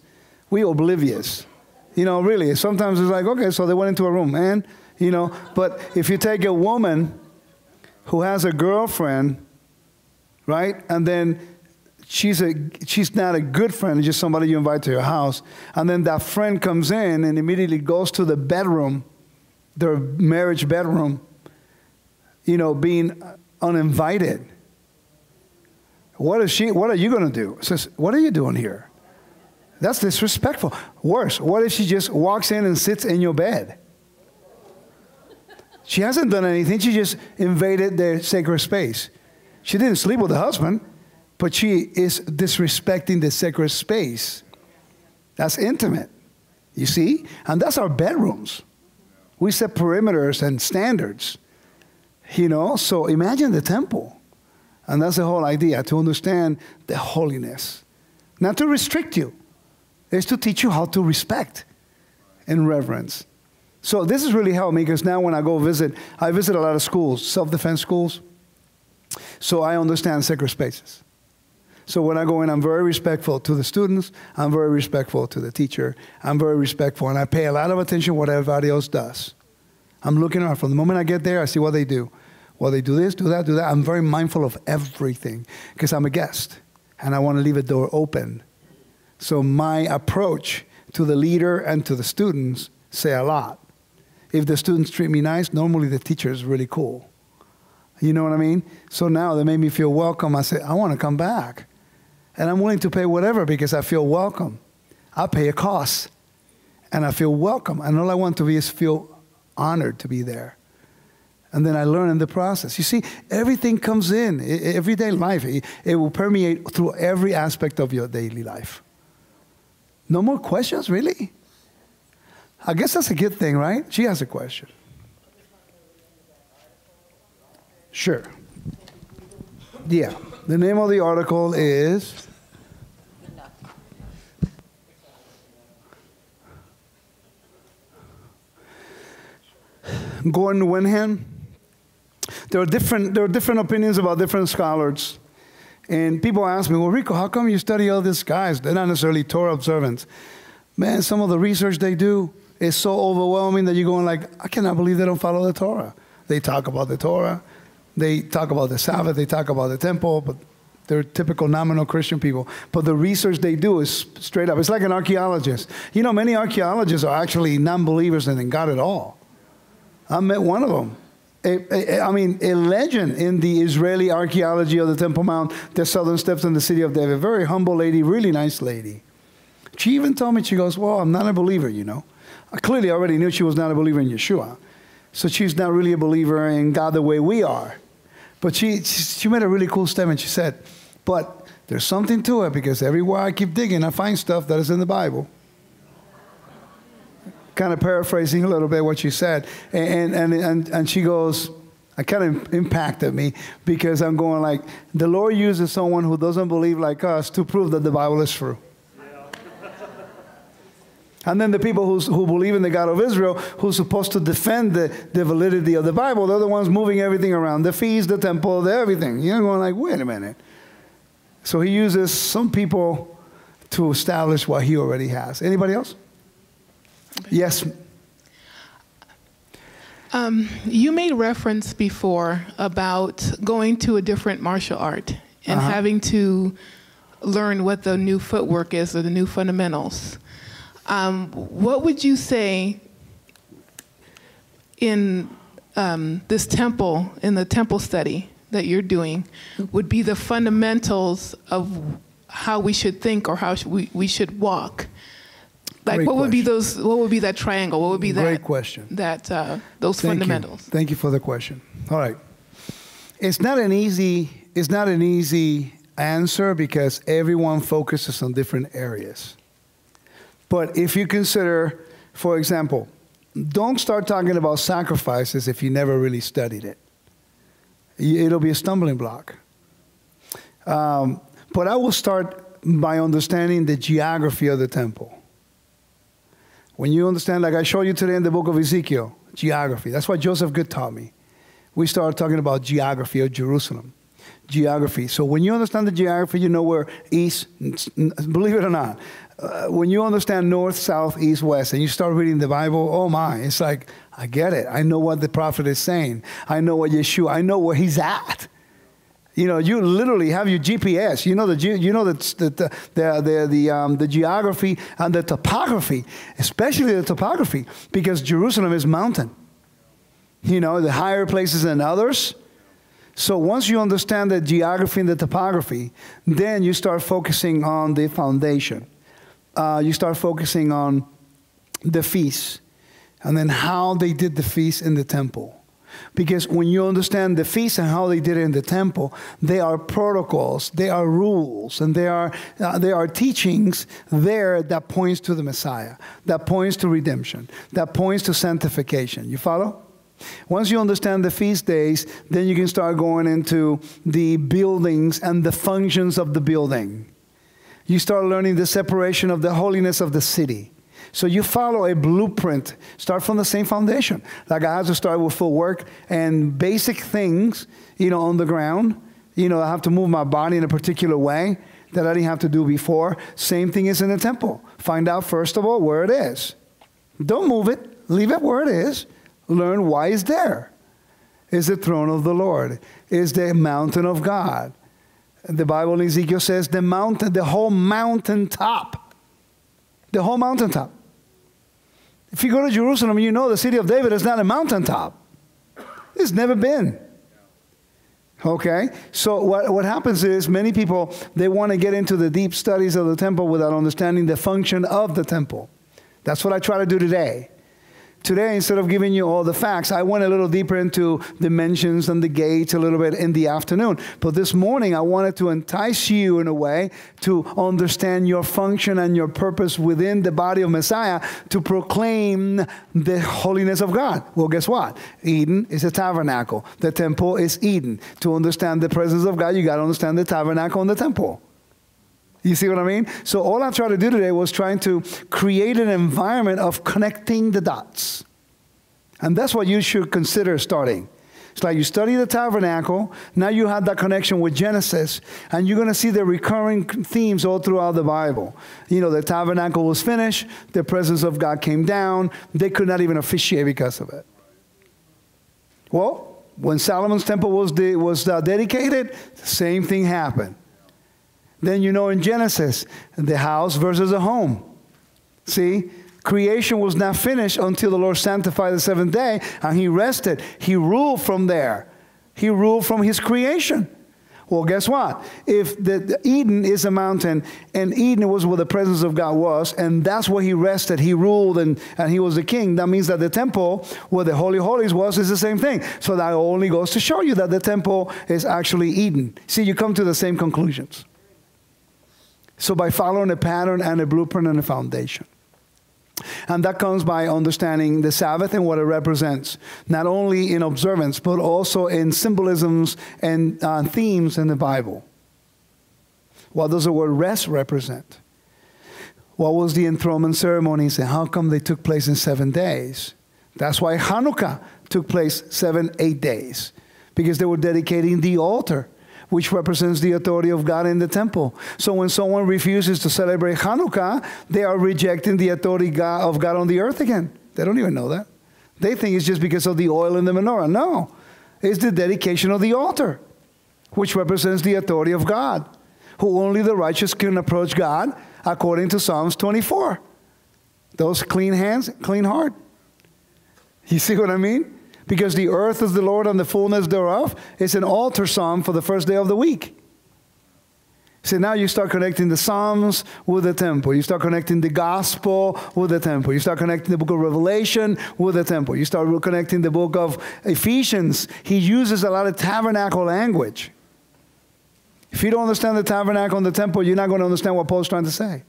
We're oblivious. You know, really, sometimes it's like, okay, so they went into a room, and, you know, but if you take a woman who has a girlfriend, right, and then she's not a good friend, just somebody you invite to your house, and then that friend comes in and immediately goes to the bedroom, their marriage bedroom, you know, being uninvited. What are you going to do? Says, what are you doing here? That's disrespectful. Worse, what if she just walks in and sits in your bed? She hasn't done anything. She just invaded their sacred space. She didn't sleep with the husband, but she is disrespecting the sacred space. That's intimate, you see? And that's our bedrooms. We set perimeters and standards, you know? So imagine the temple. And that's the whole idea, to understand the holiness. Not to restrict you. It's to teach you how to respect and reverence. So this has really helped me, because now when I go visit, I visit a lot of schools, self-defense schools. So I understand sacred spaces. So when I go in, I'm very respectful to the students. I'm very respectful to the teacher. I'm very respectful, and I pay a lot of attention to what everybody else does. I'm looking around. From the moment I get there, I see what they do. Well, they do this, do that, do that. I'm very mindful of everything, because I'm a guest, and I want to leave a door open. So my approach to the leader and to the students say a lot. If the students treat me nice, normally the teacher is really cool. You know what I mean? So now they make me feel welcome. I say, I want to come back. And I'm willing to pay whatever because I feel welcome. I pay a cost. And I feel welcome. And all I want to be is feel honored to be there. And then I learn in the process. You see, everything comes in. Everyday life, it will permeate through every aspect of your daily life. No more questions, really? I guess that's a good thing, right? She has a question. Sure. Yeah. The name of the article is Gordon Wenham. There are different opinions about different scholars. And people ask me, well, Rico, how come you study all these guys? They're not necessarily Torah observants. Man, some of the research they do is so overwhelming that you're going like, I cannot believe they don't follow the Torah. They talk about the Torah. They talk about the Sabbath. They talk about the temple. But they're typical nominal Christian people. But the research they do is straight up. It's like an archaeologist. You know, many archaeologists are actually non-believers in God at all. I met one of them. A legend in the Israeli archaeology of the Temple Mount, the southern steps in the city of David. Very humble lady, really nice lady. She even told me, she goes, well, I'm not a believer, you know. I clearly already knew she was not a believer in Yeshua. So she's not really a believer in God the way we are. But she made a really cool statement. She said, but there's something to it, because everywhere I keep digging, I find stuff that is in the Bible. Kind of paraphrasing a little bit what she said. And she goes, it kind of impacted me, because I'm going like, the Lord uses someone who doesn't believe like us to prove that the Bible is true. And then the people who believe in the God of Israel, who's supposed to defend the validity of the Bible, they're the ones moving everything around, the feast, the temple, the everything. You're going like, wait a minute. So he uses some people to establish what he already has. Anybody else? Yes.
You made reference before about going to a different martial art and having to learn what the new footwork is, or the new fundamentals. What would you say in this temple, in the temple study that you're doing, would be the fundamentals of how we should think, or how we should walk? Like,
Great
what would be
question.
those? What would be that triangle? What would be that?
Great question.
Those fundamentals.
Thank you for the question. All right. It's not an easy answer, because everyone focuses on different areas. But if you consider, for example, don't start talking about sacrifices if you never really studied it. It'll be a stumbling block. But I will start by understanding the geography of the temple. When you understand, like I showed you today in the book of Ezekiel, geography. That's what Joseph Good taught me. We started talking about geography of Jerusalem. Geography. So when you understand the geography, you know where east, believe it or not, when you understand north, south, east, west, and you start reading the Bible, oh my, it's like, I get it. I know what the prophet is saying. I know what Yeshua, I know where he's at. You know, you literally have your GPS. You know the geography and the topography, especially the topography, because Jerusalem is mountain. You know, the higher places than others. So once you understand the geography and the topography, then you start focusing on the foundation. You start focusing on the feast, and then how they did the feast in the temple. Because when you understand the feast and how they did it in the temple, they are protocols, they are rules, and they are teachings there that points to the Messiah, that points to redemption, that points to sanctification. You follow? Once you understand the feast days, then you can start going into the buildings and the functions of the building. You start learning the separation of the holiness of the city. So you follow a blueprint. Start from the same foundation. Like I have to start with footwork and basic things, you know, on the ground. You know, I have to move my body in a particular way that I didn't have to do before. Same thing is in the temple. Find out, first of all, where it is. Don't move it. Leave it where it is. Learn why it's there. It's the throne of the Lord. It's the mountain of God. The Bible in Ezekiel says the mountain, the whole mountaintop. The whole mountaintop. If you go to Jerusalem, you know the city of David is not a mountaintop. It's never been. Okay? So what happens is many people, they want to get into the deep studies of the temple without understanding the function of the temple. That's what I try to do today. today, instead of giving you all the facts, I went a little deeper into dimensions and the gates a little bit in the afternoon. But this morning, I wanted to entice you in a way to understand your function and your purpose within the body of Messiah to proclaim the holiness of God. Well, guess what? Eden is a tabernacle. The temple is Eden. To understand the presence of God, you got to understand the tabernacle and the temple. You see what I mean? So all I tried to do today was trying to create an environment of connecting the dots. And that's what you should consider starting. It's like you study the tabernacle, now you have that connection with Genesis, and you're going to see the recurring themes all throughout the Bible. You know, the tabernacle was finished, the presence of God came down, they could not even officiate because of it. Well, when Solomon's temple was dedicated, the same thing happened. Then you know in Genesis, the house versus the home. See, creation was not finished until the Lord sanctified the seventh day, and he rested. He ruled from there. He ruled from his creation. Well, guess what? If the Eden is a mountain, and Eden was where the presence of God was, and that's where he rested, he ruled, and he was the king, that means that the temple where the Holy Holies was is the same thing. So that only goes to show you that the temple is actually Eden. See, you come to the same conclusions. So by following a pattern and a blueprint and a foundation. And that comes by understanding the Sabbath and what it represents, not only in observance, but also in symbolisms and themes in the Bible. What does the word rest represent? What was the enthronement ceremonies and how come they took place in 7 days? That's why Hanukkah took place 7-8 days, because they were dedicating the altar, which represents the authority of God in the temple. So when someone refuses to celebrate Hanukkah, they are rejecting the authority of God on the earth again. They don't even know that. They think it's just because of the oil in the menorah. No, it's the dedication of the altar, which represents the authority of God, who only the righteous can approach God, according to Psalms 24. Those clean hands, clean heart. You see what I mean? Because the earth is the Lord and the fullness thereof. It's an altar psalm for the first day of the week. So now you start connecting the Psalms with the temple. You start connecting the gospel with the temple. You start connecting the book of Revelation with the temple. You start connecting the book of Ephesians. He uses a lot of tabernacle language. If you don't understand the tabernacle and the temple, you're not going to understand what Paul's trying to say.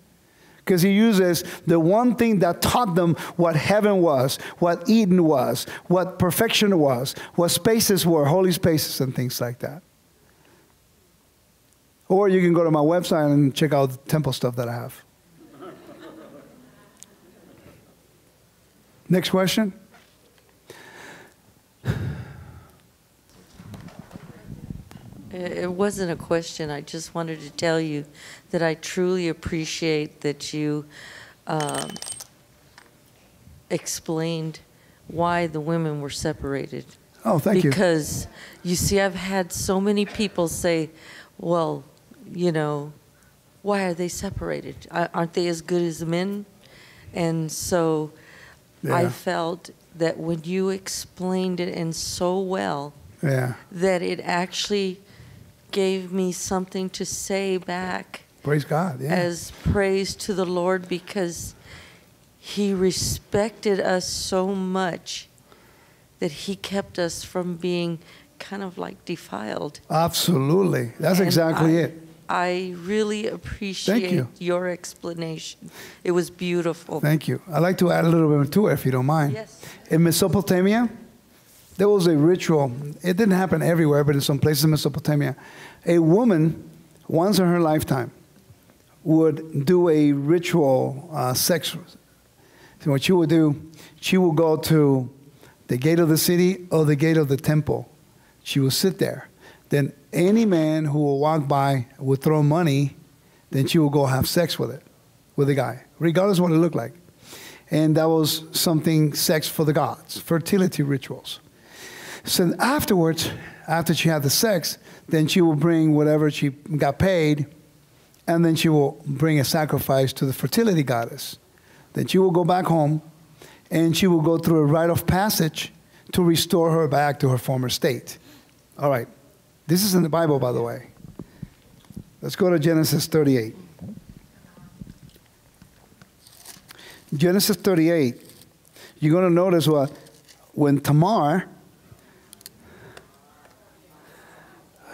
Because he uses the one thing that taught them what heaven was, what Eden was, what perfection was, what spaces were, holy spaces and things like that. Or you can go to my website and check out the temple stuff that I have. Next question.
It wasn't a question. I just wanted to tell you that I truly appreciate that you explained why the women were separated.
Oh, thank you.
Because, you see, I've had so many people say, well, you know, why are they separated? Aren't they as good as men? And so I felt that when you explained it and so well, that it actually gave me something to say back.
Praise God,
as praise to the Lord, because he respected us so much that he kept us from being kind of like defiled.
Absolutely. That's exactly it.
I really appreciate your explanation. It was beautiful.
Thank you. I'd like to add a little bit to it, if you don't mind.
Yes.
In Mesopotamia, there was a ritual. It didn't happen everywhere, but in some places in Mesopotamia, a woman, once in her lifetime, would do a ritual sex. So what she would do, she would go to the gate of the city or the gate of the temple. She would sit there. Then any man who would walk by would throw money, then she would go have sex with the guy, regardless of what it looked like. And that was something, sex for the gods, fertility rituals. So afterwards, after she had the sex, then she will bring whatever she got paid, and then she will bring a sacrifice to the fertility goddess. Then she will go back home, and she will go through a rite of passage to restore her back to her former state. All right. This is in the Bible, by the way. Let's go to Genesis 38. Genesis 38. you're going to notice when Tamar,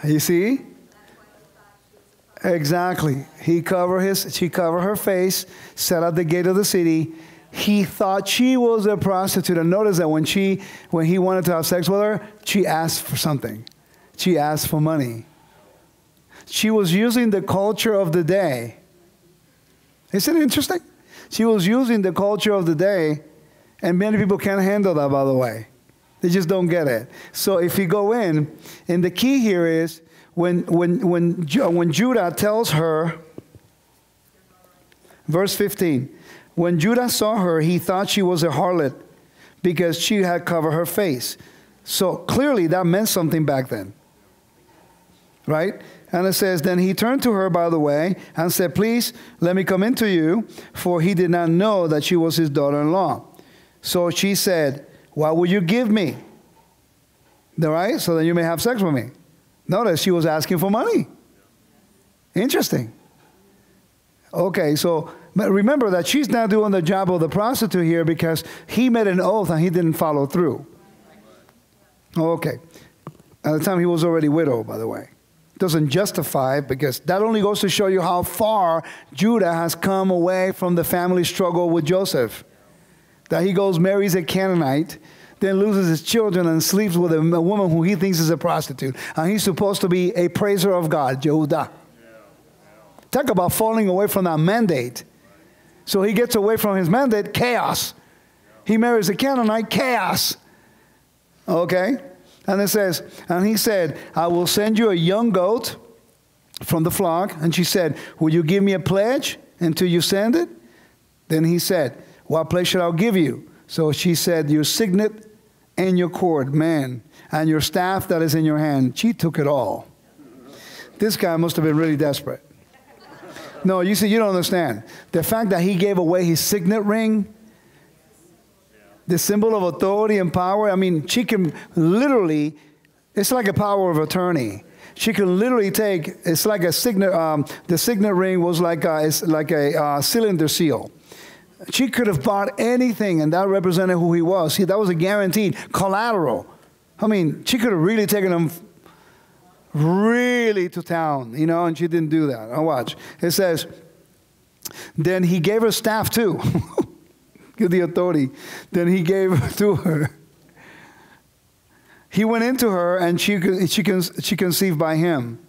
you see? Exactly. She covered her face, sat at the gate of the city. He thought she was a prostitute. And notice that when he wanted to have sex with her, she asked for something. She asked for money. She was using the culture of the day. Isn't it interesting? She was using the culture of the day, and many people can't handle that, by the way. They just don't get it. So if you go in, and the key here is when Judah tells her, verse 15, when Judah saw her, he thought she was a harlot because she had covered her face. So clearly that meant something back then. Right? And it says, then he turned to her by the way and said, please let me come into you, for he did not know that she was his daughter-in-law. So she said, what will you give me? All right? So then you may have sex with me. Notice she was asking for money. Interesting. Okay, so but remember that she's not doing the job of the prostitute here because he made an oath and he didn't follow through. Okay. At the time he was already widowed, by the way. Doesn't justify, because that only goes to show you how far Judah has come away from the family struggle with Joseph. That he goes, marries a Canaanite, then loses his children and sleeps with a woman who he thinks is a prostitute. And he's supposed to be a praiser of God, Jehudah. Talk about falling away from that mandate. So he gets away from his mandate, chaos. He marries a Canaanite, chaos. Okay? And it says, and he said, I will send you a young goat from the flock. And she said, will you give me a pledge until you send it? Then he said, what pledge should I give you? So she said, your signet and your cord, man, and your staff that is in your hand. She took it all. This guy must have been really desperate. No, you see, you don't understand. The fact that he gave away his signet ring, the symbol of authority and power, I mean, she can literally, it's like a power of attorney. She can literally take, it's like a signet, the signet ring was like a cylinder seal. She could have bought anything, and that represented who he was. See, that was a guaranteed collateral. I mean, she could have really taken him really to town, you know, and she didn't do that. Now watch. It says, then he gave her staff too. Give the authority. Then he gave her to her. He went into her, and she conceived by him.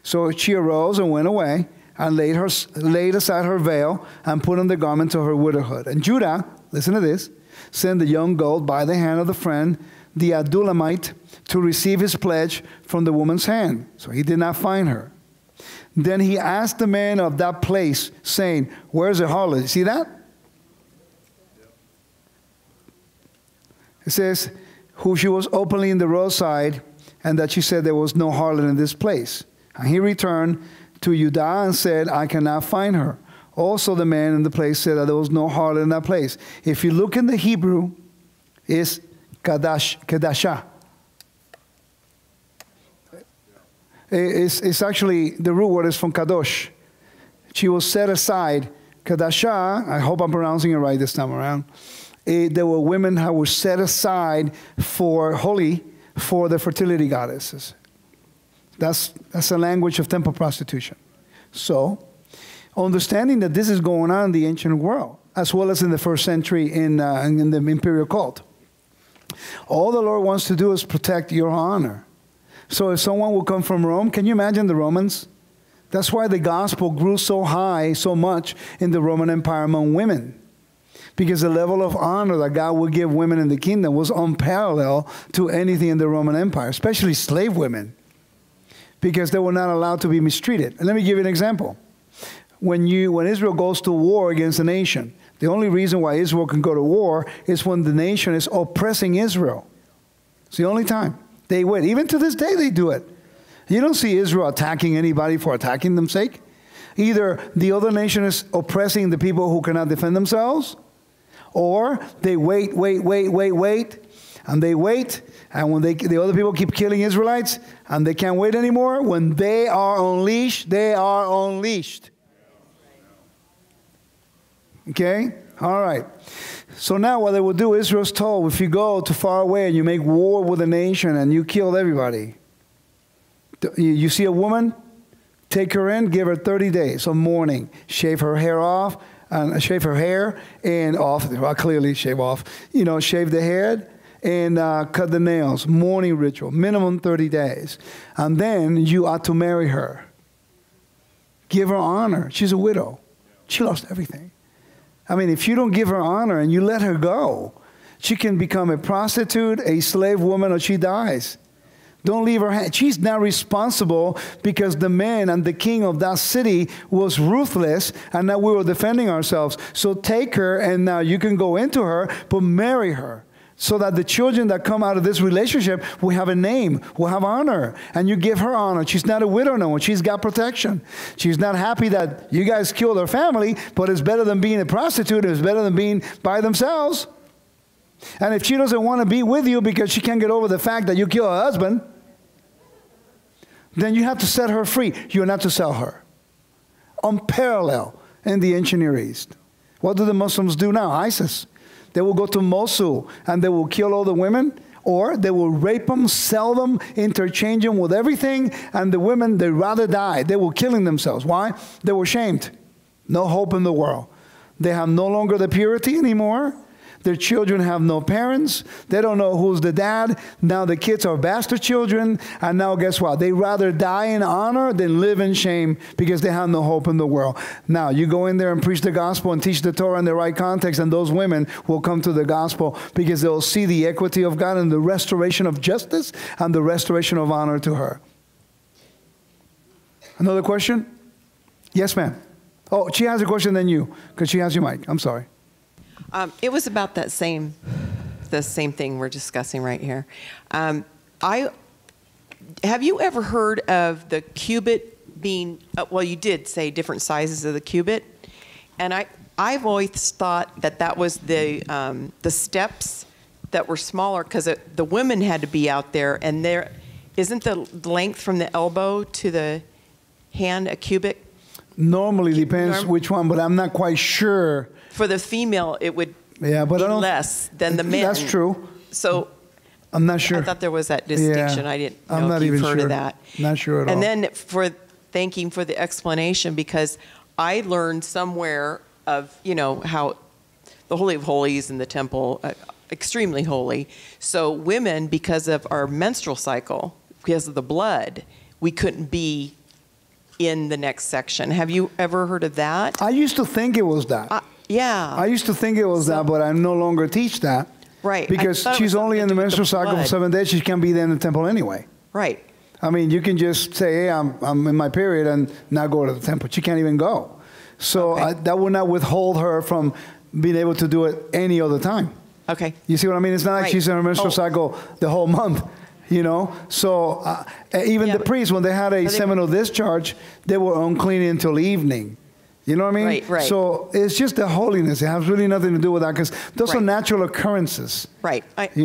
So she arose and went away, and laid aside her veil, and put on the garment of her widowhood. And Judah, listen to this, sent the young goat by the hand of the friend, the Adullamite, to receive his pledge from the woman's hand. So he did not find her. Then he asked the man of that place, saying, where's the harlot? You see that? It says, who she was openly in the roadside, and that she said there was no harlot in this place. And he returned to Judah and said, I cannot find her. Also the man in the place said that there was no harlot in that place. If you look in the Hebrew, it's Kadashah. It's actually, the root word is from Kadosh. She was set aside. Kadashah, I hope I'm pronouncing it right this time around. There were women who were set aside for holy for the fertility goddesses. That's a language of temple prostitution. So, understanding that this is going on in the ancient world, as well as in the first century in the imperial cult, all the Lord wants to do is protect your honor. So if someone will come from Rome, can you imagine the Romans? That's why the gospel grew so high, so much in the Roman Empire among women. Because the level of honor that God would give women in the kingdom was unparalleled to anything in the Roman Empire, especially slave women, because they were not allowed to be mistreated. And let me give you an example. When Israel goes to war against a nation, the only reason why Israel can go to war is when the nation is oppressing Israel. It's the only time they win. Even to this day, they do it. You don't see Israel attacking anybody for attacking them's sake. Either the other nation is oppressing the people who cannot defend themselves, or they wait, and they wait, and when the other people keep killing Israelites, and they can't wait anymore, when they are unleashed, they are unleashed. Okay? All right. So now what they will do, Israel's told, if you go too far away and you make war with a nation and you kill everybody, you see a woman, take her in, give her 30 days of mourning, shave her hair off, and shave her hair and off, well, clearly shave off, shave the head and cut the nails, mourning ritual, minimum 30 days. And then you ought to marry her. Give her honor. She's a widow. She lost everything. I mean, if you don't give her honor and you let her go, she can become a prostitute, a slave woman, or she dies. Don't leave her hand. She's not responsible because the man and the king of that city was ruthless and that we were defending ourselves. So take her and now you can go into her, but marry her. So that the children that come out of this relationship will have a name, will have honor. And you give her honor. She's not a widow no more. She's got protection. She's not happy that you guys killed her family, but it's better than being a prostitute. It's better than being by themselves. And if she doesn't want to be with you because she can't get over the fact that you killed her husband, then you have to set her free. You're not to sell her. Unparalleled in the ancient Near East. What do the Muslims do now? ISIS. They will go to Mosul and they will kill all the women, or they will rape them, sell them, interchange them with everything, and the women, they'd rather die. They were killing themselves. Why? They were shamed. No hope in the world. They have no longer the purity anymore. Their children have no parents. They don't know who's the dad. Now the kids are bastard children. And now guess what? They'd rather die in honor than live in shame because they have no hope in the world. Now you go in there and preach the gospel and teach the Torah in the right context, and those women will come to the gospel because they'll see the equity of God and the restoration of justice and the restoration of honor to her. Another question? Yes, ma'am. Oh, she has a question than you because she has your mic. I'm sorry.
It was about the same thing we're discussing right here. Have you ever heard of the cubit being? Well, you did say different sizes of the cubit, and I've always thought that was the steps that were smaller because the women had to be out there, and there isn't the length from the elbow to the hand a cubit.
Normally depends which one, but I'm not quite sure.
For the female, it would be less than the men.
That's true.
So
I'm not sure.
I thought there was that distinction.
Yeah,
I didn't
I'm
know
not
if you've
even
heard
sure.
of that.
Not sure at all.
And then thanking for the explanation, because I learned somewhere of, how the Holy of Holies in the temple, extremely holy. So women, because of our menstrual cycle, because of the blood, we couldn't be in the next section. Have you ever heard of that?
I used to think it was that.
Yeah.
I used to think it was that, but I no longer teach that.
Right.
Because she's only in the menstrual cycle for 7 days. She can't be there in the temple anyway.
Right.
I mean, you can just say, hey, I'm in my period and not go to the temple. She can't even go. So that would not withhold her from being able to do it any other time.
Okay.
You see what I mean? It's not like she's in her menstrual cycle the whole month. So even the priests, when they had a seminal discharge, they were unclean until evening. You know what I mean?
Right.
So it's just the holiness. It has really nothing to do with that because those are natural occurrences.
Right.
But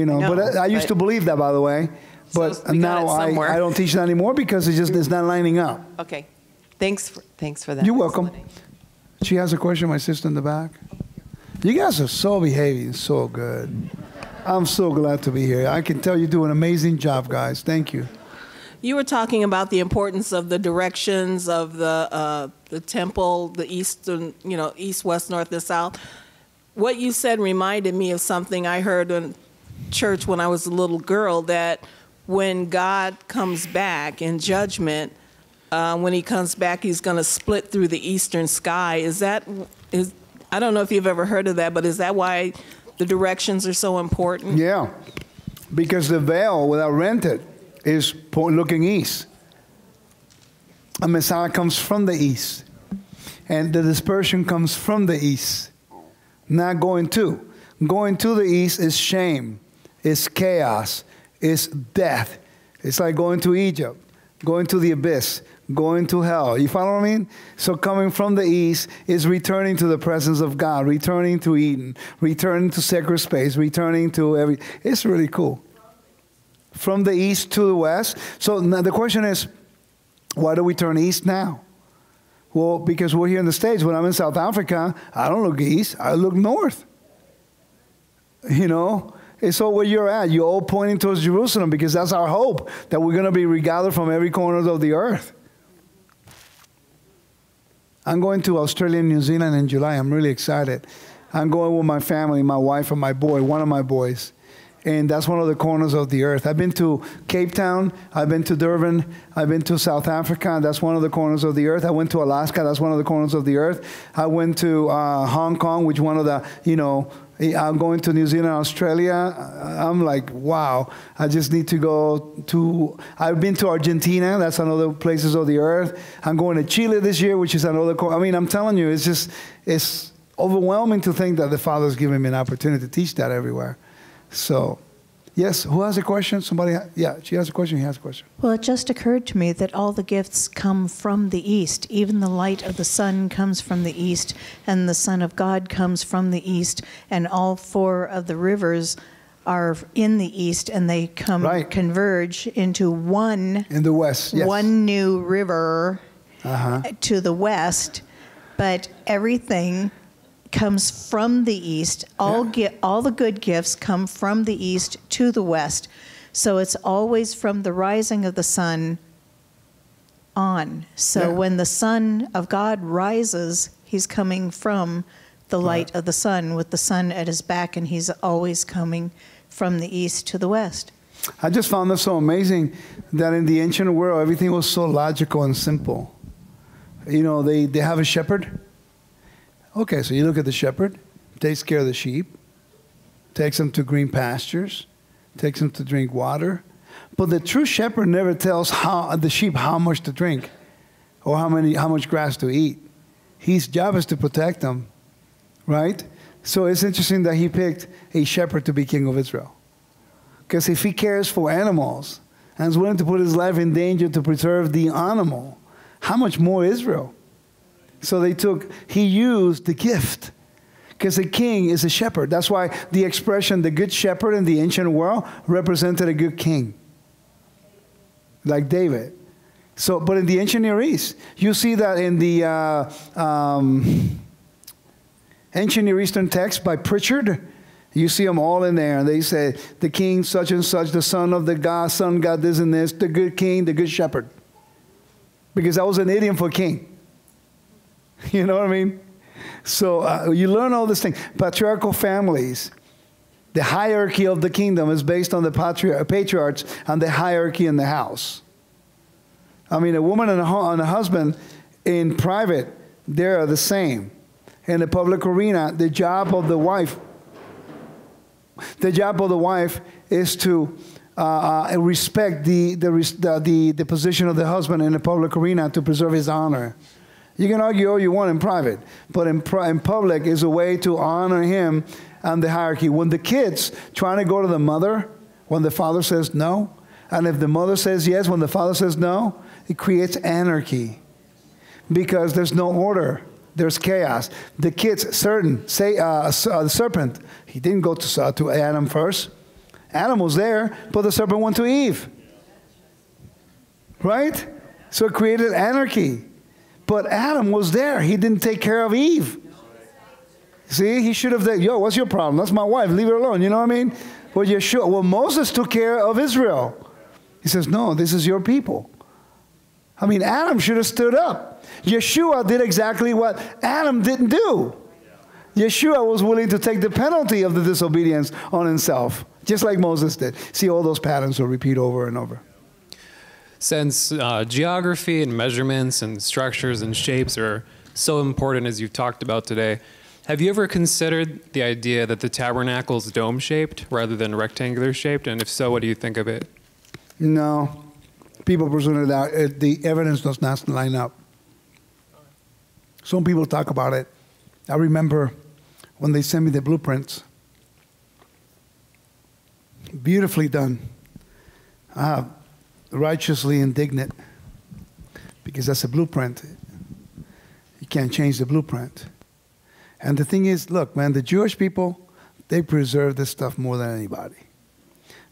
I used to believe that, by the way. But
So
now I don't teach that anymore because it's not lining up.
Okay. Thanks for that.
You're welcome. She has a question, my sister in the back. You guys are so behaving so good. I'm so glad to be here. I can tell you do an amazing job, guys. Thank you.
You were talking about the importance of the directions of the temple, the eastern, east, west, north, and south. What you said reminded me of something I heard in church when I was a little girl, that when God comes back in judgment, when he comes back, he's going to split through the eastern sky. I don't know if you've ever heard of that, but is that why the directions are so important?
Yeah, because the veil, without rented, is looking east. A Messiah comes from the east. And the dispersion comes from the east, not going to. Going to the east is shame, it's chaos, it's death. It's like going to Egypt, going to the abyss, going to hell. You follow what I mean? So coming from the east is returning to the presence of God, returning to Eden, returning to sacred space, returning to it's really cool. From the east to the west. So now the question is, why do we turn east now? Well, because we're here in the States. When I'm in South Africa, I don't look east. I look north. You know? And so where you're at, you're all pointing towards Jerusalem because that's our hope, that we're going to be regathered from every corner of the earth. I'm going to Australia and New Zealand in July. I'm really excited. I'm going with my family, my wife and my boy, one of my boys. And that's one of the corners of the earth. I've been to Cape Town. I've been to Durban. I've been to South Africa. That's one of the corners of the earth. I went to Alaska. That's one of the corners of the earth. I went to Hong Kong, which one of the, you know, I'm going to New Zealand, Australia. I'm like, wow. I just need to go to, I've been to Argentina. That's another places of the earth. I'm going to Chile this year, which is another, I mean, I'm telling you, it's just, it's overwhelming to think that the Father's giving me an opportunity to teach that everywhere. So, yes, who has a question? Somebody, yeah, she has a question, he has a question.
Well, it just occurred to me that all the gifts come from the east. Even the light of the sun comes from the east, and the Son of God comes from the east, and all four of the rivers are in the east, and they come converge into one. In the west, yes. One new river to the west, but everything comes from the east. All the good gifts come from the east to the west. So it's always from the rising of the sun on. So when the Son of God rises, he's coming from the light of the sun with the sun at his back, and he's always coming from the east to the west.
I just found this so amazing that in the ancient world, everything was so logical and simple. You know, they have a shepherd. Okay, so you look at the shepherd, takes care of the sheep, takes them to green pastures, takes them to drink water. But the true shepherd never tells the sheep how much to drink or how much grass to eat. His job is to protect them, right? So it's interesting that he picked a shepherd to be king of Israel. Because if he cares for animals and is willing to put his life in danger to preserve the animal, how much more Israel? So he used the gift. Because the king is a shepherd. That's why the expression, the good shepherd in the ancient world, represented a good king. Like David. So, but in the ancient Near East, you see that in the ancient Near Eastern text by Pritchard, you see them all in there. And they say, the king such and such, the son of the God, son God this and this, the good king, the good shepherd. Because that was an idiom for king. You know what I mean? So you learn all these things. Patriarchal families, the hierarchy of the kingdom is based on the patriarchs and the hierarchy in the house. I mean, a woman and a husband in private, they're the same. In the public arena, the job of the wife is to respect the position of the husband in the public arena to preserve his honor. You can argue all you want in private, but in public is a way to honor him and the hierarchy. When the kids trying to go to the mother, when the father says no, and if the mother says yes, when the father says no, it creates anarchy because there's no order. There's chaos. The kids, the serpent, he didn't go to Adam first. Adam was there, but the serpent went to Eve. Right? So it created anarchy. But Adam was there. He didn't take care of Eve. See, he should have said, yo, what's your problem? That's my wife. Leave her alone. You know what I mean? Well, Moses took care of Israel. He says, no, this is your people. I mean, Adam should have stood up. Yeshua did exactly what Adam didn't do. Yeshua was willing to take the penalty of the disobedience on himself, just like Moses did. See, all those patterns will repeat over and over.
Since geography and measurements and structures and shapes are so important as you've talked about today, have you ever considered the idea that the tabernacle is dome-shaped rather than rectangular-shaped? And if so, what do you think of it?
No. People presented that. The evidence does not line up. Some people talk about it. I remember when they sent me the blueprints. Beautifully done. Righteously indignant because that's a blueprint. You can't change the blueprint. And the thing is, look, man, the Jewish people, they preserve this stuff more than anybody.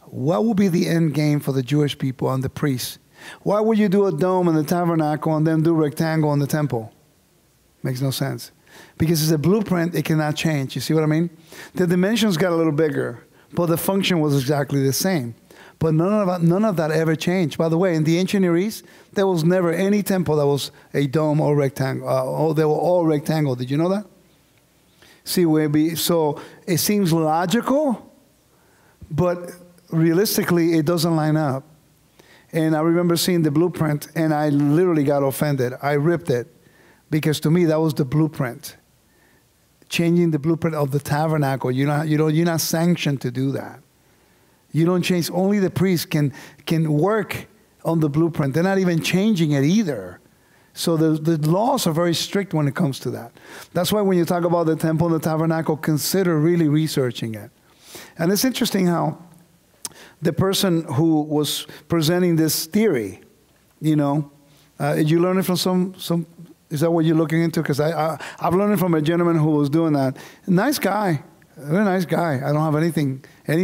What will be the end game for the Jewish people and the priests? Why would you do a dome in the tabernacle and then do rectangle in the temple? Makes no sense. Because it's a blueprint, it cannot change. You see what I mean? The dimensions got a little bigger, but the function was exactly the same. But none of that ever changed. By the way, in the ancient Near East, there was never any temple that was a dome or rectangle. They were all rectangle. Did you know that? See, so it seems logical, but realistically, it doesn't line up. And I remember seeing the blueprint, and I literally got offended. I ripped it, because to me, that was the blueprint. Changing the blueprint of the tabernacle. You're not sanctioned to do that. You don't change. Only the priest can work on the blueprint. They're not even changing it either. So the laws are very strict when it comes to that. That's why when you talk about the temple and the tabernacle, consider really researching it. And it's interesting how the person who was presenting this theory, you learn it from some is that what you're looking into? Because I've learned it from a gentleman who was doing that. Nice guy, very nice guy. I don't have anything. I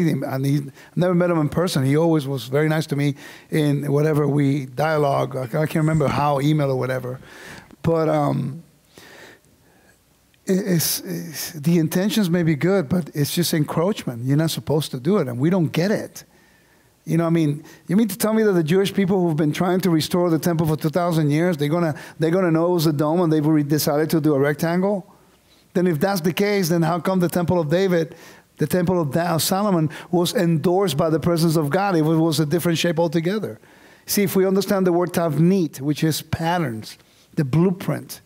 never met him in person. He always was very nice to me in whatever we dialogue. I can't remember how, email or whatever. But the intentions may be good, but it's just encroachment. You're not supposed to do it, and we don't get it. You mean to tell me that the Jewish people who've been trying to restore the temple for 2,000 years, they're gonna know it was a dome and they've decided to do a rectangle? Then if that's the case, then how come the temple of David, the temple of Solomon, was endorsed by the presence of God? It was a different shape altogether. See, if we understand the word tavnit, which is patterns, the blueprint,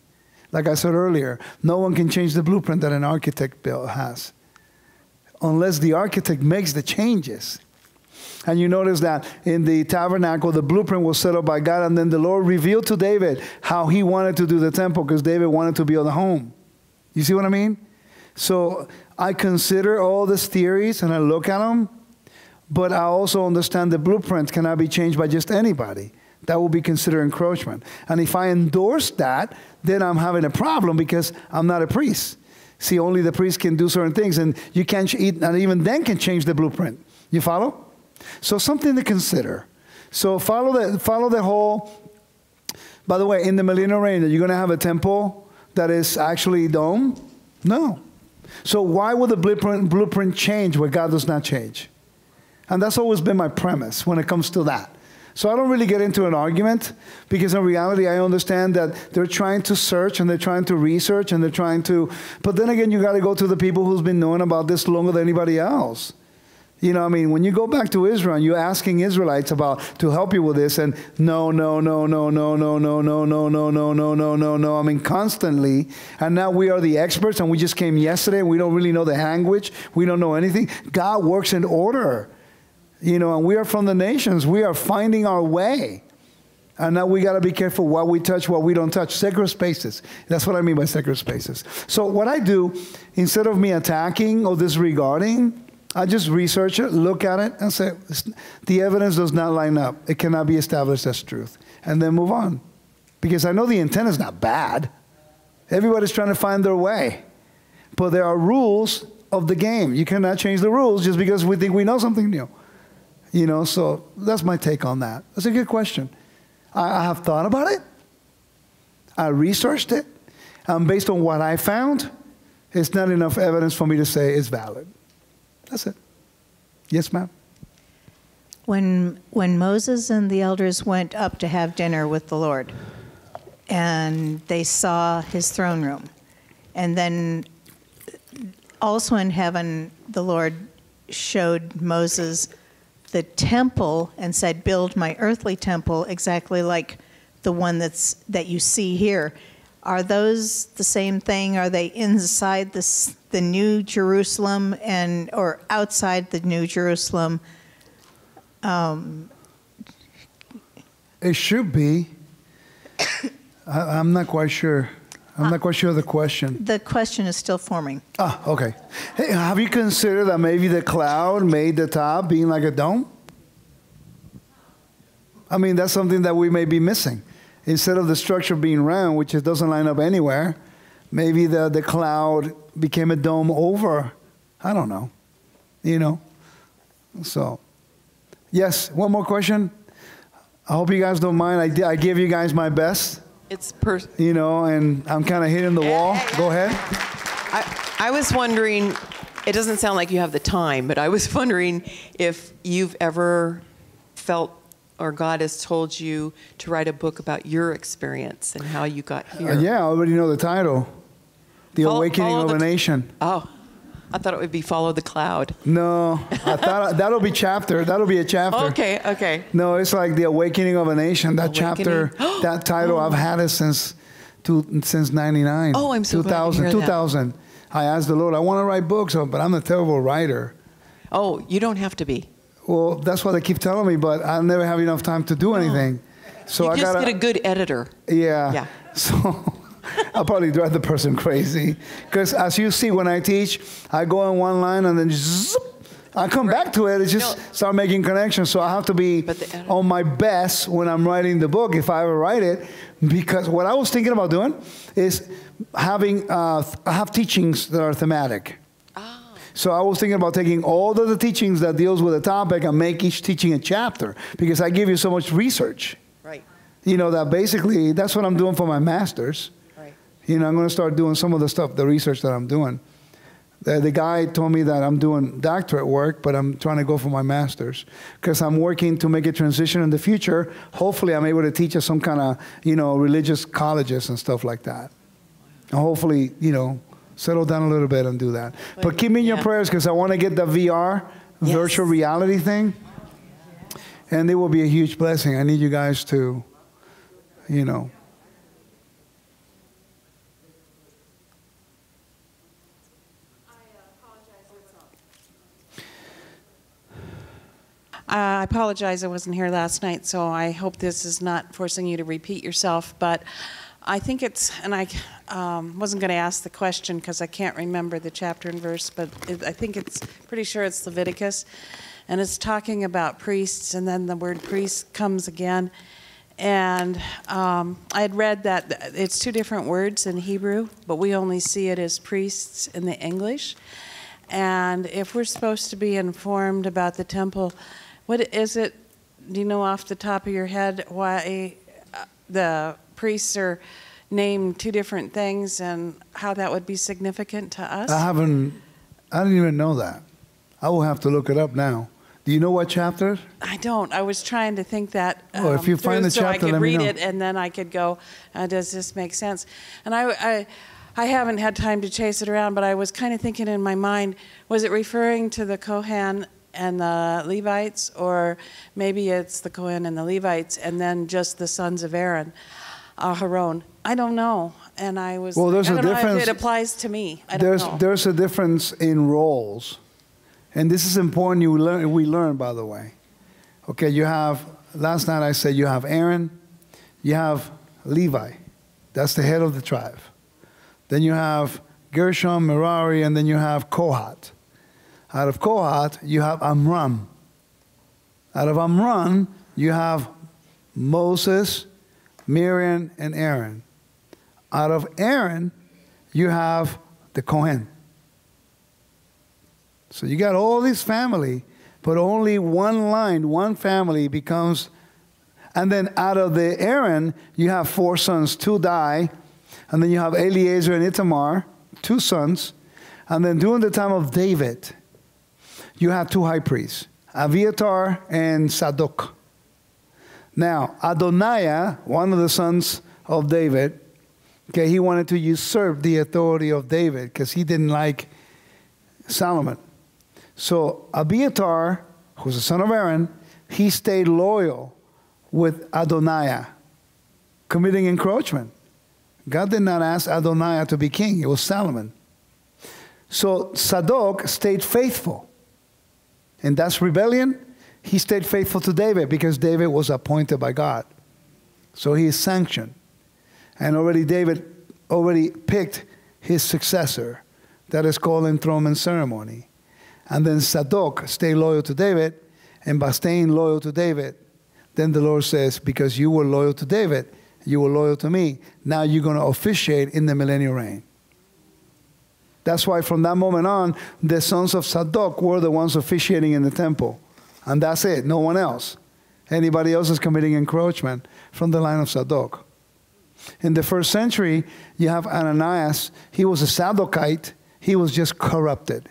like I said earlier, no one can change the blueprint that an architect has, unless the architect makes the changes. And you notice that in the tabernacle, the blueprint was set up by God, and then the Lord revealed to David how he wanted to do the temple, because David wanted to build a home. You see what I mean? So I consider all these theories, and I look at them, but I also understand the blueprint cannot be changed by just anybody. That will be considered encroachment. And if I endorse that, then I'm having a problem, because I'm not a priest. See, only the priest can do certain things, and you can't, and even then can change the blueprint. You follow? So something to consider. So follow the whole. By the way, in the millennial reign, are you going to have a temple that is actually dome? No. So why would the blueprint change where God does not change? And that's always been my premise when it comes to that. So I don't really get into an argument, because in reality I understand that they're trying to search and they're trying to research and they're trying to. But then again, you got to go to the people who's been knowing about this longer than anybody else. When you go back to Israel and you're asking Israelites to help you with this, and no, constantly. And now we are the experts, and we just came yesterday, and we don't really know the language. We don't know anything. God works in order, and we are from the nations. We are finding our way. And now we got to be careful what we touch, what we don't touch. Sacred spaces. That's what I mean by sacred spaces. So what I do, instead of me attacking or disregarding, I just research it, look at it, and say, the evidence does not line up. It cannot be established as truth. And then move on. Because I know the intent is not bad. Everybody's trying to find their way. But there are rules of the game. You cannot change the rules just because we think we know something new. So that's my take on that. That's a good question. I have thought about it. I researched it. And based on what I found, it's not enough evidence for me to say it's valid. That's it. Yes, ma'am.
When Moses and the elders went up to have dinner with the Lord, and they saw his throne room, and then also in heaven, the Lord showed Moses the temple and said, "Build my earthly temple exactly like the one that you see here." Are those the same thing? Are they inside the New Jerusalem or outside the New Jerusalem?
It should be. I'm not quite sure. I'm not quite sure of the question.
The question is still forming.
Okay. Hey, have you considered that maybe the cloud made the top being like a dome? I mean, that's something that we may be missing. Instead of the structure being round, which it doesn't line up anywhere, maybe the cloud became a dome over. I don't know. So, yes, one more question. I hope you guys don't mind. I gave you guys my best.
It's
you know, and I'm kind of hitting the wall. Go ahead.
I was wondering, it doesn't sound like you have the time, but I was wondering if you've ever felt or God has told you to write a book about your experience and how you got here.
Yeah, I already know the title. The Awakening of a Nation.
Oh, I thought it would be Follow the Cloud.
No, I thought that'll be chapter. That'll be a chapter.
Okay.
No, it's like The Awakening of a Nation. That
Awakening.
chapter, that title, I've had it since 99.
Oh, I'm so glad to hear that.
2000. I asked the Lord, I want to write books, but I'm a terrible writer.
Oh, you don't have to be.
Well, that's what they keep telling me, but I'll never have enough time to do anything. So
you
I
just
gotta
get a good editor.
Yeah. So I'll probably drive the person crazy. Because as you see, when I teach, I go in one line and then zip, I come back to it. It's just start making connections. So I have to be on my best when I'm writing the book, if I ever write it. Because what I was thinking about doing is having, I have teachings that are thematic. So I was thinking about taking all of the teachings that deals with a topic and make each teaching a chapter. Because I give you so much research.
Right.
You know, that basically, that's what I'm doing for my master's.
Right.
You know, I'm going to start doing some of the stuff, the research that I'm doing. The guy told me that I'm doing doctorate work, but I'm trying to go for my master's. Because I'm working to make a transition in the future. Hopefully, I'm able to teach at some kind of, you know, religious colleges and stuff like that. And hopefully, you know, settle down a little bit and do that. But keep me in your prayers because I want to get the VR, virtual reality thing. And it will be a huge blessing. I need you guys to, you know.
I apologize I wasn't here last night, so I hope this is not forcing you to repeat yourself. But I think it's, and I wasn't going to ask the question because I can't remember the chapter and verse, but I think it's pretty sure it's Leviticus. And it's talking about priests, and then the word priest comes again. And I had read that it's two different words in Hebrew, but we only see it as priests in the English. And if we're supposed to be informed about the temple, what is it, do you know off the top of your head why the priests are named two different things and how that would be significant to us?
I didn't even know that. I will have to look it up now. Do you know what chapter?
I don't. I was trying to think that
if you find the
so
chapter,
I could
let me
read
know.
it and then I could go, does this make sense? And I haven't had time to chase it around, but I was kind of thinking in my mind, was it referring to the Kohen and the Levites, or maybe it's the Kohen and the Levites and then just the sons of Aaron, Aaron? I don't know. And I was,
well, there's
I don't
a
know
difference.
if it applies to me. I don't know.
There's a difference in roles. And this is important we learn, by the way. Okay, you have, last night I said you have Aaron, you have Levi. That's the head of the tribe. Then you have Gershon, Merari, and then you have Kohat. Out of Kohat, you have Amram. Out of Amram, you have Moses, Miriam, and Aaron. Out of Aaron, you have the Kohen. So you got all this family, but only one line, one family becomes, and then out of the Aaron, you have 4 sons, 2 die, and then you have Eleazar and Itamar, 2 sons, and then during the time of David, you have 2 high priests, Abiathar and Sadok. Now, Adoniah, one of the sons of David, okay, he wanted to usurp the authority of David because he didn't like Solomon. So Abiathar, who's the son of Aaron, he stayed loyal with Adoniah, committing encroachment. God did not ask Adoniah to be king. It was Solomon. So Sadok stayed faithful. And that's rebellion. He stayed faithful to David because David was appointed by God. So he is sanctioned. And David already picked his successor. That is called enthronement ceremony. And then Sadok stayed loyal to David. And by staying loyal to David, then the Lord says, because you were loyal to David, you were loyal to me, now you're going to officiate in the millennial reign. That's why from that moment on, the sons of Sadok were the ones officiating in the temple. And that's it, no one else. Anybody else is committing encroachment from the line of Sadok. In the first century, you have Ananias. He was a Sadducite. He was just corrupted.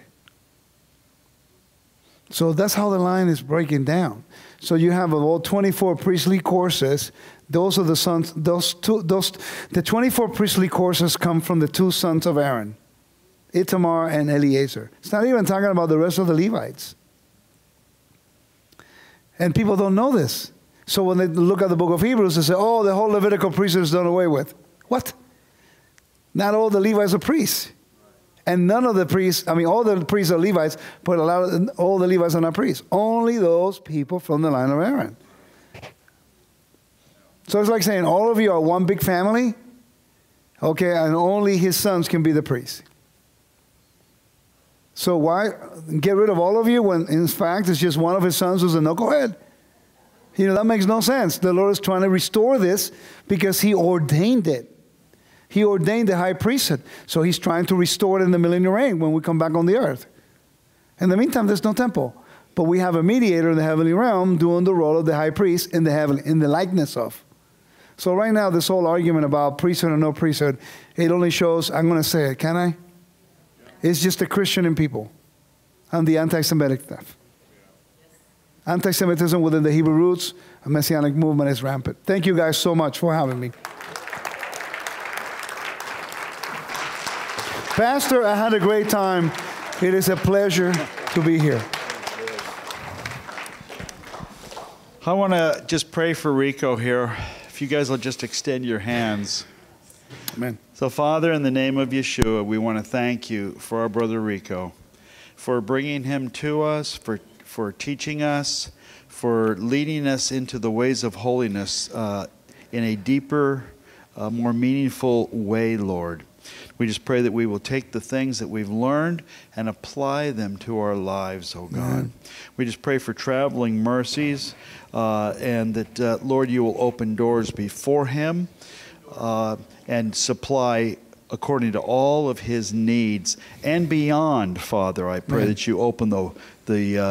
So that's how the line is breaking down. So you have all 24 priestly courses. Those are the sons. The 24 priestly courses come from the two sons of Aaron, Ithamar and Eleazar. It's not even talking about the rest of the Levites. And people don't know this. So when they look at the book of Hebrews, they say, oh, the whole Levitical priesthood is done away with. What? Not all the Levites are priests. And none of the priests, all the priests are Levites, but all the Levites are not priests. Only those people from the line of Aaron. So it's like saying all of you are one big family, okay, and only his sons can be the priests. So why get rid of all of you when in fact it's just one of his sons who's a knucklehead? That makes no sense. The Lord is trying to restore this because he ordained it. He ordained the high priesthood. So he's trying to restore it in the millennial reign when we come back on the earth. In the meantime, there's no temple. But we have a mediator in the heavenly realm doing the role of the high priest in the likeness of. So right now, this whole argument about priesthood or no priesthood, it only shows, I'm going to say it, can I? It's just the Christian in people and the anti-Semitic stuff. Anti-Semitism within the Hebrew roots, a Messianic movement is rampant. Thank you guys so much for having me. Pastor, I had a great time. It is a pleasure to be here.
I want to just pray for Rico here. If you guys will just extend your hands.
Amen.
So, Father, in the name of Yeshua, we want to thank you for our brother Rico, for bringing him to us, for teaching us, for leading us into the ways of holiness in a deeper, more meaningful way, Lord. We just pray that we will take the things that we've learned and apply them to our lives, oh God. Amen. We just pray for traveling mercies and that, Lord, you will open doors before him and supply according to all of his needs and beyond, Father. I pray that you open the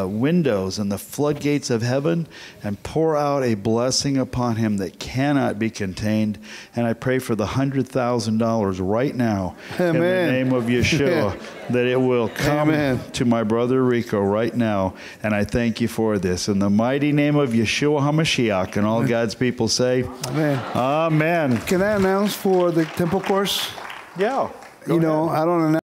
windows and the floodgates of heaven and pour out a blessing upon him that cannot be contained. And I pray for the $100,000 right now. Amen. In the name of Yeshua, that it will come to my brother Rico right now. And I thank you for this. In the mighty name of Yeshua HaMashiach, and all God's people say, Amen. Amen.
Can I announce for the temple course?
Yeah.
I don't announce.